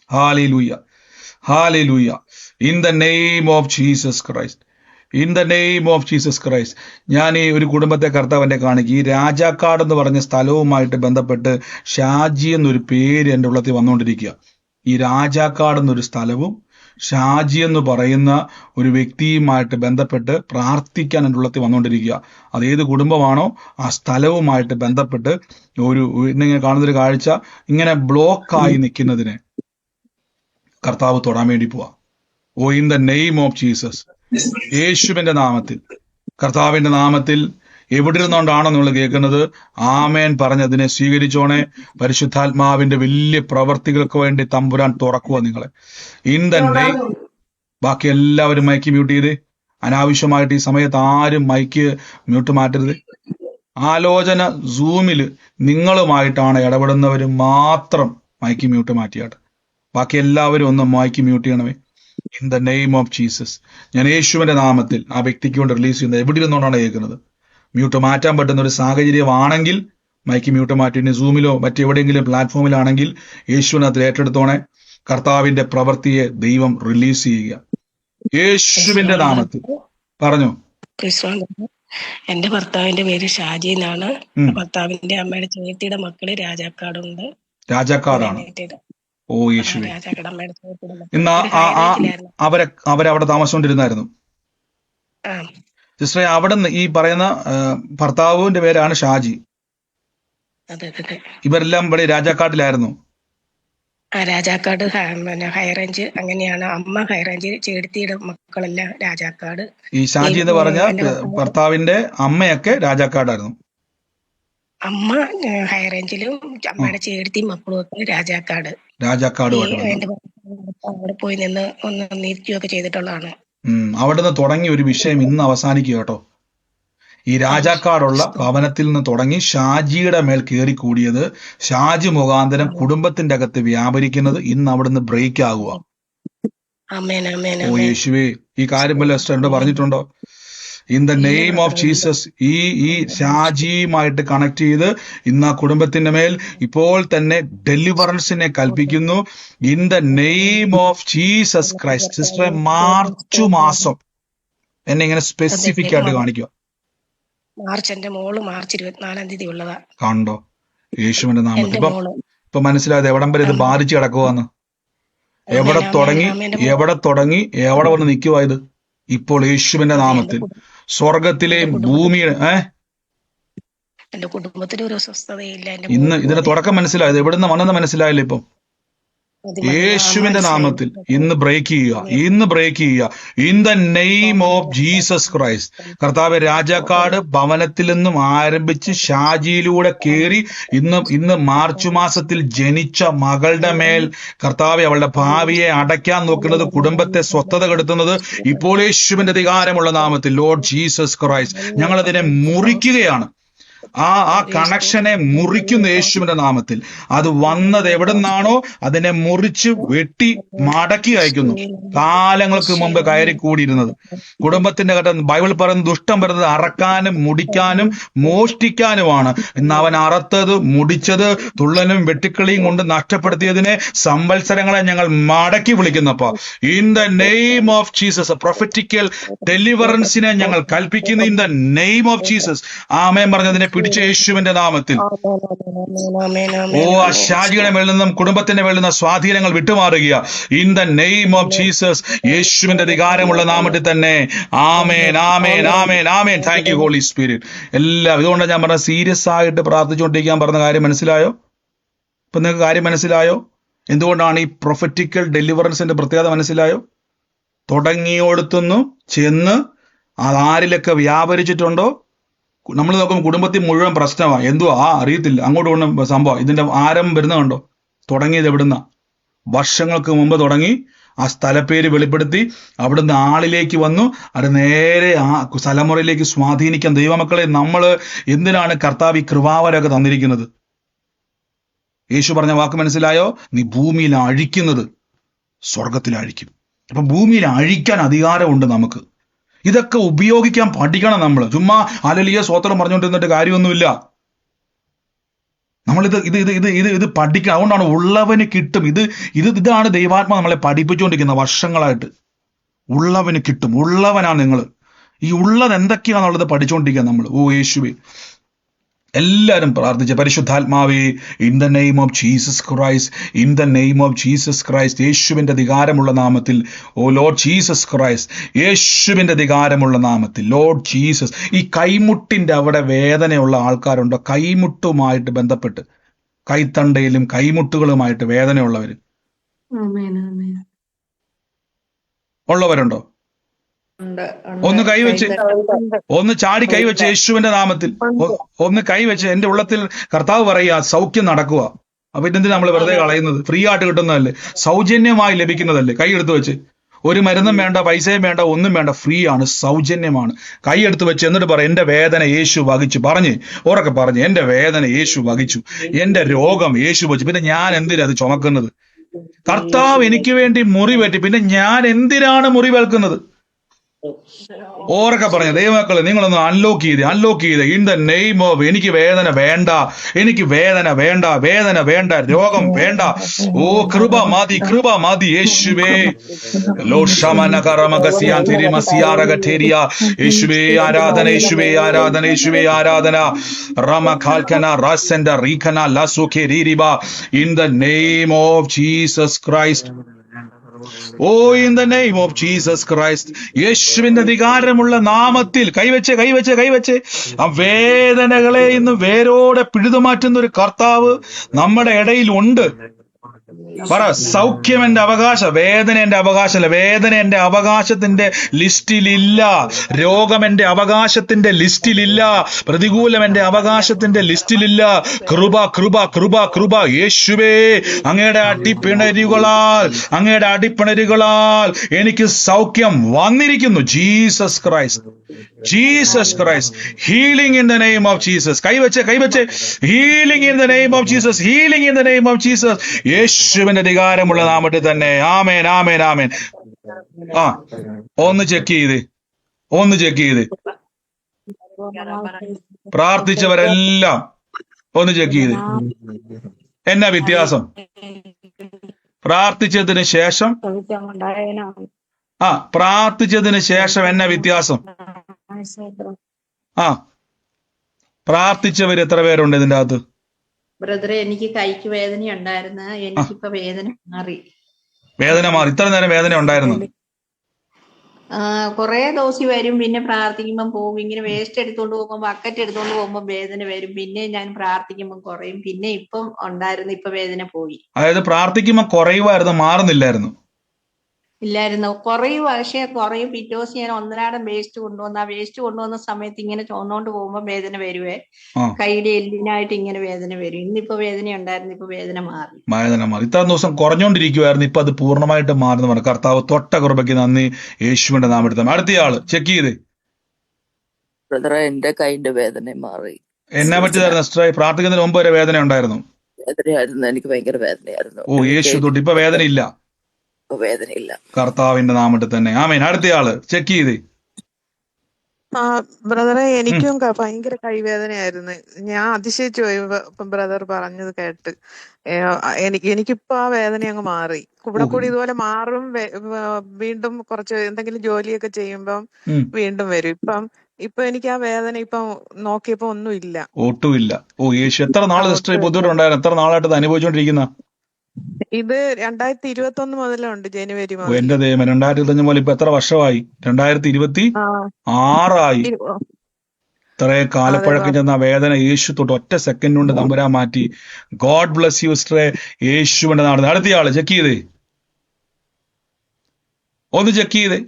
ഹാലേലൂയ, ഹാലേലൂയ. In the name of Jesus Christ, in the name of Jesus Christ. ഞാൻ ഈ ഒരു കുടുംബത്തെ കർത്താവിനെ കാണിക്കും. ഈ രാജാക്കാട് എന്ന് പറഞ്ഞ സ്ഥലവുമായിട്ട് ബന്ധപ്പെട്ട് ഷാജി എന്നൊരു പേര് എൻ്റെ ഉള്ളത്തിൽ വന്നുകൊണ്ടിരിക്കുക. ഈ രാജാക്കാട് എന്നൊരു സ്ഥലവും ഷാജി എന്ന് പറയുന്ന ഒരു വ്യക്തിയുമായിട്ട് ബന്ധപ്പെട്ട് പ്രാർത്ഥിക്കാൻ എൻ്റെ ഉള്ളത്തിൽ വന്നുകൊണ്ടിരിക്കുക. അതേത് കുടുംബമാണോ ആ സ്ഥലവുമായിട്ട് ബന്ധപ്പെട്ട് ഇന്നിങ്ങനെ കാണുന്നൊരു കാഴ്ച, ഇങ്ങനെ ബ്ലോക്കായി നിൽക്കുന്നതിനെ കർത്താവ് തൊടാൻ വേണ്ടി പോവാ. Oh, in the name of Jesus, യേശുവിന്റെ നാമത്തിൽ, കർത്താവിന്റെ നാമത്തിൽ. എവിടെ ഇരുന്നുകൊണ്ടാണോ നിങ്ങൾ കേൾക്കുന്നത്? ആമേൻ പറഞ്ഞതിനെ സ്വീകരിച്ചോണേ. പരിശുദ്ധാത്മാവിന്റെ വലിയ പ്രവർത്തികൾക്ക് വേണ്ടി തമ്പുരാൻ തുറക്കുക നിങ്ങളെ. In the name. ബാക്കി എല്ലാവരും മൈക്ക് മ്യൂട്ട് ചെയ്തേ. അനാവശ്യമായിട്ട് ഈ സമയത്ത് ആരും മൈക്ക് മ്യൂട്ട് മാറ്റരുത്. ആലോചന സൂമിൽ നിങ്ങളുമായിട്ടാണ് ഇടപെടുന്നവർ മാത്രം മൈക്ക് മ്യൂട്ട് മാറ്റിയാട്ടെ. ബാക്കി എല്ലാവരും ഒന്ന് മൈക്ക് മ്യൂട്ട് ചെയ്യണമേ. In the name of Jesus. ഞാൻ യേശുവിന്റെ നാമത്തിൽ ആ വ്യക്തിക്ക് കൊണ്ട് റിലീസ് ചെയ്യുന്നത്. എവിടെ ഇരുന്നുകൊണ്ടാണ് കേൾക്കുന്നത്? മ്യൂട്ട് മാറ്റാൻ പറ്റുന്ന ഒരു സാഹചര്യമാണെങ്കിൽ മൈക്ക് മ്യൂട്ട് മാറ്റി. ഇനി സൂമിലോ മറ്റെവിടെയെങ്കിലും പ്ലാറ്റ്ഫോമിലാണെങ്കിൽ യേശുവിനകത്ത് ഏറ്റെടുത്തോണേ. കർത്താവിന്റെ പ്രവൃത്തിയെ ദൈവം റിലീസ് ചെയ്യുക യേശുവിന്റെ നാമത്തിൽ. പറഞ്ഞു. എന്റെ ഭർത്താവിന്റെ പേര് ഷാജി എന്നാണ്. ഭർത്താവിന്റെ അമ്മയുടെ ചേട്ടിയുടെ മക്കള് രാജാക്കാടുണ്ട്. രാജാക്കാടാണ്. ഓ യേശുവേ. ഇന്ന് അവരവിടെ താമസിച്ചുകൊണ്ടിരുന്നായിരുന്നു. സിസ്റ്ററെ, അവിടെ നിന്ന് ഈ പറയുന്ന ഭർത്താവിന്റെ പേരാണ് ഷാജി. ഇവരെല്ലാം ഇവിടെ രാജാക്കാട്ടിലായിരുന്നു. രാജാക്കാട് ഹൈറേഞ്ച് അങ്ങനെയാണ്. അമ്മ ഹൈറേഞ്ച്, ചേടത്തിയുടെ മക്കളെല്ലാം രാജാക്കാട്. ഈ ഷാജി എന്ന് പറഞ്ഞ ഭർത്താവിന്റെ അമ്മയൊക്കെ രാജാക്കാടായിരുന്നു. അമ്മ ഹൈറേഞ്ചിലും അമ്മയുടെ ചേടത്തി മക്കളും ഒക്കെ രാജാക്കാട്. രാജാക്കാട് അവിടെ പോയി നിന്ന് ഒന്ന് നിൽക്കുകയൊക്കെ ചെയ്തിട്ടുള്ളതാണ്. അവിടുന്ന് തുടങ്ങിയ ഒരു വിഷയം ഇന്ന് അവസാനിക്കുക കേട്ടോ. ഈ രാജാക്കാടുള്ള ഭവനത്തിൽ നിന്ന് തുടങ്ങി ഷാജിയുടെ മേൽ കയറി കൂടിയത്, ഷാജി മുഖാന്തരം കുടുംബത്തിന്റെ അകത്ത് വ്യാപരിക്കുന്നത് ഇന്ന് അവിടുന്ന് ബ്രേക്ക് ആകുക. ഓ യേശുവേ, ഈ കാര്യം വല്ല എസ്റ്റർ പറഞ്ഞിട്ടുണ്ടോ? In the name of Jesus ഈ ഷാജിയുമായിട്ട് കണക്ട് ചെയ്ത് ഇന്ന് ആ കുടുംബത്തിന്റെ മേൽ ഇപ്പോൾ തന്നെ ഡെലിവറൻസിനെ കൽപ്പിക്കുന്നു. In the name of Jesus Christ. സിസ്റ്ററെ, മാർച്ച് മാസം എന്നെ ഇങ്ങനെ സ്പെസിഫിക് ആയിട്ട് കാണിക്കുക. മാർച്ച്, എന്റെ മോള് മാർച്ച് 24-ാം തീയതി ഉള്ളതാ. കണ്ടോ? യേശുവിന്റെ നാമത്തിൽ ഇപ്പൊ മനസ്സിലായത് എവിടം വരെ ഇത് ബാധിച്ചു കിടക്കുവാന്ന്. എവിടെ തുടങ്ങി എവിടെ വന്ന് നിൽക്കുവാ ഇത്? ഇപ്പോൾ യേശുവിന്റെ നാമത്തിൽ സ്വർഗത്തിലെയും ഭൂമിയുടെ എന്റെ കുടുംബത്തിന് ഒരു സ്വസ്ഥതയില്ല. ഇന്ന് ഇതിന്റെ തുടക്കം മനസ്സിലായത് എവിടുന്ന് വന്നെന്ന് മനസ്സിലായില്ല. ഇപ്പം യേശുവിന്റെ നാമത്തിൽ ഇന്ന് ബ്രേക്ക് ചെയ്യുക. In the name of Jesus Christ. കർത്താവ്, രാജാക്കാട് ഭവനത്തിൽ നിന്നും ആരംഭിച്ച് ഷാജിയിലൂടെ കയറി ഇന്ന് മാർച്ച് മാസത്തിൽ ജനിച്ച മകളുടെ മേൽ കർത്താവ് അവളുടെ ഭാവിയെ അടയ്ക്കാൻ നോക്കുന്നത്, കുടുംബത്തെ സ്വസ്ഥത കെടുത്തുന്നത് ഇപ്പോൾ യേശുവിന്റെ അധികാരമുള്ള നാമത്തിൽ ലോർഡ് ജീസസ് ക്രൈസ്റ്റ് ഞങ്ങൾ അതിനെ മുറിക്കുകയാണ്. ആ കണക്ഷനെ മുറിക്കുന്ന യേശുവിന്റെ നാമത്തിൽ. അത് വന്നത് എവിടുന്നാണോ അതിനെ മുറിച്ച് വെട്ടി മടക്കി അയക്കുന്നു. കാലങ്ങൾക്ക് മുമ്പ് കയറി കൂടിയിരുന്നത് കുടുംബത്തിന്റെ ഘട്ടം ബൈബിൾ പറയുന്നത് ദുഷ്ടം വരുന്നത് അറക്കാനും മുടിക്കാനും മോഷ്ടിക്കാനുമാണ്. ഇന്ന് അവൻ അറത്തത് മുടിച്ചത് തുള്ളലും വെട്ടിക്കളിയും കൊണ്ട് നഷ്ടപ്പെടുത്തിയതിനെ സംവത്സരങ്ങളെ ഞങ്ങൾ മടക്കി വിളിക്കുന്നപ്പോ in the name of Jesus prophetical ഡെലിവറൻസിനെ ഞങ്ങൾ കൽപ്പിക്കുന്നു. In the name of Jesus. ആമേൻ പറഞ്ഞതിനെ പിടിച്ച യേശുവിന്റെ നാമത്തിൽ ആ ഷാജിയുടെ മേൽ നിന്നും കുടുംബത്തിന്റെ മേൽ നിന്നും സ്വാധീനങ്ങൾ വിട്ടുമാറുക. In the name of Jesus. യേശുവിന്റെ അധികാരമുള്ള നാമത്തിൽ തന്നെ. ആമേൻ, ആമേൻ, ആമേൻ, ആമേൻ. Thank you holy spirit. എല്ലാം ഇതുകൊണ്ടാണ് ഞാൻ പറഞ്ഞ സീരിയസ് ആയിട്ട് പ്രാർത്ഥിച്ചുകൊണ്ടിരിക്കാൻ പറഞ്ഞ കാര്യം മനസ്സിലായോ? ഇപ്പൊ നിങ്ങൾക്ക് കാര്യം മനസ്സിലായോ? എന്തുകൊണ്ടാണ് ഈ പ്രൊഫറ്റിക്കൽ ഡെലിവറൻസിന്റെ പ്രത്യേകത മനസ്സിലായോ? തുടങ്ങിയോടത്തുനിന്ന് ചെന്ന് അതാരിലൊക്കെ വ്യാപരിച്ചിട്ടുണ്ടോ? നമ്മൾ നോക്കുമ്പോൾ കുടുംബത്തിൽ മുഴുവൻ പ്രശ്നമാണ്. എന്തുവാ അറിയത്തില്ല, അങ്ങോട്ട് കൊണ്ട് സംഭവം. ഇതിന്റെ ആരംഭം വരുന്ന കണ്ടോ? തുടങ്ങിയത് എവിടുന്ന? വർഷങ്ങൾക്ക് മുമ്പ് തുടങ്ങി ആ സ്ഥലപ്പേര് വെളിപ്പെടുത്തി അവിടുന്ന് ആളിലേക്ക് വന്നു. അത് നേരെ ആ തലമുറയിലേക്ക് സ്വാധീനിക്കാൻ. ദൈവമക്കളെ, നമ്മൾ എന്തിനാണ് കർത്താവ് ഈ കൃപാവരമൊക്കെ തന്നിരിക്കുന്നത്? യേശു പറഞ്ഞ വാക്ക് മനസ്സിലായോ? നീ ഭൂമിയിൽ അഴിക്കുന്നത് സ്വർഗത്തിൽ അഴിക്കും. അപ്പൊ ഭൂമിയിൽ അഴിക്കാൻ അധികാരമുണ്ട് നമുക്ക്. ഇതൊക്കെ ഉപയോഗിക്കാൻ പഠിക്കണം നമ്മൾ. ചുമ്മാ ഹല്ലേലൂയ സ്വോത്രം പറഞ്ഞുകൊണ്ടിരുന്നിട്ട് കാര്യമൊന്നുമില്ല. ഇത് പഠിക്കണം. അതുകൊണ്ടാണ് ഉള്ളവന് കിട്ടും. ഇതാണ് ദൈവാത്മ നമ്മളെ പഠിപ്പിച്ചുകൊണ്ടിരിക്കുന്നത് വർഷങ്ങളായിട്ട്. ഉള്ളവന് കിട്ടും. ഉള്ളവനാണ് നിങ്ങൾ. ഈ ഉള്ളത് എന്തൊക്കെയാണെന്നുള്ളത് പഠിച്ചുകൊണ്ടിരിക്കുക നമ്മൾ. ഓ യേശുവേ, എല്ലാവരും പ്രാർത്ഥിച്ച പരിശുദ്ധാത്മാവേ, in the name of Jesus Christ, in the name of Jesus Christ. യേശുവിന്റെ അധികാരമുള്ള നാമത്തിൽ. ഓ ലോർഡ് ജീസസ് ക്രൈസ്റ്റ്, യേശുവിന്റെ അധികാരമുള്ള നാമത്തിൽ ലോർഡ് ജീസസ്. ഈ കൈമുട്ടിന്റെ അവിടെ വേദനയുള്ള ആൾക്കാരുണ്ടോ? കൈമുട്ടുമായിട്ട് ബന്ധപ്പെട്ട് കൈത്തണ്ടയിലും കൈമുട്ടുകളുമായിട്ട് വേദനയുള്ളവര് ഉള്ളവരുണ്ടോ? ഒന്ന് കൈവച്ച്, ഒന്ന് ചാടി കൈവച്ച് യേശുവിന്റെ നാമത്തിൽ ഒന്ന് കൈവച്ച്. എന്റെ ഉള്ളത്തിൽ കർത്താവ് പറയുക സൗഖ്യം നടക്കുക. അപ്പൊ ഇതെന്തിനാ നമ്മൾ വെറുതെ കളയുന്നത്? ഫ്രീ ആയിട്ട് കിട്ടുന്നതല്ലേ, സൗജന്യമായി ലഭിക്കുന്നതല്ലേ. കൈ എടുത്ത് വെച്ച് ഒരു മരുന്നും വേണ്ട, പൈസയും വേണ്ട, ഒന്നും വേണ്ട, ഫ്രീ ആണ്, സൗജന്യമാണ്. കൈ എടുത്ത് വെച്ച് എന്നിട്ട് പറ, എന്റെ വേദന യേശു വഹിച്ചു. ഉറക്കെ പറഞ്ഞ്, എന്റെ വേദന യേശു വഹിച്ചു, എന്റെ രോഗം യേശു വഹിച്ചു. പിന്നെ ഞാൻ എന്തിനാ അത് ചുമക്കുന്നത്? കർത്താവ് എനിക്ക് വേണ്ടി മുറിവേറ്റി, പിന്നെ ഞാൻ എന്തിനാണ് മുറിവേൽക്കുന്നത്? ഓരൊക്കെ പറഞ്ഞ ദൈവമക്കളെ, നിങ്ങളൊന്ന് അൺലോക്ക് ചെയ്ത് ഇൻ ദ നെയിം ഓഫ്. എനിക്ക് വേദന വേണ്ട, എനിക്ക് വേദന വേണ്ട, വേദന വേണ്ട, രോഗം വേണ്ട. ഓ കൃപ മതി യേശുവേ. യേശുവേ ആരാധന, യേശുവേ ആരാധന, യേശുവേ ആരാധന. In the name of Jesus Christ. Oh in the name of Jesus Christ. യേശുവിന്റെ അധികാരമുള്ള നാമത്തിൽ കൈവച്ച് ആ വേദനകളെ ഇന്ന് വേരോടെ പിഴുതുമാറ്റുന്ന ഒരു കർത്താവ് നമ്മുടെ ഇടയിൽ ഉണ്ട്. പറ, സൗഖ്യം എന്റെ അവകാശം, വേദന എന്റെ അവകാശമല്ല. വേദന എന്റെ അവകാശത്തിന്റെ ലിസ്റ്റിലില്ല. രോഗം എന്റെ അവകാശത്തിന്റെ ലിസ്റ്റിലില്ല. പ്രതികൂലം എന്റെ അവകാശത്തിന്റെ ലിസ്റ്റിലില്ല. കൃപ കൃപ കൃപ കൃപ. യേശുവേ, അങ്ങയുടെ അടിപ്പിണരുകളാൽ എനിക്ക് സൗഖ്യം വന്നിരിക്കുന്നു. Jesus Christ, Jesus Christ. Healing in the name of Jesus. കൈവച്ച് healing in the name of Jesus, healing in the name of Jesus. യേശുവിന്റെ അധികാരമുള്ള നാമത്തിൽ തന്നെ. ആമേൻ, ആമേൻ, ആമേൻ. ആ, ഒന്ന് ചെക്ക് ചെയ്ത് പ്രാർത്ഥിച്ചവരെല്ലാം ഒന്ന് ചെക്ക് ചെയ്ത്. എന്നാ വ്യത്യാസം? പ്രാർത്ഥിച്ചതിന് ശേഷം എന്നാ വ്യത്യാസം? പ്രാർത്ഥിച്ചവർ എത്ര പേരുണ്ട് ഇതിന്റെ അകത്ത്? ബ്രദറെ, എനിക്ക് കൈക്ക് വേദന ഉണ്ടായിരുന്നു, എനിക്കിപ്പോ വേദന മാറി. ഇത്ര നേരം വേദന ഉണ്ടായിരുന്നു? കൊറേ ദിവസം വരും, പിന്നെ പ്രാർത്ഥിക്കുമ്പോ പോകും. ഇങ്ങനെ വേസ്റ്റ് എടുത്തോണ്ട് പോകുമ്പോ, ബക്കറ്റ് എടുത്തോണ്ട് പോകുമ്പോ വേദന വരും, പിന്നെ ഞാൻ പ്രാർത്ഥിക്കുമ്പോ കുറയും, പിന്നെ ഇപ്പം ഉണ്ടായിരുന്നു, ഇപ്പൊ വേദന പോയി. അതായത് പ്രാർത്ഥിക്കുമ്പോ കുറയുമായിരുന്നു, മാറുന്നില്ലായിരുന്നു? ഇല്ലായിരുന്നു, കുറയും. പക്ഷെ കുറയും. പിറ്റേ ദിവസം ഞാൻ ഒന്നരാടം വേസ്റ്റ് കൊണ്ടുവന്ന, ആ വേസ്റ്റ് കൊണ്ടുവന്ന സമയത്ത് ഇങ്ങനെ ചോന്നോണ്ട് പോകുമ്പോ വേദന വരുവേ, കൈയുടെ എല്ലിനായിട്ട് ഇങ്ങനെ വേദന വരും. ഇന്നിപ്പോ വേദന ഉണ്ടായിരുന്നു, ഇപ്പൊ വേദന മാറി. ഇത്ര ദിവസം കുറഞ്ഞോണ്ടിരിക്കുവായിരുന്നു, ഇപ്പൊ അത് പൂർണ്ണമായിട്ട് മാറുന്നു പറഞ്ഞു. കർത്താവ് തൊട്ട കൃപയ്ക്ക് നന്ദി. യേശുവിന്റെ നാമത്തിൽ. അടുത്തയാള് ചെക്ക് ചെയ്ത്. എന്റെ കൈന്റെ വേദന മാറി. എന്നാ പറ്റിയതായിരുന്നു സിസ്റ്ററെ? പ്രാർത്ഥിക്കുന്നതിന് മുമ്പ് വരെ വേദന ഉണ്ടായിരുന്നു? വേദനയായിരുന്നു, എനിക്ക് ഭയങ്കര വേദനയായിരുന്നു. ഓ, യേശു തൊട്ട് ഇപ്പൊ വേദന ഇല്ല. വേദനയില്ല, കർത്താവിന്റെ നാമത്തിൽ തന്നെ. ആമേൻ. അടുത്തയാള് ചെക്ക് ചെയ്ത്. ബ്രദറെ, എനിക്കും ഭയങ്കര കൈവേദനയായിരുന്നു. ഞാൻ അതിശയിച്ചു പോയി ഇപ്പം ബ്രദർ പറഞ്ഞത് കേട്ട്. എനിക്കിപ്പോ ആ വേദന അങ്ങ് മാറി. കൂടി ഇതുപോലെ മാറും, വീണ്ടും കുറച്ച് എന്തെങ്കിലും ജോലിയൊക്കെ ചെയ്യുമ്പം വീണ്ടും വരും. ഇപ്പൊ എനിക്ക് ആ വേദന ഇപ്പം നോക്കിയപ്പോ ഒന്നുമില്ല, ഒട്ടുമില്ല. ഓ യേശു. എത്ര നാള് സിസ്റ്റർ ബുദ്ധിമുട്ടുണ്ടായിരുന്നു? എത്ര നാളായിട്ട് അനുഭവിച്ചുകൊണ്ടിരിക്കുന്ന? ഇത് 2021 മുതലുണ്ട്, ജനുവരി മുതൽ. എന്റെ ദൈവം, 2025 മുതൽ ഇപ്പൊ എത്ര വർഷമായി? 2026 ഇത്രേ കാലപ്പഴക്കം ചെന്ന വേദന യേശു തൊട്ട് ഒറ്റ സെക്കൻഡ് കൊണ്ട് തമ്പുരാൻ മാറ്റി. ഗോഡ് ബ്ലസ് യു സിസ്റ്ററെ. യേശുവിന്റെ നാട്. അടുത്തയാള് ചെക്ക് ചെയ്തേ, ഒന്ന് ചെക്ക് ചെയ്തേ,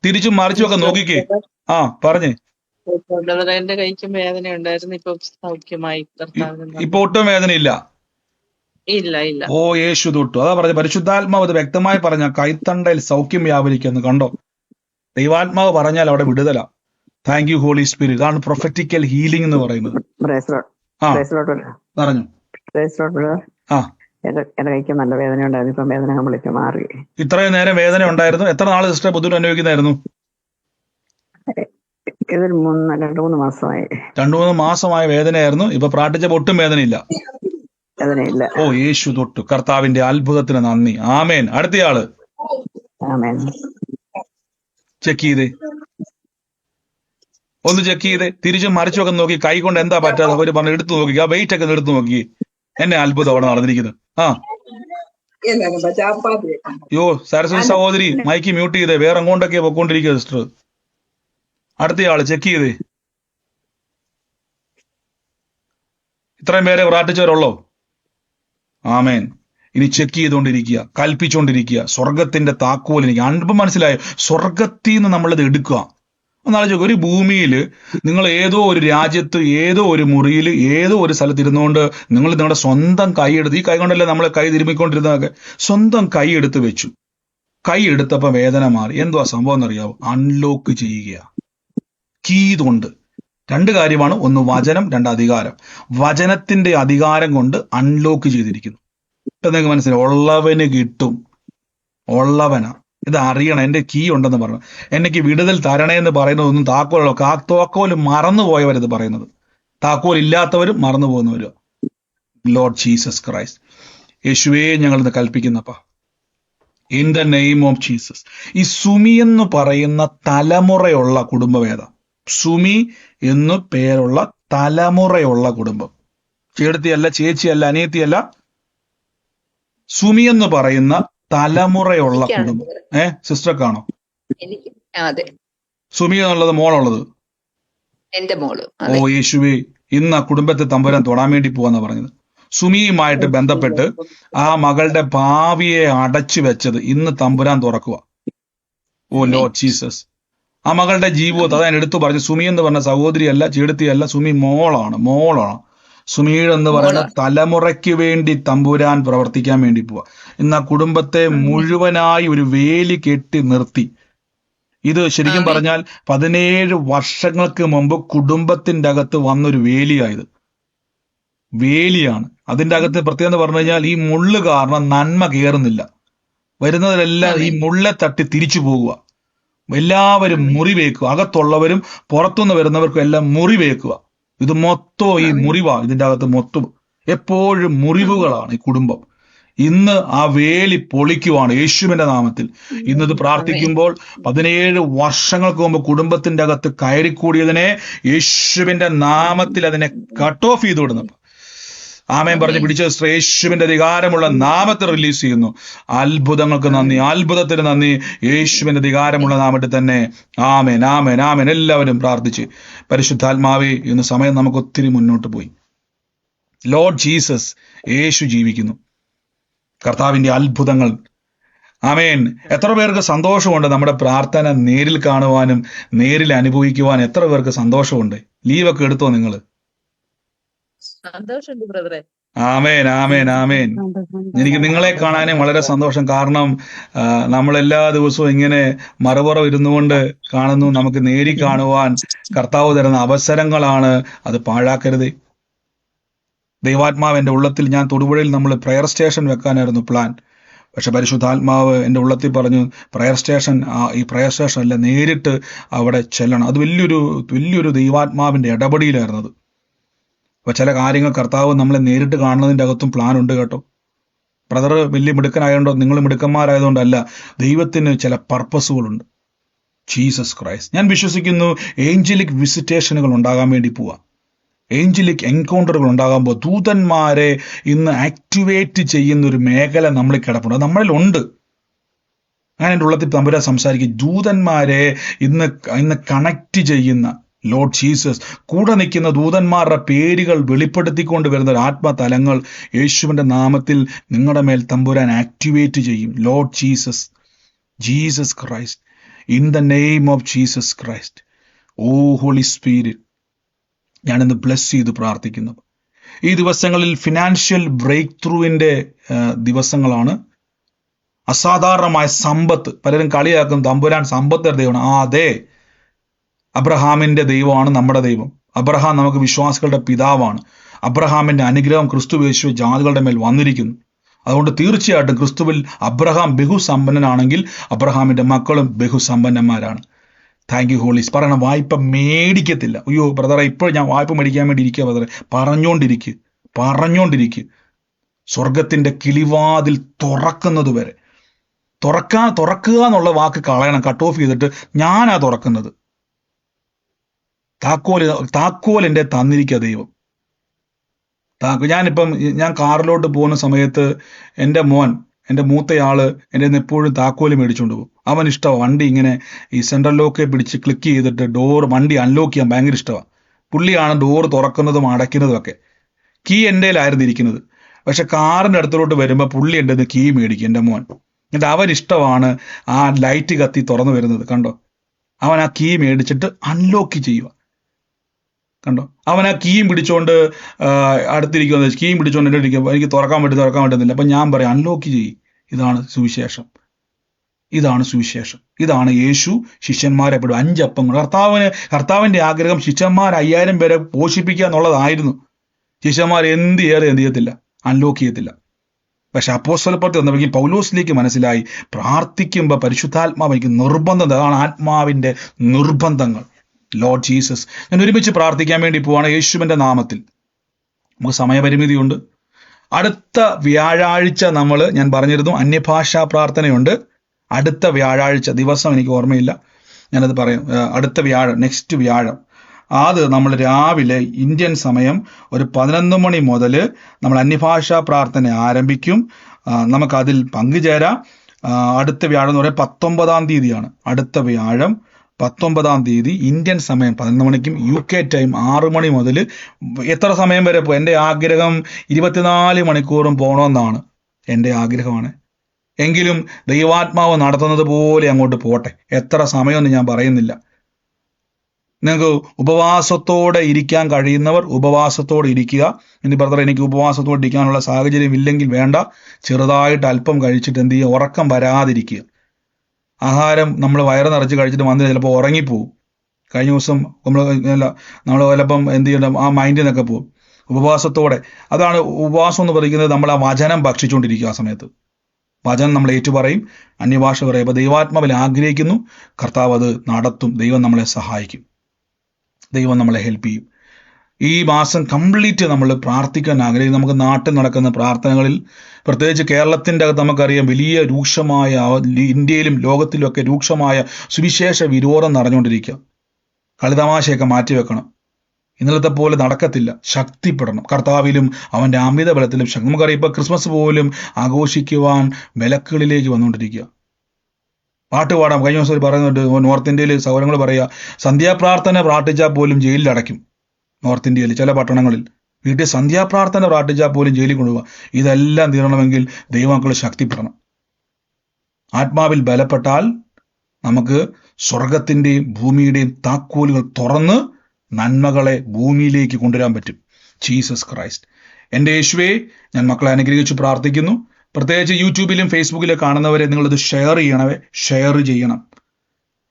തിരിച്ചും മറിച്ചും ഒക്കെ നോക്കിക്കേ. പറഞ്ഞേ. എന്റെ കൈക്കും വേദന ഉണ്ടായിരുന്നു, ഇപ്പൊ സൗഖ്യമായി. ഇപ്പൊ ഒട്ടും വേദനയില്ല? ഇല്ല. ഓ, യേശു തൊട്ടു. അതാ പറഞ്ഞ പരിശുദ്ധാത്മാവ് അത് വ്യക്തമായി പറഞ്ഞ കൈത്തണ്ടയിൽ സൗഖ്യം വ്യാപരിക്കുന്നു. കണ്ടോ? ദൈവാത്മാവ് പറഞ്ഞാൽ അവിടെ വിടുതല. Thank you holy spirit. ഇതാണ് പ്രൊഫറ്റിക്കൽ ഹീലിംഗ് എന്ന് പറയുന്നത്. പറഞ്ഞു. എന്റെ കൈക്ക് നല്ല വേദന ഉണ്ടായിരുന്നു, ഇപ്പം വേദന കംപ്ലീറ്റ് മാറി. ഇത്രയും നേരം വേദന ഉണ്ടായിരുന്നു. എത്ര നാള് സിസ്റ്റർ ബുദ്ധിമുട്ട് അനുഭവിക്കുന്നതായിരുന്നു? ഇതൊരു 2-3 മാസമായി. 2-3 മാസമായ വേദനയായിരുന്നു. ഇപ്പൊ പ്രാർത്ഥിച്ചപ്പോ ഒട്ടും വേദനയില്ല. ഓ, യേശു തൊട്ടു. കർത്താവിന്റെ അത്ഭുതത്തിന് നന്ദി. ആമേൻ. അടുത്തയാള് ചെക്ക് ചെയ്തേ, ഒന്ന് ചെക്ക് ചെയ്തേ, തിരിച്ചും മറിച്ചൊക്കെ നോക്കി. കൈ കൊണ്ട് എന്താ പറ്റാതെ അവര് പറഞ്ഞു എടുത്തു നോക്കി. ആ വെയിറ്റ് ഒക്കെ എടുത്തു നോക്കി. എന്നെ അത്ഭുതം അവിടെ നടന്നിരിക്കുന്നത്. യോ, സരസ്വതി സഹോദരി മൈക്ക് മ്യൂട്ട് ചെയ്തേ, വേറെ അങ്ങോട്ടൊക്കെ പൊക്കോണ്ടിരിക്കുക സിസ്റ്റർ. അടുത്തയാള് ചെക്ക് ചെയ്തേ. ഇത്രയും പേരെ പ്രാർത്ഥിച്ചവരുള്ളോ? ആമേൻ. ഇനി ചെക്ക് ചെയ്തുകൊണ്ടിരിക്കുക, കൽപ്പിച്ചുകൊണ്ടിരിക്കുക. സ്വർഗത്തിന്റെ താക്കോൽ എനിക്ക് അനുഭവം മനസ്സിലായോ? സ്വർഗത്തിൽ നിന്ന് നമ്മളിത് എടുക്കുക. ഒന്നാലോചിക്കുക, ഒരു ഭൂമിയിൽ നിങ്ങൾ ഏതോ ഒരു രാജ്യത്ത്, ഏതോ ഒരു മുറിയിൽ, ഏതോ ഒരു സ്ഥലത്ത് ഇരുന്നുകൊണ്ട് നിങ്ങൾ നിങ്ങളുടെ സ്വന്തം കൈയെടുത്ത്, ഈ കൈ കൊണ്ടല്ലേ നമ്മളെ കൈ തിരുമ്മിക്കൊണ്ടിരുന്നതൊക്കെ, സ്വന്തം കൈ എടുത്ത് വെച്ചു. കൈ എടുത്തപ്പോൾ വേദന മാറി. എന്തുവാ സംഭവം എന്നറിയാവോ? അൺലോക്ക് ചെയ്യുക കീ കൊണ്ട്. 2 കാര്യമാണ്. ഒന്ന് വചനം, 2 അധികാരം. വചനത്തിന്റെ അധികാരം കൊണ്ട് അൺലോക്ക് ചെയ്തിരിക്കുന്നു. നിങ്ങൾക്ക് മനസ്സിലായി? ഉള്ളവന് കിട്ടും. ഉള്ളവനാ ഇത് അറിയണം. എന്റെ കീ ഉണ്ടെന്ന് പറഞ്ഞു. എനിക്ക് വിടുതൽ തരണേ എന്ന് പറയുന്നതൊന്നും താക്കോലോ. താക്കോല് മറന്നുപോയവരിത് പറയുന്നത്. താക്കോൽ ഇല്ലാത്തവരും മറന്നു പോകുന്നവരും. ലോർഡ് ജീസസ് ക്രൈസ്റ്റ്, യേശുവേ ഞങ്ങളിന്ന് കൽപ്പിക്കുന്നപ്പാ, in the name of Jesus. ഈ സുമി എന്ന് പറയുന്ന തലമുറയുള്ള കുടുംബവേദ, സുമി എന്ന് പേരുള്ള തലമുറയുള്ള കുടുംബം, ചേട്ടത്തിയല്ല, ചേച്ചിയല്ല, അനിയത്തിയല്ല, സുമി എന്ന് പറയുന്ന തലമുറയുള്ള കുടുംബം. സിസ്റ്റർക്കാണോ? അതെ, സുമി എന്നുള്ളത് മോളുള്ളത്? എന്റെ മോള്. ഓ യേശുവേ, ഇന്ന് ആ കുടുംബത്തെ തമ്പുരാൻ തൊടാൻ വേണ്ടി പോവാന്നാ പറഞ്ഞത്. സുമിയുമായിട്ട് ബന്ധപ്പെട്ട് ആ മകളുടെ ഭാവിയെ അടച്ചു വെച്ചത് ഇന്ന് തമ്പുരാൻ തുറക്കുക. ഓ ലോർഡ് ജീസസ്. ആ മകളുടെ ജീവിതം അതായത് എടുത്തു പറഞ്ഞു. സുമി എന്ന് പറഞ്ഞ സഹോദരിയല്ല, ചേടത്തിയല്ല, സുമി മോളാണ്. സുമീഡ് എന്ന് പറയുന്ന തലമുറയ്ക്ക് വേണ്ടി തമ്പുരാൻ പ്രവർത്തിക്കാൻ വേണ്ടി പോവാ. ഇന്ന് ആ കുടുംബത്തെ മുഴുവനായി ഒരു വേലി കെട്ടി നിർത്തി. ഇത് ശരിക്കും പറഞ്ഞാൽ 17 വർഷങ്ങൾക്ക് മുമ്പ് കുടുംബത്തിന്റെ അകത്ത് വന്നൊരു വേലിയായത്. വേലിയാണ്. അതിന്റെ അകത്ത് പ്രത്യേകത എന്ന് പറഞ്ഞു കഴിഞ്ഞാൽ ഈ മുള്ള് കാരണം നന്മ കയറുന്നില്ല. വരുന്നവരെല്ലാം ഈ മുള്ളെ തട്ടി തിരിച്ചു പോകുക. എല്ലാവരും മുറിവേക്കുക. അകത്തുള്ളവരും പുറത്തുനിന്ന് വരുന്നവർക്കും എല്ലാം മുറിവേക്കുക. ഇത് മൊത്തം ഈ മുറിവാ. ഇതിന്റെ അകത്ത് മൊത്തം എപ്പോഴും മുറിവുകളാണ് ഈ കുടുംബം. ഇന്ന് ആ വേലി പൊളിക്കുവാണ് യേശുവിന്റെ നാമത്തിൽ. ഇന്നത് പ്രാർത്ഥിക്കുമ്പോൾ 17 വർഷങ്ങൾക്ക് മുമ്പ് കുടുംബത്തിന്റെ അകത്ത് കയറിക്കൂടിയതിനെ യേശുവിന്റെ നാമത്തിൽ അതിനെ കട്ട് ഓഫ് ചെയ്തു വിടുന്നു. ആമേൻ പറഞ്ഞ് പിടിച്ച യേശുവിന്റെ അധികാരമുള്ള നാമത്തെ റിലീസ് ചെയ്യുന്നു. അത്ഭുതങ്ങൾക്ക് നന്ദി, അത്ഭുതത്തിന് നന്ദി. യേശുവിന്റെ അധികാരമുള്ള നാമത്തിൽ തന്നെ ആമേൻ, ആമേൻ, ആമേൻ. എല്ലാവരും പ്രാർത്ഥിച്ച് പരിശുദ്ധാത്മാവേ, ഇന്ന് സമയം നമുക്ക് ഒത്തിരി മുന്നോട്ട് പോയി. ലോർഡ് ജീസസ്, യേശു ജീവിക്കുന്നു. കർത്താവിന്റെ അത്ഭുതങ്ങൾ. ആമേൻ. എത്ര പേർക്ക് സന്തോഷമുണ്ട് നമ്മുടെ പ്രാർത്ഥന നേരിൽ കാണുവാനും നേരിൽ അനുഭവിക്കുവാനും? എത്ര പേർക്ക് സന്തോഷമുണ്ട്? ലീവൊക്കെ എടുത്തോ നിങ്ങൾ? സന്തോഷമുണ്ട് ബ്രദറെ. ആമേൻ, ആമേൻ, ആമേൻ. എനിക്ക് നിങ്ങളെ കാണാനും വളരെ സന്തോഷം. കാരണം നമ്മളെല്ലാ ദിവസവും ഇങ്ങനെ മറുപുറം ഇരുന്നുകൊണ്ട് കാണുന്നു. നമുക്ക് നേരി കാണുവാൻ കർത്താവ് തരുന്ന അവസരങ്ങളാണ്. അത് പാഴാക്കരുത്. ദൈവാത്മാവ് എൻ്റെ ഉള്ളത്തിൽ, ഞാൻ തൊടുപുഴയിൽ നമ്മൾ പ്രയർ സ്റ്റേഷൻ വെക്കാനായിരുന്നു പ്ലാൻ. പക്ഷെ പരിശുദ്ധാത്മാവ് എൻ്റെ ഉള്ളത്തിൽ പറഞ്ഞു, പ്രയർ സ്റ്റേഷൻ ഈ പ്രയർ സ്റ്റേഷൻ അല്ല, നേരിട്ട് അവിടെ ചെല്ലണം. അത് വലിയൊരു ദൈവാത്മാവിൻ്റെ ഇടപെടലായിരുന്നത്. അപ്പോൾ ചില കാര്യങ്ങൾ കർത്താവ് നമ്മളെ നേരിട്ട് കാണുന്നതിൻ്റെ അകത്തും പ്ലാൻ ഉണ്ട് കേട്ടോ. ബ്രദർ വലിയ മിടുക്കനായതുകൊണ്ടോ നിങ്ങൾ മിടുക്കന്മാരായതുകൊണ്ടല്ല, ദൈവത്തിന് ചില പർപ്പസുകളുണ്ട്. Jesus Christ. ഞാൻ വിശ്വസിക്കുന്നു ഏഞ്ചലിക് വിസിറ്റേഷനുകൾ ഉണ്ടാകാൻ വേണ്ടി പോവാം. ഏഞ്ചലിക് എൻകൗണ്ടറുകൾ ഉണ്ടാകുമ്പോൾ ദൂതന്മാരെ ഇന്ന് ആക്ടിവേറ്റ് ചെയ്യുന്ന ഒരു മേഖല നമ്മളിൽ കിടപ്പുണ്ട്. അത് നമ്മളിലുണ്ട്. ഞാൻ എൻ്റെ ഉള്ളത്തിൽ തമ്പുരാൻ സംസാരിക്കും. ദൂതന്മാരെ ഇന്ന് കണക്ട് ചെയ്യുന്ന ലോർഡ് ജീസസ്, കൂടെ നിൽക്കുന്ന ദൂതന്മാരുടെ പേരുകൾ വെളിപ്പെടുത്തിക്കൊണ്ട് വരുന്ന ഒരു ആത്മതലങ്ങൾ യേശുവിൻ്റെ നാമത്തിൽ നിങ്ങളുടെ മേൽ തമ്പുരാൻ ആക്ടിവേറ്റ് ചെയ്യും. Lord Jesus, Jesus Christ, in the name of Jesus Christ. Oh Holy Spirit, ഞാനിന്ന് ബ്ലെസ് ചെയ്ത് പ്രാർത്ഥിക്കുന്നു. ഈ ദിവസങ്ങളിൽ ഫിനാൻഷ്യൽ ബ്രേക്ക് ത്രൂവിൻ്റെ ദിവസങ്ങളാണ്. അസാധാരണമായ സമ്പത്ത്. പലരും കളിയാക്കും തമ്പുരാൻ സമ്പത്ത് ദൈവമാണ്. അതെ, അബ്രഹാമിൻ്റെ ദൈവമാണ് നമ്മുടെ ദൈവം. അബ്രഹാം നമുക്ക് വിശ്വാസികളുടെ പിതാവാണ്. അബ്രഹാമിൻ്റെ അനുഗ്രഹം ക്രിസ്തു യേശു ജാതികളുടെ മേൽ വന്നിരിക്കുന്നു. അതുകൊണ്ട് തീർച്ചയായിട്ടും ക്രിസ്തുവിൽ അബ്രഹാം ബഹുസമ്പന്നനാണെങ്കിൽ അബ്രഹാമിൻ്റെ മക്കളും ബഹുസമ്പന്നന്മാരാണ്. Thank you holies. പറയണം, വായ്പ മേടിക്കത്തില്ല. അയ്യോ ബ്രദറെ, ഇപ്പോഴും ഞാൻ വായ്പ മേടിക്കാൻ വേണ്ടി ഇരിക്കുക ബ്രദറെ. പറഞ്ഞുകൊണ്ടിരിക്കുക. സ്വർഗത്തിൻ്റെ കിളിവാതിൽ തുറക്കുന്നത് വരെ തുറക്കുക എന്നുള്ള വാക്ക് കളയണം, കട്ട് ഓഫ് ചെയ്തിട്ട് ഞാനാ തുറക്കുന്നത്. താക്കോൽ എൻ്റെ തന്നിരിക്കുക ദൈവം. ഞാൻ കാറിലോട്ട് പോകുന്ന സമയത്ത് എൻ്റെ മൂത്തയാള് എൻ്റെ നിന്ന് എപ്പോഴും താക്കോല് മേടിച്ചുകൊണ്ട് പോകും. അവൻ ഇഷ്ടമാണ് വണ്ടി ഇങ്ങനെ ഈ സെൻട്രൽ ലോക്കെ പിടിച്ച് ക്ലിക്ക് ചെയ്തിട്ട് വണ്ടി അൺലോക്ക് ചെയ്യാൻ ഭയങ്കര ഇഷ്ടമാണ്. പുള്ളിയാണ് ഡോർ തുറക്കുന്നതും അടയ്ക്കുന്നതും ഒക്കെ. കീ എൻ്റെ കയ്യിലായിരുന്നു ഇരിക്കുന്നത്. പക്ഷെ കാറിൻ്റെ അടുത്തോട്ട് വരുമ്പോൾ പുള്ളി എൻ്റെ നിന്ന് കീ മേടിക്കും, എൻ്റെ മോൻ. എന്നിട്ട് അവൻ ഇഷ്ടമാണ് ആ ലൈറ്റ് കത്തി തുറന്നു വരുന്നത്. കണ്ടോ, അവൻ ആ കീ മേടിച്ചിട്ട് അൺലോക്ക് ചെയ്യുക. കണ്ടോ, അവൻ ആ കീയും പിടിച്ചോണ്ട് അടുത്തിരിക്കുന്നത്, കീയും പിടിച്ചോണ്ട് എൻ്റെ ഇരിക്കുമ്പോൾ എനിക്ക് തുറക്കാൻ പറ്റുന്നില്ല. അപ്പം ഞാൻ പറയും അൺലോക്ക് ചെയ്യും. ഇതാണ് സുവിശേഷം. ഇതാണ് യേശു ശിഷ്യന്മാരെ പെടും. 5 അപ്പങ്ങൾ. കർത്താവിൻ്റെ ആഗ്രഹം ശിഷ്യന്മാർ 5000 പേരെ പോഷിപ്പിക്കുക എന്നുള്ളതായിരുന്നു. ശിഷ്യന്മാർ എന്ത് ചെയ്യത്തില്ല, അൺലോക്ക് ചെയ്യത്തില്ല. പക്ഷെ അപ്പോസ്തലപ്രവൃത്തി വന്നപ്പോൾ പൗലോസിലേക്ക് മനസ്സിലായി, പ്രാർത്ഥിക്കുമ്പോൾ പരിശുദ്ധാത്മാവ് എനിക്ക് നിർബന്ധം. അതാണ് ആത്മാവിൻ്റെ നിർബന്ധങ്ങൾ. ലോർഡ് ജീസസ്, ഞാൻ ഒരുമിച്ച് പ്രാർത്ഥിക്കാൻ വേണ്ടി പോവാണ് യേശുവിൻ്റെ നാമത്തിൽ. നമുക്ക് സമയപരിമിതിയുണ്ട്. അടുത്ത വ്യാഴാഴ്ച ഞാൻ പറഞ്ഞിരുന്നു അന്യഭാഷാ പ്രാർത്ഥനയുണ്ട്. അടുത്ത വ്യാഴാഴ്ച ദിവസം എനിക്ക് ഓർമ്മയില്ല, ഞാനത് പറയാം. അടുത്ത നെക്സ്റ്റ് വ്യാഴം അത് നമ്മൾ രാവിലെ ഇന്ത്യൻ സമയം ഒരു 11 മണി മുതൽ നമ്മൾ അന്യഭാഷാ പ്രാർത്ഥന ആരംഭിക്കും. നമുക്കതിൽ പങ്കുചേരാം. അടുത്ത വ്യാഴം എന്ന് പറയുന്നത് 19-ാം തീയതിയാണ്. അടുത്ത വ്യാഴം 19 തീയതി ഇന്ത്യൻ സമയം 11 മണിക്കും UK ടൈം 6 മണി മുതൽ എത്ര സമയം വരെ പോകും? എൻ്റെ ആഗ്രഹം 24 മണിക്കൂറും പോകണമെന്നാണ് എൻ്റെ ആഗ്രഹമാണ്. എങ്കിലും ദൈവാത്മാവ് നടത്തുന്നത് പോലെ അങ്ങോട്ട് പോട്ടെ. എത്ര സമയമൊന്നും ഞാൻ പറയുന്നില്ല. നിങ്ങൾക്ക് ഉപവാസത്തോടെ ഇരിക്കാൻ കഴിയുന്നവർ ഉപവാസത്തോടെ ഇരിക്കുക. ഇനി ബ്രദർ എനിക്ക് ഉപവാസത്തോടെ ഇരിക്കാനുള്ള സാഹചര്യം ഇല്ലെങ്കിൽ വേണ്ട, ചെറുതായിട്ട് അല്പം കഴിച്ചിട്ട് എന്ത് ചെയ്യുക, ഉറക്കം വരാതിരിക്കുക. ആഹാരം നമ്മൾ വയറ് നിറച്ച് കഴിച്ചിട്ട് വന്നിട്ട് ചിലപ്പോൾ ഉറങ്ങിപ്പോവും. കഴിഞ്ഞ ദിവസം നമ്മൾ ചിലപ്പം എന്ത് ചെയ്യണം, ആ മൈൻഡിൽ നിന്നൊക്കെ പോകും. ഉപവാസത്തോടെ, അതാണ് ഉപവാസം എന്ന് പറയുന്നത്. നമ്മൾ ആ വചനം ഭക്ഷിച്ചുകൊണ്ടിരിക്കുക. ആ സമയത്ത് വചനം നമ്മൾ ഏറ്റുപറയും, അന്യഭാഷ പറയും. അപ്പോൾ ദൈവാത്മാവിൽ ആഗ്രഹിക്കുന്നു, കർത്താവ് അത് നടത്തും. ദൈവം നമ്മളെ സഹായിക്കും, ദൈവം നമ്മളെ ഹെൽപ്പ് ചെയ്യും. ഈ മാസം കംപ്ലീറ്റ് നമ്മൾ പ്രാർത്ഥിക്കാൻ ആഗ്രഹിക്കും. നമുക്ക് നാട്ടിൽ നടക്കുന്ന പ്രാർത്ഥനകളിൽ, പ്രത്യേകിച്ച് കേരളത്തിൻ്റെ അകത്ത് നമുക്കറിയാം വലിയ രൂക്ഷമായ, ഇന്ത്യയിലും ലോകത്തിലും ഒക്കെ രൂക്ഷമായ സുവിശേഷ വിരോധം നടന്നുകൊണ്ടിരിക്കുക. കളിതമാശയൊക്കെ മാറ്റിവെക്കണം. ഇന്നലത്തെ പോലെ നടക്കത്തില്ല. ശക്തിപ്പെടണം കർത്താവിലും അവൻ്റെ അമിത ബലത്തിലും. നമുക്കറിയാം ഇപ്പം ക്രിസ്മസ് പോലും ആഘോഷിക്കുവാൻ വിലക്കുകളിലേക്ക് വന്നുകൊണ്ടിരിക്കുക. പാട്ട് പാടാം. കഴിഞ്ഞ ദിവസം പറയുന്നുണ്ട്, നോർത്ത് ഇന്ത്യയിൽ സൗരങ്ങൾ പറയുക, സന്ധ്യാപ്രാർത്ഥന പ്രാർത്ഥിച്ചാൽ പോലും ജയിലിൽ അടയ്ക്കും. നോർത്ത് ഇന്ത്യയിൽ ചില പട്ടണങ്ങളിൽ വീട്ടിൽ സന്ധ്യാപ്രാർത്ഥന പ്രാർത്ഥിച്ചാൽ പോലും ജയിലിൽ കൊണ്ടുപോകുക. ഇതെല്ലാം തീരണമെങ്കിൽ ദൈവമക്കൾ ശക്തിപ്പെടണം. ആത്മാവിൽ ബലപ്പെട്ടാൽ നമുക്ക് സ്വർഗത്തിൻ്റെയും ഭൂമിയുടെയും താക്കോലുകൾ തുറന്ന് നന്മകളെ ഭൂമിയിലേക്ക് കൊണ്ടുവരാൻ പറ്റും. Jesus Christ. എൻ്റെ യേശുവേ, ഞാൻ മക്കളെ അനുഗ്രഹിച്ച് പ്രാർത്ഥിക്കുന്നു. പ്രത്യേകിച്ച് യൂട്യൂബിലും ഫേസ്ബുക്കിലും കാണുന്നവരെ നിങ്ങളിത് ഷെയർ ചെയ്യണം.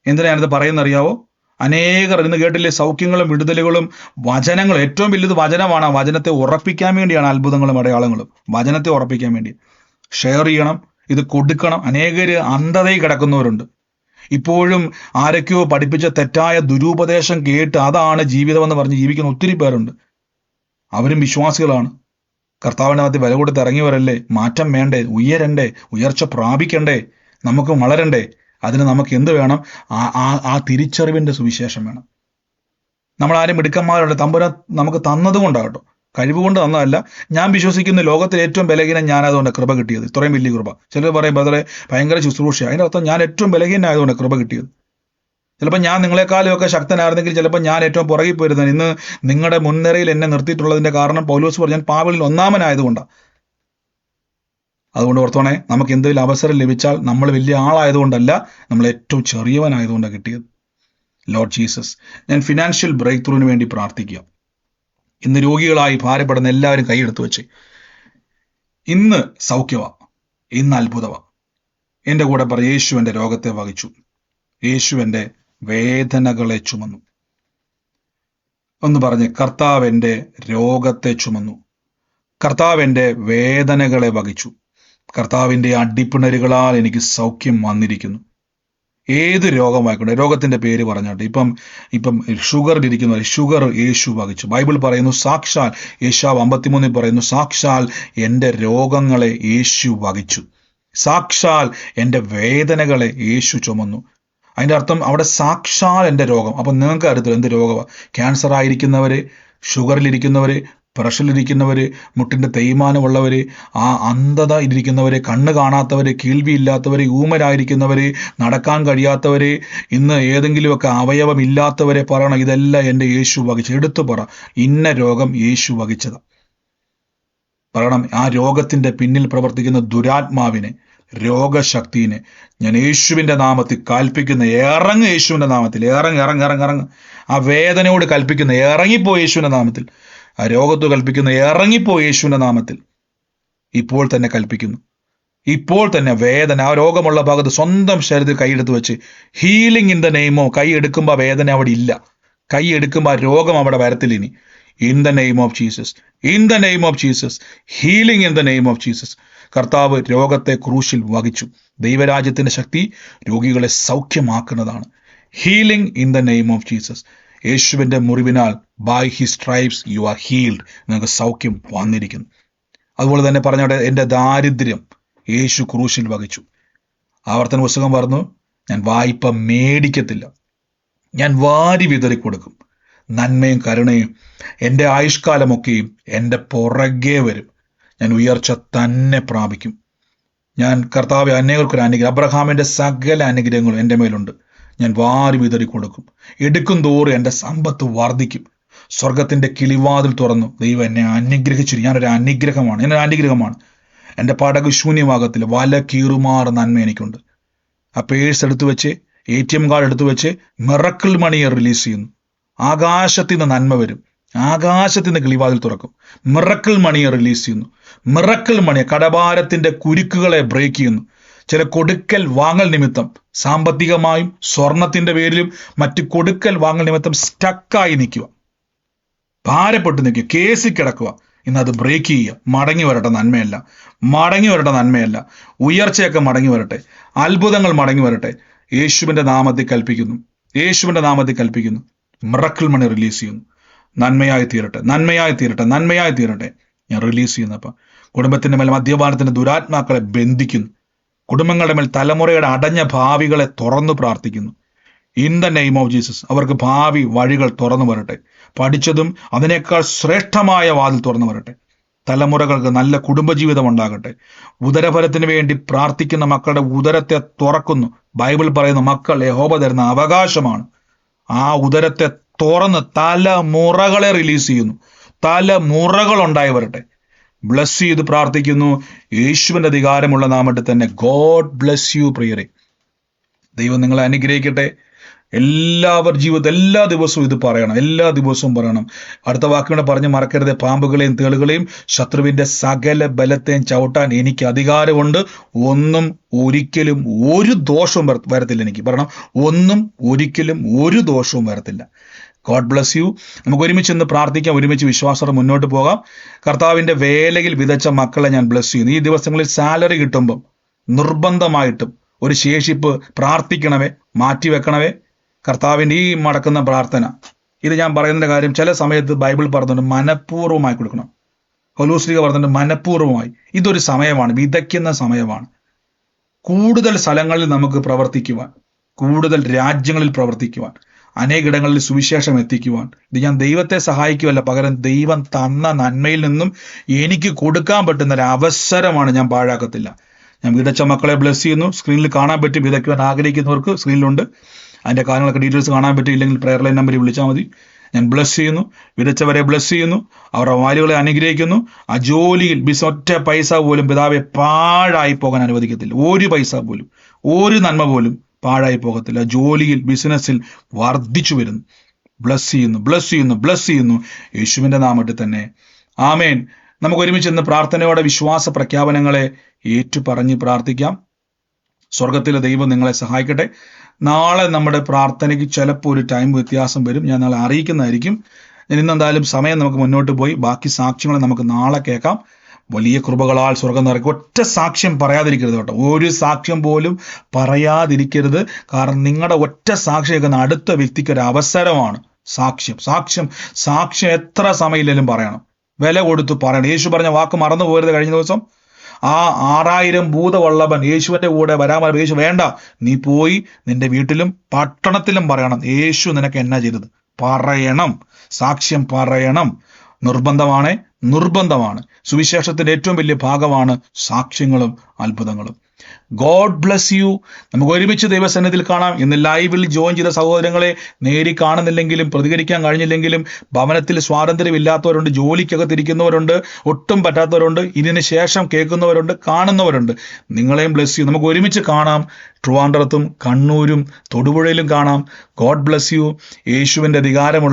എന്തിനാ ഞാനിത് പറയുന്നറിയാവോ? അനേകർ ഇന്ന് കേട്ടില്ലേ, സൗഖ്യങ്ങളും വിടുതലുകളും വചനങ്ങളും. ഏറ്റവും വലുത് വചനമാണ്. ആ വചനത്തെ ഉറപ്പിക്കാൻ വേണ്ടിയാണ് അത്ഭുതങ്ങളും അടയാളങ്ങളും. വചനത്തെ ഉറപ്പിക്കാൻ വേണ്ടി ഷെയർ ചെയ്യണം, ഇത് കൊടുക്കണം. അനേകര് അന്ധതയിൽ കിടക്കുന്നവരുണ്ട്. ഇപ്പോഴും ആരൊക്കെയോ പഠിപ്പിച്ച തെറ്റായ ദുരുപദേശം കേട്ട് അതാണ് ജീവിതമെന്ന് പറഞ്ഞ് ജീവിക്കുന്ന ഒത്തിരി പേരുണ്ട്. അവരും വിശ്വാസികളാണ്. കർത്താവിൻ്റെ അകത്ത് വില കൊടുത്ത് ഇറങ്ങിയവരല്ലേ. മാറ്റം വേണ്ടേ? ഉയരണ്ടേ? ഉയർച്ച പ്രാപിക്കണ്ടേ? നമുക്ക് വളരണ്ടേ? അതിന് നമുക്ക് എന്ത് വേണം? ആ തിരിച്ചറിവിൻ്റെ സുവിശേഷം വേണം. നമ്മളാരും മിടുക്കന്മാരുണ്ട്, തമ്പുരാൻ നമുക്ക് തന്നതുകൊണ്ടാകട്ടോ, കഴിവുകൊണ്ട് തന്നതല്ല. ഞാൻ വിശ്വസിക്കുന്ന ലോകത്തിൽ ഏറ്റവും ബലഹീനം ഞാനായതുകൊണ്ട് കൃപ കിട്ടിയത്. ഇത്രയും വലിയ കൃപ. ചിലർ പറയും ബ്രദറെ ഭയങ്കര ശുശ്രൂഷ. അതിൻ്റെ അർത്ഥം ഞാൻ ഏറ്റവും ബലഹീനായതുകൊണ്ട് കൃപ കിട്ടിയത്. ചിലപ്പോൾ ഞാൻ നിങ്ങളെക്കാളും ഒക്കെ ശക്തനായിരുന്നെങ്കിൽ ചിലപ്പോൾ ഞാൻ ഏറ്റവും പുറകിൽ പോയിരുന്നത്. ഇന്ന് നിങ്ങളുടെ മുൻനിരയിൽ എന്നെ നിർത്തിയിട്ടുള്ളതിൻ്റെ കാരണം പൗലോസ് പറഞ്ഞു, ഞാൻ പാവലിൽ ഒന്നാമനായതുകൊണ്ടാണ്. അതുകൊണ്ട് ഓർത്തോണേ, നമുക്ക് എന്തെങ്കിലും അവസരം ലഭിച്ചാൽ നമ്മൾ വലിയ ആളായതുകൊണ്ടല്ല, നമ്മൾ ഏറ്റവും ചെറിയവനായതുകൊണ്ടാണ് കിട്ടിയത്. ലോർഡ് ജീസസ്, ഞാൻ ഫിനാൻഷ്യൽ ബ്രേക്ക് ത്രൂവിന് വേണ്ടി പ്രാർത്ഥിക്കുക. ഇന്ന് രോഗികളായി ഭാരപ്പെടുന്ന എല്ലാവരും കൈയെടുത്ത് വെച്ച്, ഇന്ന് സൗഖ്യവാ, ഇന്ന് അത്ഭുതവാ. എൻ്റെ കൂടെ പറ, യേശു എൻ്റെ രോഗത്തെ വഹിച്ചു, യേശു എൻ്റെ വേദനകളെ ചുമന്നു. ഒന്ന് പറഞ്ഞ്, കർത്താവ് എൻ്റെ രോഗത്തെ ചുമന്നു, കർത്താവ് എൻ്റെ വേദനകളെ വഹിച്ചു, കർത്താവിൻ്റെ അടിപ്പിണരുകളാൽ എനിക്ക് സൗഖ്യം വന്നിരിക്കുന്നു. ഏത് രോഗമായിക്കോട്ടെ, രോഗത്തിൻ്റെ പേര് പറഞ്ഞോട്ടെ. ഇപ്പം ഷുഗറിലിരിക്കുന്നവർ, ഷുഗർ യേശു വഹിച്ചു. ബൈബിൾ പറയുന്നു സാക്ഷാൽ, യേശാവ് 53 പറയുന്നു, സാക്ഷാൽ എൻ്റെ രോഗങ്ങളെ യേശു വഹിച്ചു, സാക്ഷാൽ എൻ്റെ വേദനകളെ യേശു ചുമന്നു. അതിൻ്റെ അർത്ഥം അവിടെ സാക്ഷാൽ എൻ്റെ രോഗം. അപ്പം നിങ്ങൾക്ക് അറിയത്തില്ല എന്ത് രോഗമാണ്. ക്യാൻസർ ആയിരിക്കുന്നവർ, ഷുഗറിലിരിക്കുന്നവർ, പ്രഷറിലിരിക്കുന്നവർ, മുട്ടിൻ്റെ തേയ്മാനമുള്ളവർ, ആ അന്ധത ഇരിക്കുന്നവർ, കണ്ണ് കാണാത്തവർ, കേൾവിയില്ലാത്തവർ, ഊമരായിരിക്കുന്നവർ, നടക്കാൻ കഴിയാത്തവർ, ഇന്ന് ഏതെങ്കിലുമൊക്കെ അവയവമില്ലാത്തവരെ പറയണം, ഇതെല്ലാം എൻ്റെ യേശു വഹിച്ചു. എടുത്തു പറ, ഇന്ന രോഗം യേശു വഹിച്ചത് പറയണം. ആ രോഗത്തിൻ്റെ പിന്നിൽ പ്രവർത്തിക്കുന്ന ദുരാത്മാവിനെ, രോഗശക്തിനെ ഞാൻ യേശുവിൻ്റെ നാമത്തിൽ കൽപ്പിക്കുന്ന, ഇറങ്ങ് യേശുവിൻ്റെ നാമത്തിൽ, ഇറങ്ങ്. ആ വേദനയോട് കൽപ്പിക്കുന്ന, ഇറങ്ങിപ്പോ യേശുവിൻ്റെ നാമത്തിൽ. ആ രോഗത്തോട് കൽപ്പിക്കുന്ന, ഇറങ്ങിപ്പോ യേശുവിൻ്റെ നാമത്തിൽ. ഇപ്പോൾ തന്നെ കൽപ്പിക്കുന്നു, ഇപ്പോൾ തന്നെ വേദന, ആ രോഗമുള്ള ഭാഗത്ത് സ്വന്തം ശരീരത്തിൽ കൈയെടുത്ത് വെച്ച് ഹീലിംഗ് ഇൻ ദ നെയിമോ. കൈ എടുക്കുമ്പോൾ വേദന അവിടെ ഇല്ല, കൈ എടുക്കുമ്പോൾ ആ രോഗം അവിടെ വരത്തില്ല ഇനി. In the name of Jesus, in the name of Jesus, healing in the name of Jesus. കർത്താവ് രോഗത്തെ ക്രൂശിൽ വഹിച്ചു. ദൈവരാജ്യത്തിൻ്റെ ശക്തി രോഗികളെ സൗഖ്യമാക്കുന്നതാണ്. Healing in the name of Jesus. യേശുവിൻ്റെ മുറിവിനാൽ, by his stripes you are healed, നിങ്ങൾക്ക് സൗഖ്യം വന്നിരിക്കുന്നു. അതുപോലെ തന്നെ പറഞ്ഞോട്ടെ, എൻ്റെ ദാരിദ്ര്യം യേശു ക്രൂശിൽ വഹിച്ചു. ആവർത്തന പുസ്തകം പറഞ്ഞു, ഞാൻ വായ്പ മേടിക്കത്തില്ല, ഞാൻ വാരി വിതറിക്കൊടുക്കും. നന്മയും കരുണയും എൻ്റെ ആയുഷ്കാലമൊക്കെയും എൻ്റെ പുറകെ വരും. ഞാൻ ഉയർച്ച തന്നെ പ്രാപിക്കും. ഞാൻ കർത്താവ് അനേകർക്കൊരു അനുഗ്രഹം, അബ്രഹാമിൻ്റെ സകല അനുഗ്രഹങ്ങളും എൻ്റെ മേലുണ്ട്. ഞാൻ വാരി വിതറി കൊടുക്കും. എടുക്കും തോറും എൻ്റെ സമ്പത്ത് വർദ്ധിക്കും. സ്വർഗത്തിന്റെ കിളിവാതിൽ തുറന്നു. ദൈവം എന്നെ അനുഗ്രഹിച്ചു. ഞാനൊരു അനുഗ്രഹമാണ്. എൻ്റെ പടക് ശൂന്യമാകത്തില്ല. വല കീറുമാറ് നന്മ എനിക്കുണ്ട്. ആ പേഴ്സ് എടുത്തു വെച്ച്, ATM കാർഡ് എടുത്തു വെച്ച് മിറക്കിൾ മണിയെ റിലീസ് ചെയ്യുന്നു. ആകാശത്തിൽ നിന്ന് നന്മ വരും. ആകാശത്തിൽ നിന്ന് കിളിവാതിൽ തുറക്കും. മിറക്കിൾ മണിയെ റിലീസ് ചെയ്യുന്നു. മിറക്കിൾ മണിയെ, കടഭാരത്തിന്റെ കുരുക്കുകളെ ബ്രേക്ക് ചെയ്യുന്നു. ചില കൊടുക്കൽ വാങ്ങൽ നിമിത്തം, സാമ്പത്തികമായും സ്വർണത്തിന്റെ പേരിലും മറ്റു കൊടുക്കൽ വാങ്ങൽ നിമിത്തം സ്റ്റക്കായി നിൽക്കുക, ഭാരപ്പെട്ട് നിൽക്കുക, കേസിൽ കിടക്കുക. ഇന്ന് അത് ബ്രേക്ക് ചെയ്യുക. മടങ്ങി വരട്ടെ നന്മയല്ല. ഉയർച്ചയൊക്കെ മടങ്ങി വരട്ടെ. അത്ഭുതങ്ങൾ മടങ്ങി വരട്ടെ. യേശുവിന്റെ നാമത്തിൽ കൽപ്പിക്കുന്നു. മിറക്കിൾ മണി റിലീസ് ചെയ്യുന്നു. നന്മയായി തീരട്ടെ. ഞാൻ റിലീസ് ചെയ്യുന്നപ്പ കുടുംബത്തിന്റെ മേൽ മദ്യപാനത്തിന്റെ ദുരാത്മാക്കളെ ബന്ധിക്കുന്നു. കുടുംബങ്ങളുടെ മേൽ തലമുറയുടെ അടഞ്ഞ ഭാവികളെ തുറന്നു പ്രാർത്ഥിക്കുന്നു. In the name of Jesus അവർക്ക് ഭാവി വഴികൾ തുറന്നു വരട്ടെ. പഠിച്ചതും അതിനേക്കാൾ ശ്രേഷ്ഠമായ വാതിൽ തുറന്നു വരട്ടെ. തലമുറകൾക്ക് നല്ല കുടുംബജീവിതം ഉണ്ടാകട്ടെ. ഉദരഫലത്തിന് വേണ്ടി പ്രാർത്ഥിക്കുന്ന മക്കളുടെ ഉദരത്തെ തുറക്കുന്നു. ബൈബിൾ പറയുന്ന മക്കൾ യഹോവ തരുന്ന അവകാശമാണ്. ആ ഉദരത്തെ തുറന്ന് തലമുറകളെ റിലീസ് ചെയ്യുന്നു. തലമുറകൾ ഉണ്ടായി വരട്ടെ. ബ്ലസ് ചെയ്ത് പ്രാർത്ഥിക്കുന്നു. യേശുവിന്റെ അധികാരമുള്ള നാമത്തിൽ തന്നെ. ഗോഡ് ബ്ലസ് യു പ്രിയരെ. ദൈവം നിങ്ങളെ അനുഗ്രഹിക്കട്ടെ. ജീവിതത്തിൽ എല്ലാ ദിവസവും ഇത് പറയണം. അടുത്ത വാക്കുകളെ പറഞ്ഞ് മറക്കരുത്. പാമ്പുകളെയും തേളുകളെയും ശത്രുവിന്റെ സകല ബലത്തെയും ചവിട്ടാൻ എനിക്ക് അധികാരമുണ്ട്. ഒന്നും ഒരിക്കലും ഒരു ദോഷവും വരത്തില്ല. എനിക്ക് പറയണം, ഒന്നും ഒരിക്കലും ഒരു ദോഷവും വരത്തില്ല. God bless you. നമുക്ക് ഒരുമിച്ച് ഇന്ന് പ്രാർത്ഥിക്കാം, ഒരുമിച്ച് വിശ്വാസത്തോടെ മുന്നോട്ട് പോകാം. കർത്താവിന്റെ വേലയിൽ വിതച്ച മക്കളെ ഞാൻ ബ്ലസ് ചെയ്യുന്നു. ഈ ദിവസങ്ങളിൽ സാലറി കിട്ടുമ്പം നിർബന്ധമായിട്ടും ഒരു ശേഷിപ്പ് പ്രാർത്ഥിക്കണമേ, മാറ്റിവെക്കണമേ. കർത്താവിൻ്റെ ഈ മടക്കുന്ന പ്രാർത്ഥന, ഇത് ഞാൻ പറയുന്നതിന്റെ കാര്യം, ചില സമയത്ത് ബൈബിൾ പറഞ്ഞിട്ടുണ്ട് മനഃപൂർവ്വമായി കൊടുക്കണം. പൗലോസ് പറഞ്ഞിട്ടുണ്ട് മനഃപൂർവ്വമായി. ഇതൊരു സമയമാണ്, വിതയ്ക്കുന്ന സമയമാണ്. കൂടുതൽ സ്ഥലങ്ങളിൽ നമുക്ക് പ്രവർത്തിക്കുവാൻ, കൂടുതൽ രാജ്യങ്ങളിൽ പ്രവർത്തിക്കുവാൻ, അനേകിടങ്ങളിൽ സുവിശേഷം എത്തിക്കുവാൻ. ഇത് ഞാൻ ദൈവത്തെ സഹായിക്കുവല്ല, പകരം ദൈവം തന്ന നന്മയിൽ നിന്നും എനിക്ക് കൊടുക്കാൻ പറ്റുന്ന ഒരു അവസരമാണ്. ഞാൻ പാഴാക്കത്തില്ല. ഞാൻ വിതച്ച മക്കളെ ബ്ലസ് ചെയ്യുന്നു. സ്ക്രീനിൽ കാണാൻ പറ്റും. വിതയ്ക്കുവാൻ ആഗ്രഹിക്കുന്നവർക്ക് സ്ക്രീനിലുണ്ട്. അതിൻ്റെ കാര്യങ്ങളൊക്കെ ഡീറ്റെയിൽസ് കാണാൻ പറ്റും. ഇല്ലെങ്കിൽ പ്രെയർ ലൈൻ നമ്പറിൽ വിളിച്ചാൽ മതി. ഞാൻ ബ്ലസ് ചെയ്യുന്നു. വിതച്ചവരെ ബ്ലസ് ചെയ്യുന്നു. അവരുടെ വാലുകളെ അനുഗ്രഹിക്കുന്നു. ആ ജോലിയിൽ ഒറ്റ പൈസ പോലും പിതാവെ പാഴായി പോകാൻ അനുവദിക്കത്തില്ല. ഒരു പൈസ പോലും, ഒരു നന്മ പോലും പാഴായി പോകത്തില്ല. ജോലിയിൽ, ബിസിനസ്സിൽ വർദ്ധിച്ചു വരുന്നു. ബ്ലസ് ചെയ്യുന്നു. യേശുവിൻ്റെ നാമത്തിൽ തന്നെ. ആമേൻ. നമുക്ക് ഒരുമിച്ച് ഇന്ന് പ്രാർത്ഥനയോടെ വിശ്വാസ പ്രഖ്യാപനങ്ങളെ ഏറ്റുപറഞ്ഞ് പ്രാർത്ഥിക്കാം. സ്വർഗത്തിലെ ദൈവം നിങ്ങളെ സഹായിക്കട്ടെ. നാളെ നമ്മുടെ പ്രാർത്ഥനയ്ക്ക് ചിലപ്പോൾ ഒരു ടൈം വ്യത്യാസം വരും. ഞാൻ നാളെ അറിയിക്കുന്നതായിരിക്കും. ഞാൻ ഇന്നെന്തായാലും സമയം നമുക്ക് മുന്നോട്ട് പോയി ബാക്കി സാക്ഷ്യങ്ങളെ നമുക്ക് നാളെ കേൾക്കാം. വലിയ കൃപകളാൽ സ്വർഗം നിറയ്ക്കും. ഒറ്റ സാക്ഷ്യം പറയാതിരിക്കരുത് കേട്ടോ. ഒരു സാക്ഷ്യം പോലും പറയാതിരിക്കരുത്. കാരണം നിങ്ങളുടെ ഒറ്റ സാക്ഷ്യം കേൾക്കുന്ന അടുത്ത വ്യക്തിക്ക് ഒരു അവസരമാണ്. സാക്ഷ്യം എത്ര സമയമില്ലെങ്കിലും പറയണം. വില കൊടുത്ത് പറയണം. യേശു പറഞ്ഞ വാക്ക് മറന്നു പോകരുത്. കഴിഞ്ഞ ദിവസം ആ 6000 ഭൂതവള്ളവൻ യേശുവിന്റെ കൂടെ വരാൻ പറഞ്ഞു. യേശു വേണ്ട, നീ പോയി നിന്റെ വീട്ടിലും പട്ടണത്തിലും പറയണം യേശു നിനക്ക് എന്നാ ചെയ്തത്. പറയണം, സാക്ഷ്യം പറയണം. നിർബന്ധമാണ്. സുവിശേഷത്തിന്റെ ഏറ്റവും വലിയ ഭാഗമാണ് സാക്ഷ്യങ്ങളും അത്ഭുതങ്ങളും. God bless you. നമുക്ക് ഒരുമിച്ച് ദൈവസന്നിധിയിൽ കാണാം. ഇന്ന് ലൈവിൽ ജോയിൻ ചെയ്ത സഹോദരങ്ങളെ നേരി കാണുന്നില്ലെങ്കിലും പ്രതികരിക്കാൻ കഴിഞ്ഞില്ലെങ്കിലും ഭവനത്തിൽ സ്വാതന്ത്ര്യമില്ലാത്തവരുണ്ട്, ജോലിക്കകത്തിരിക്കുന്നവരുണ്ട്, ഒട്ടും പറ്റാത്തവരുണ്ട്, ഇതിന് ശേഷം കേൾക്കുന്നവരുണ്ട്, കാണുന്നവരുണ്ട്. നിങ്ങളെയും ബ്ലസ് യു. നമുക്ക് ഒരുമിച്ച് കാണാം. ട്രിവാൻഡ്രത്തും കണ്ണൂരും തൊടുപുഴയിലും കാണാം. God bless you. യേശുവിൻ്റെ അധികാരമുള്ള